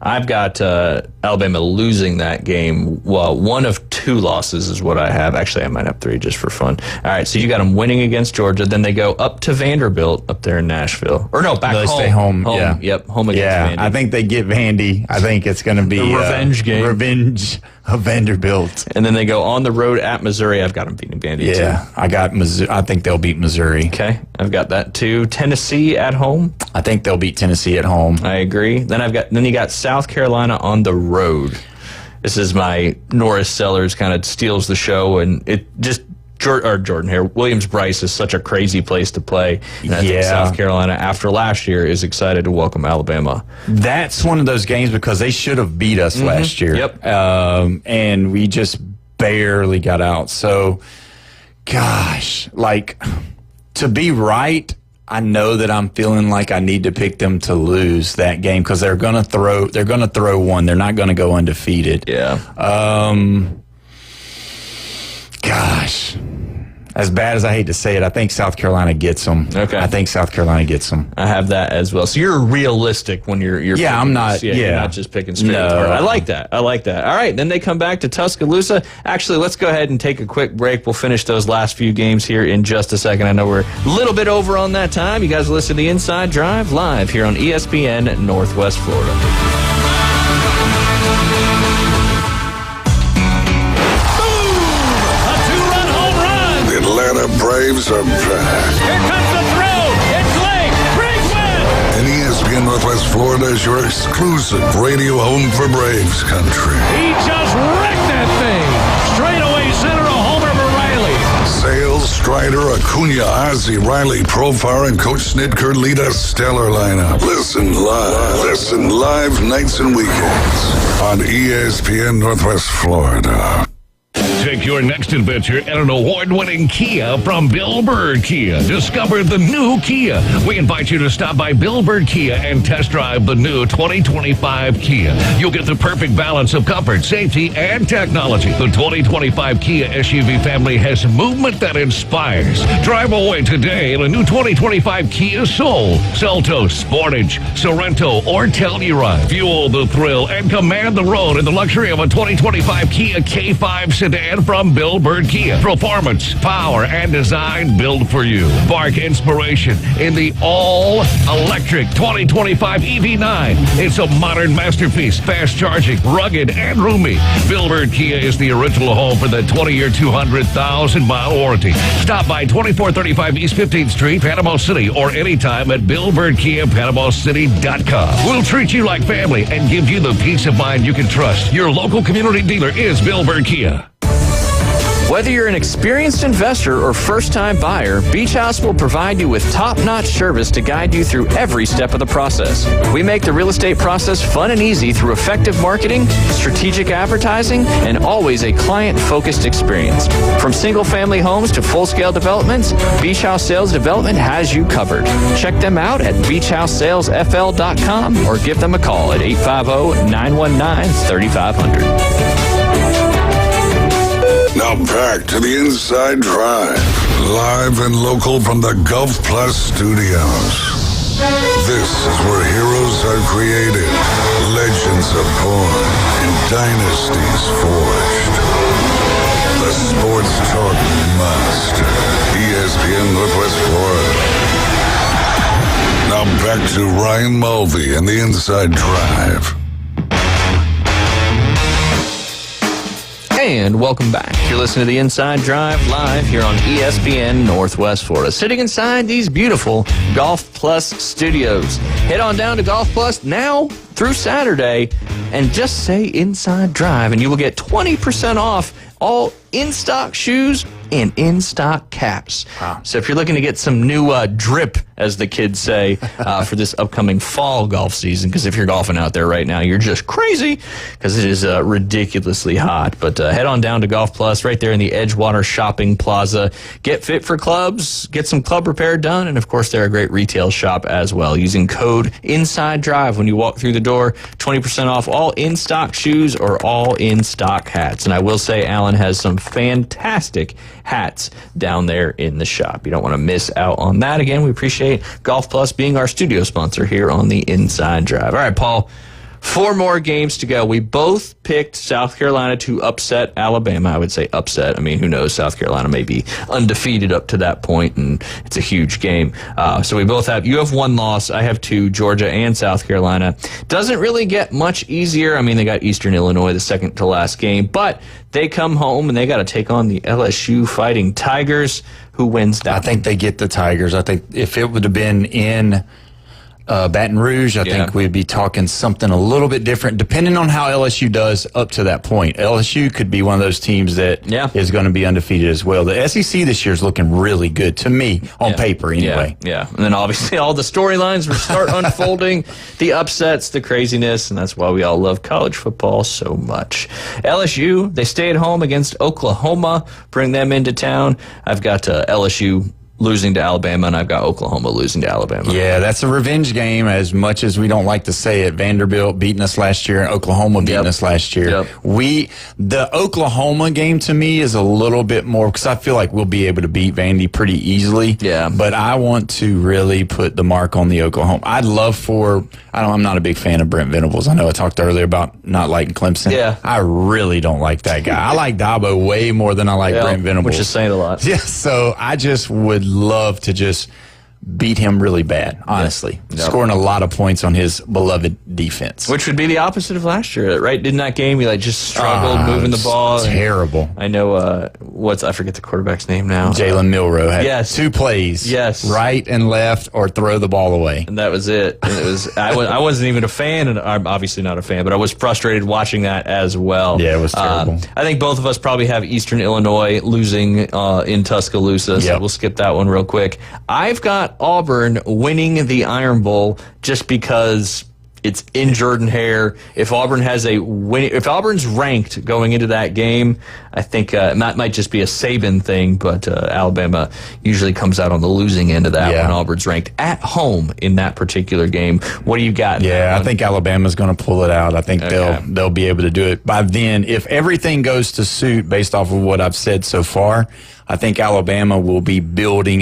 I've got Alabama losing that game. Well, one of 2 losses is what I have. Actually, I might have 3 just for fun. All right, so you got them winning against Georgia. Then they go up to Vanderbilt up there in Nashville. Or no, back home. They stay home. Yeah. Yep, home against Vandy. I think they get Vandy. I think it's going to be a revenge game. Revenge of Vanderbilt. And then they go on the road at Missouri. I've got them beating Vandy, too. Yeah, I got Missouri. I think they'll beat Missouri. Okay, I've got that, too. Tennessee at home. I think they'll beat Tennessee at home. I agree. Then you got South Carolina on the road. This is my Norris Sellers kind of steals the show, and it just Jordan here. Williams-Brice is such a crazy place to play. And I think South Carolina, after last year, is excited to welcome Alabama. That's one of those games because they should have beat us last year. Yep. And we just barely got out. So, gosh, like, to be right, I know that I'm feeling like I need to pick them to lose that game because they're gonna throw one. They're not gonna go undefeated. Yeah. Gosh. As bad as I hate to say it, I think South Carolina gets them. Okay. I think South Carolina gets them. I have that as well. So you're realistic when you're Yeah, I'm not. You're not just picking straight apart. I like that. All right, then they come back to Tuscaloosa. Actually, let's go ahead and take a quick break. We'll finish those last few games here in just a second. I know we're a little bit over on that time. You guys are listening to the Inside Drive live here on ESPN Northwest Florida. Atlanta Braves are back. Here comes the throw. It's late. Braves win. And ESPN Northwest Florida is your exclusive radio home for Braves country. He just wrecked that thing. Straight away center, a homer for Riley. Sales, Strider, Acuna, Ozzie, Riley, Profar, and Coach Snitker lead a stellar lineup. Listen live nights and weekends on ESPN Northwest Florida. Take your next adventure in an award-winning Kia from Bill Bird Kia. Discover the new Kia. We invite you to stop by Bill Bird Kia and test drive the new 2025 Kia. You'll get the perfect balance of comfort, safety, and technology. The 2025 Kia SUV family has movement that inspires. Drive away today in a new 2025 Kia Soul, Seltos, Sportage, Sorento, or Telluride. Fuel the thrill and command the road in the luxury of a 2025 Kia K5 sedan from Bill Bird Kia. Performance, power, and design built for you. Spark inspiration in the all-electric 2025 EV9. It's a modern masterpiece, fast charging, rugged, and roomy. Bill Bird Kia is the original home for the 20-year, 200,000-mile warranty. Stop by 2435 East 15th Street, Panama City, or anytime at BillBirdKia.PanamaCity.com. We'll treat you like family and give you the peace of mind you can trust. Your local community dealer is Bill Bird Kia. Whether you're an experienced investor or first-time buyer, Beach House will provide you with top-notch service to guide you through every step of the process. We make the real estate process fun and easy through effective marketing, strategic advertising, and always a client-focused experience. From single-family homes to full-scale developments, Beach House Sales Development has you covered. Check them out at beachhousesalesfl.com or give them a call at 850-919-3500. Now back to the Inside Drive, live and local from the Gulf Plus studios. This is where heroes are created, legends are born, and dynasties forged. The Sports Talk Master, ESPN Northwest Florida. Now back to Ryan Mulvey and the Inside Drive. And welcome back. You're listening to the Inside Drive live here on ESPN Northwest Florida. Sitting inside these beautiful Golf Plus studios. Head on down to Golf Plus now through Saturday and just say Inside Drive and you will get 20% off all in-stock shoes and in-stock caps. Wow. So if you're looking to get some new drip, as the kids say, for this upcoming fall golf season, because if you're golfing out there right now, you're just crazy because it is ridiculously hot. But head on down to Golf Plus right there in the Edgewater Shopping Plaza. Get fit for clubs, get some club repair done, and of course they're a great retail shop as well. Using code Inside Drive when you walk through the door, 20% off all in-stock shoes or all in-stock hats. And I will say Alan has some fantastic hats down there in the shop. You don't want to miss out on that. Again, we appreciate State. Golf Plus being our studio sponsor here on the Inside Drive. All right, Paul. 4 more games to go. We both picked South Carolina to upset Alabama. I would say upset. I mean, who knows? South Carolina may be undefeated up to that point, and it's a huge game. So we both have, you have 1 loss. I have 2, Georgia and South Carolina. Doesn't really get much easier. I mean, they got Eastern Illinois the second to last game, but they come home and they got to take on the LSU Fighting Tigers. Who wins that? I think they get the Tigers. I think if it would have been in Baton Rouge, I think we'd be talking something a little bit different, depending on how LSU does up to that point. LSU could be one of those teams that is going to be undefeated as well. The SEC this year is looking really good to me on paper, anyway. Yeah. And then obviously all the storylines will start unfolding, the upsets, the craziness, and that's why we all love college football so much. LSU, they stay at home against Oklahoma, bring them into town. I've got LSU losing to Alabama, and I've got Oklahoma losing to Alabama. Yeah, that's a revenge game, as much as we don't like to say it. Vanderbilt beating us last year and Oklahoma beating us last year. The Oklahoma game to me is a little bit more, because I feel like we'll be able to beat Vandy pretty easily. Yeah. But I want to really put the mark on the Oklahoma. I'd love for, I'm not a big fan of Brent Venables. I know I talked earlier about not liking Clemson. Yeah. I really don't like that guy. I like Dabo way more than I like Brent Venables. Which is saying a lot. Yeah, so I just would love to just beat him really bad, honestly. Scoring a lot of points on his beloved defense. Which would be the opposite of last year, right? In that game, he just struggled moving the ball. Terrible. I know, I forget the quarterback's name now. Jalen Milroe had 2 plays. Right and left, or throw the ball away. And that was it. And it was, I wasn't even a fan, and I'm obviously not a fan, but I was frustrated watching that as well. Yeah, it was terrible. I think both of us probably have Eastern Illinois losing in Tuscaloosa, so we'll skip that one real quick. I've got Auburn winning the Iron Bowl just because it's in Jordan-Hare. If Auburn has if Auburn's ranked going into that game, I think it might just be a Saban thing, but Alabama usually comes out on the losing end of that when Auburn's ranked at home in that particular game. What do you got? Yeah, I think Alabama's going to pull it out. I think they'll be able to do it. By then, if everything goes to suit based off of what I've said so far, I think Alabama will be building,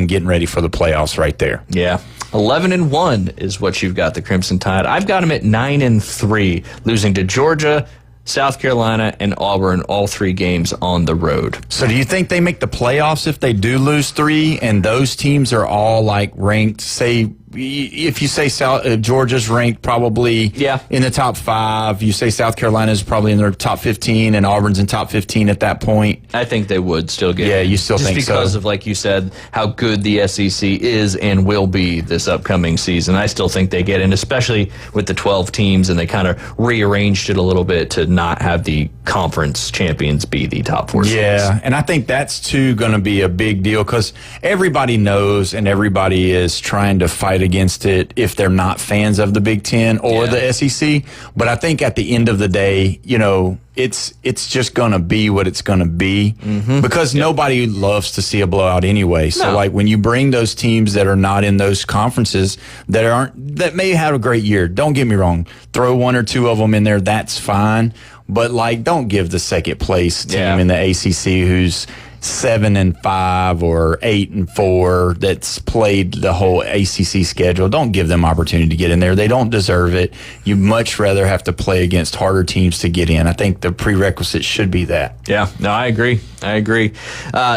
getting ready for the playoffs right there. Yeah. 11-1 is what you've got, the Crimson Tide. I've got them at 9-3, losing to Georgia, South Carolina, and Auburn, all 3 games on the road. So do you think they make the playoffs if they do lose 3 and those teams are all ranked, say, if you say Georgia's ranked probably in the top 5, you say South Carolina's probably in their top 15 and Auburn's in top 15 at that point? I think they would still get it. Yeah, you still think so? Just because of, like you said, how good the SEC is and will be this upcoming season. I still think they get in, especially with the 12 teams, and they kind of rearranged it a little bit to not have the conference champions be the top 4 seeds. Yeah, and I think that's too going to be a big deal, because everybody knows and everybody is trying to fight against it if they're not fans of the Big Ten or the SEC. But I think at the end of the day, it's just going to be what it's going to be, because nobody loves to see a blowout anyway. So when you bring those teams that are not in those conferences that may have a great year, don't get me wrong, throw 1 or 2 of them in there, that's fine. But don't give the second place team in the ACC who's 7-5 or 8-4 that's played the whole ACC schedule. Don't give them opportunity to get in there. They don't deserve it. You much rather have to play against harder teams to get in. I think the prerequisite should be that. Yeah, no, I agree.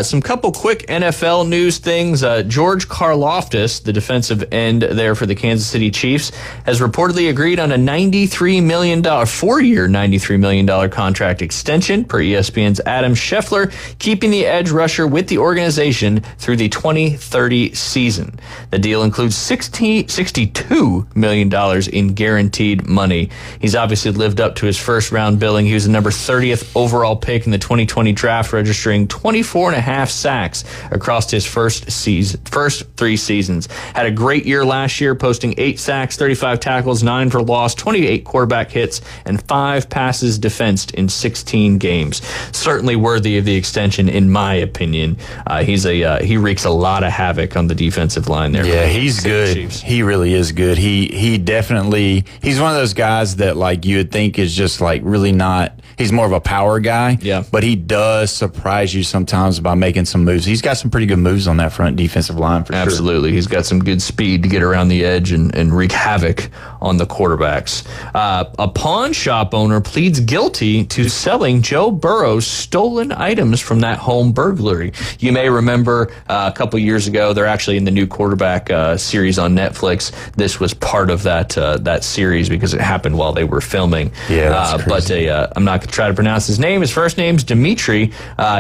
Some couple quick NFL news things. George Karlaftis, the defensive end there for the Kansas City Chiefs, has reportedly agreed on a $93 million, 4-year $93 million contract extension per ESPN's Adam Scheffler, keeping the edge rusher with the organization through the 2030 season. The deal includes $62 million in guaranteed money. He's obviously lived up to his first round billing. He was the number 30th overall pick in the 2020 draft, registering 24.5 sacks across his first 3 seasons. Had a great year last year, posting 8 sacks, 35 tackles, 9 for loss, 28 quarterback hits, and 5 passes defensed in 16 games. Certainly worthy of the extension, in my opinion. He wreaks a lot of havoc on the defensive line there. Yeah, he's good. Chiefs. He really is good. He definitely, he's one of those guys that you would think is just really not, he's more of a power guy. Yeah. But he does surprise you sometimes by making some moves. He's got some pretty good moves on that front defensive line for Absolutely. He's got some good speed to get around the edge and wreak havoc on the quarterbacks. A pawn shop owner pleads guilty to selling Joe Burrow's stolen items from that home burglary. You may remember a couple years ago, they're actually in the new quarterback series on Netflix. This was part of that series because it happened while they were filming. Yeah, that's crazy. But I'm not going to try to pronounce his name. His first name's Dimitri.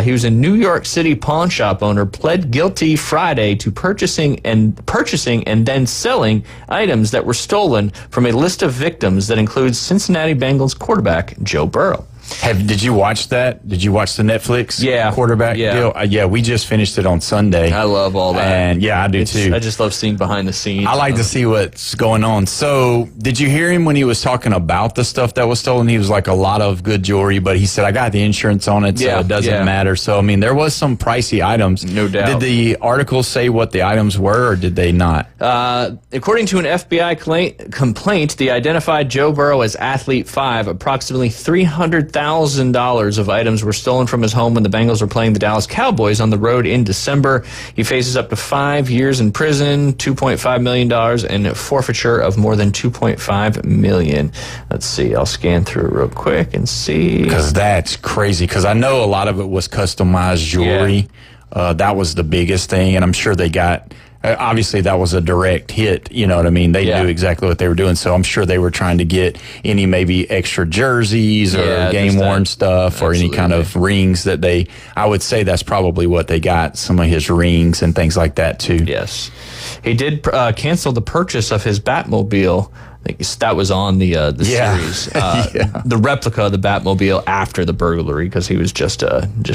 He was a New York City pawn shop owner, pled guilty Friday to purchasing and then selling items that were stolen from a list of victims that includes Cincinnati Bengals quarterback Joe Burrow. Did you watch that? Did you watch the Netflix quarterback deal? Yeah, we just finished it on Sunday. I love all that. And yeah, I do too. I just love seeing behind the scenes. I like to see what's going on. So, did you hear him when he was talking about the stuff that was stolen? He was like, a lot of good jewelry, but he said, I got the insurance on it, so it doesn't matter. So, I mean, there was some pricey items. No doubt. Did the article say what the items were, or did they not? According to an FBI complaint, the identified Joe Burrow as Athlete 5, approximately $300,000 of items were stolen from his home when the Bengals were playing the Dallas Cowboys on the road in December. He faces up to 5 years in prison, $2.5 million, and a forfeiture of more than $2.5 million. Let's see. I'll scan through it real quick and see. Because that's crazy. Because I know a lot of it was customized jewelry. Yeah. That was the biggest thing, and I'm sure they got... Obviously, that was a direct hit. You know what I mean? They knew exactly what they were doing. So I'm sure they were trying to get any maybe extra jerseys or game-worn stuff or any kind of rings that they... I would say that's probably what they got, some of his rings and things like that, too. Yes. He did cancel the purchase of his Batmobile. I think that was on the series. The replica of the Batmobile after the burglary because he was just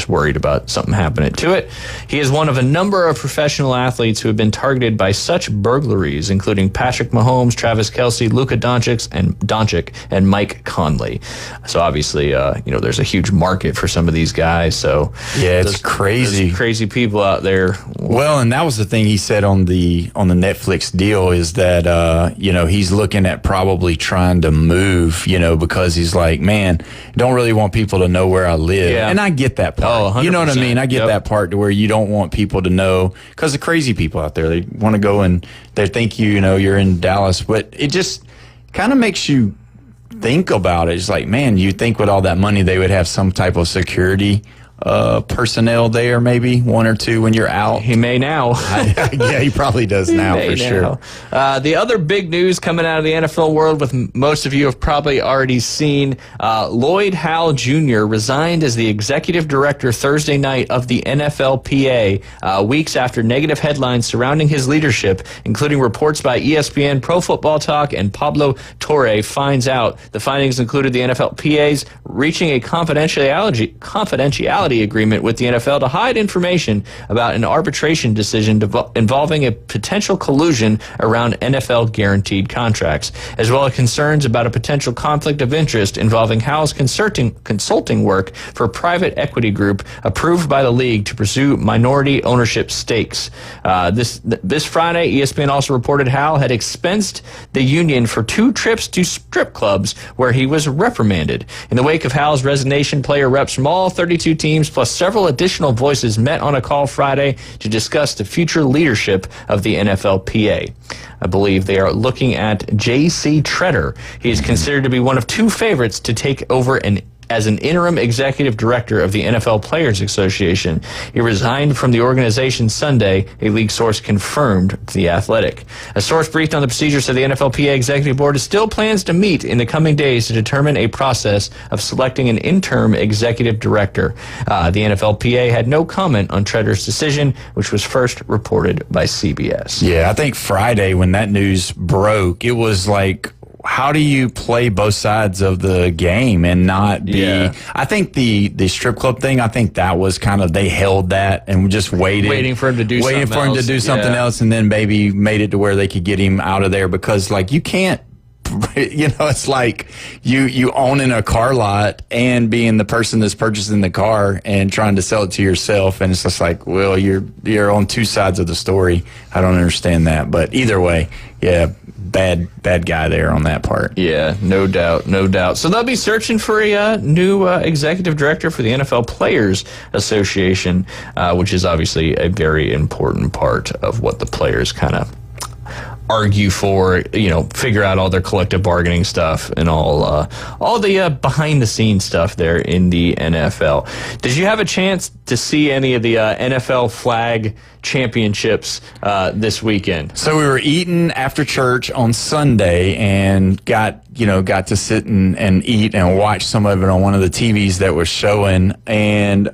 worried about something happening to it. He is one of a number of professional athletes who have been targeted by such burglaries, including Patrick Mahomes, Travis Kelce, Luka Doncic, and Mike Conley. So obviously, there's a huge market for some of these guys. So it's crazy. There's crazy people out there. Well, and that was the thing he said on the Netflix deal is that he's looking at probably trying to move, because he's like, man, don't really want people to know where I live. Yeah. And I get that part. 100%. You know what I mean? I get that part to where you don't want people to know because the crazy people out there, they want to go and they think you're in Dallas, but it just kind of makes you think about it. It's like, man, you think with all that money they would have some type of security personnel there, maybe one or two when you're out. He may now. Yeah, he probably does now for sure. The other big news coming out of the NFL world, with most of you have probably already seen, Lloyd Howell Jr. resigned as the executive director Thursday night of the NFLPA, weeks after negative headlines surrounding his leadership, including reports by ESPN, Pro Football Talk, and Pablo Torre finds out. The findings included the NFLPA's reaching a confidentiality agreement with the NFL to hide information about an arbitration decision involving a potential collusion around NFL guaranteed contracts, as well as concerns about a potential conflict of interest involving Howell's consulting work for a private equity group approved by the league to pursue minority ownership stakes. This Friday, ESPN also reported Howell had expensed the union for 2 trips to strip clubs where he was reprimanded. In the wake of Howell's resignation, player reps from all 32 teams plus several additional voices met on a call Friday to discuss the future leadership of the NFLPA. I believe they are looking at J.C. Treader. He is considered to be one of 2 favorites to take over as an interim executive director of the NFL Players Association. He resigned from the organization Sunday, a league source confirmed to The Athletic. A source briefed on the procedure said the NFLPA Executive Board still plans to meet in the coming days to determine a process of selecting an interim executive director. The NFLPA had no comment on Treader's decision, which was first reported by CBS. Yeah, I think Friday when that news broke, it was like, how do you play both sides of the game and not be... Yeah. I think the strip club thing, I think that was kind of, they held that and just waiting for him to do something else, and then maybe made it to where they could get him out of there, because like you can't, it's like you owning a car lot and being the person that's purchasing the car and trying to sell it to yourself, and it's just like, well, you're on 2 sides of the story. I don't understand that, but either way, yeah, bad guy there on that part. Yeah, no doubt. So they'll be searching for a new executive director for the NFL Players Association, which is obviously a very important part of what the players kind of argue for, figure out all their collective bargaining stuff and all the behind the scenes stuff there in the NFL. Did you have a chance to see any of the NFL flag championships this weekend? So we were eating after church on Sunday and got to sit and eat and watch some of it on one of the TVs that was showing, and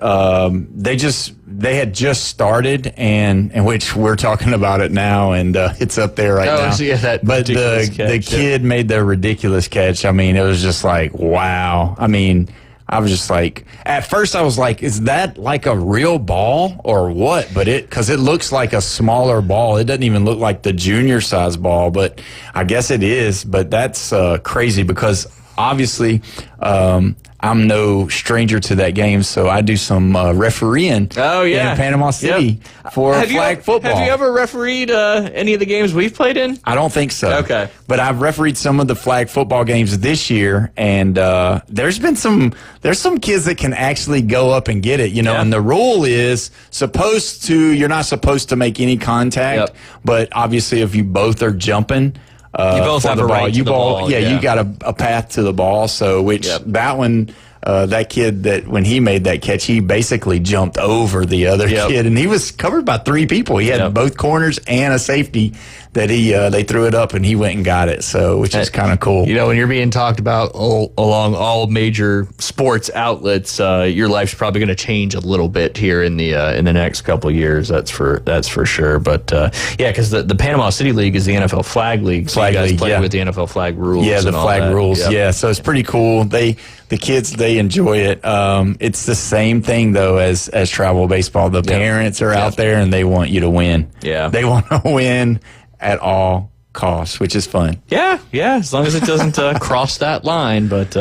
they had just started, and in which we're talking about it now, and it's up there right now. So yeah, but the kid made the ridiculous catch. I mean, it was just like, wow. I mean, I was just like, at first I was like, is that like a real ball or what? But because it looks like a smaller ball. It doesn't even look like the junior size ball, but I guess it is. But that's crazy because obviously I'm no stranger to that game, so I do some refereeing in Panama City for flag football. Have you ever refereed any of the games we've played in? I don't think so. Okay. But I've refereed some of the flag football games this year, and there's some kids that can actually go up and get it, and the rule is you're not supposed to make any contact, but obviously if you both are jumping, you both have a right to the ball. Yeah, you got a path to the ball. So, that one, that kid that when he made that catch, he basically jumped over the other kid, and he was covered by 3 people. He had both corners and a safety that they threw it up, and he went and got it. So, which is kind of cool. When you're being talked about along all major sports outlets, your life's probably going to change a little bit here in the next couple of years. That's for sure. But because the Panama City League is the NFL Flag League. So you guys play with the NFL flag rules. Yeah, the flag rules. Yep. Yeah, so it's pretty cool. The kids, they enjoy it. It's the same thing though as travel baseball. The parents are out there and they want you to win. Yeah, they want to win at all costs, which is fun. Yeah, as long as it doesn't cross that line. But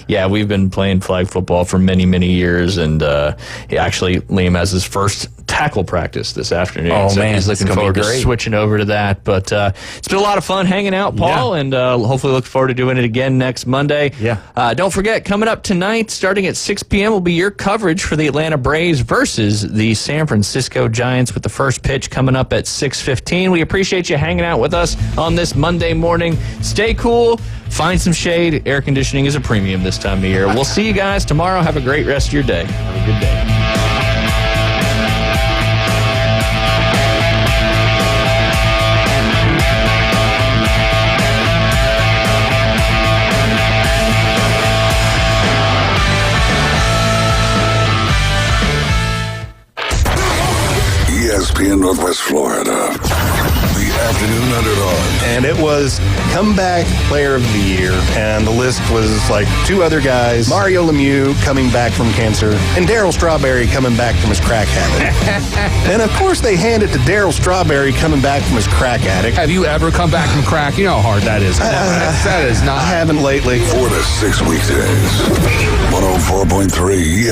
we've been playing flag football for many, many years, and actually Liam has his first tackle practice this afternoon. Oh, so man, he's looking forward to switching over to that. But it's been a lot of fun hanging out, Paul, and hopefully look forward to doing it again next Monday. Yeah. Don't forget, coming up tonight, starting at 6 p.m., will be your coverage for the Atlanta Braves versus the San Francisco Giants, with the first pitch coming up at 6:15. We appreciate you hanging out with us on this Monday morning. Stay cool. Find some shade. Air conditioning is a premium this time of year. We'll see you guys tomorrow. Have a great rest of your day. Have a good day. ESPN Northwest Florida, the afternoon underdog. And it was comeback player of the year, and the list was like 2 other guys: Mario Lemieux coming back from cancer, and Darryl Strawberry coming back from his crack habit. And of course they hand it to Darryl Strawberry coming back from his crack addict. Have you ever come back from crack? You know how hard that is. That is not. I haven't lately. 4 to 6 weekdays. 104.3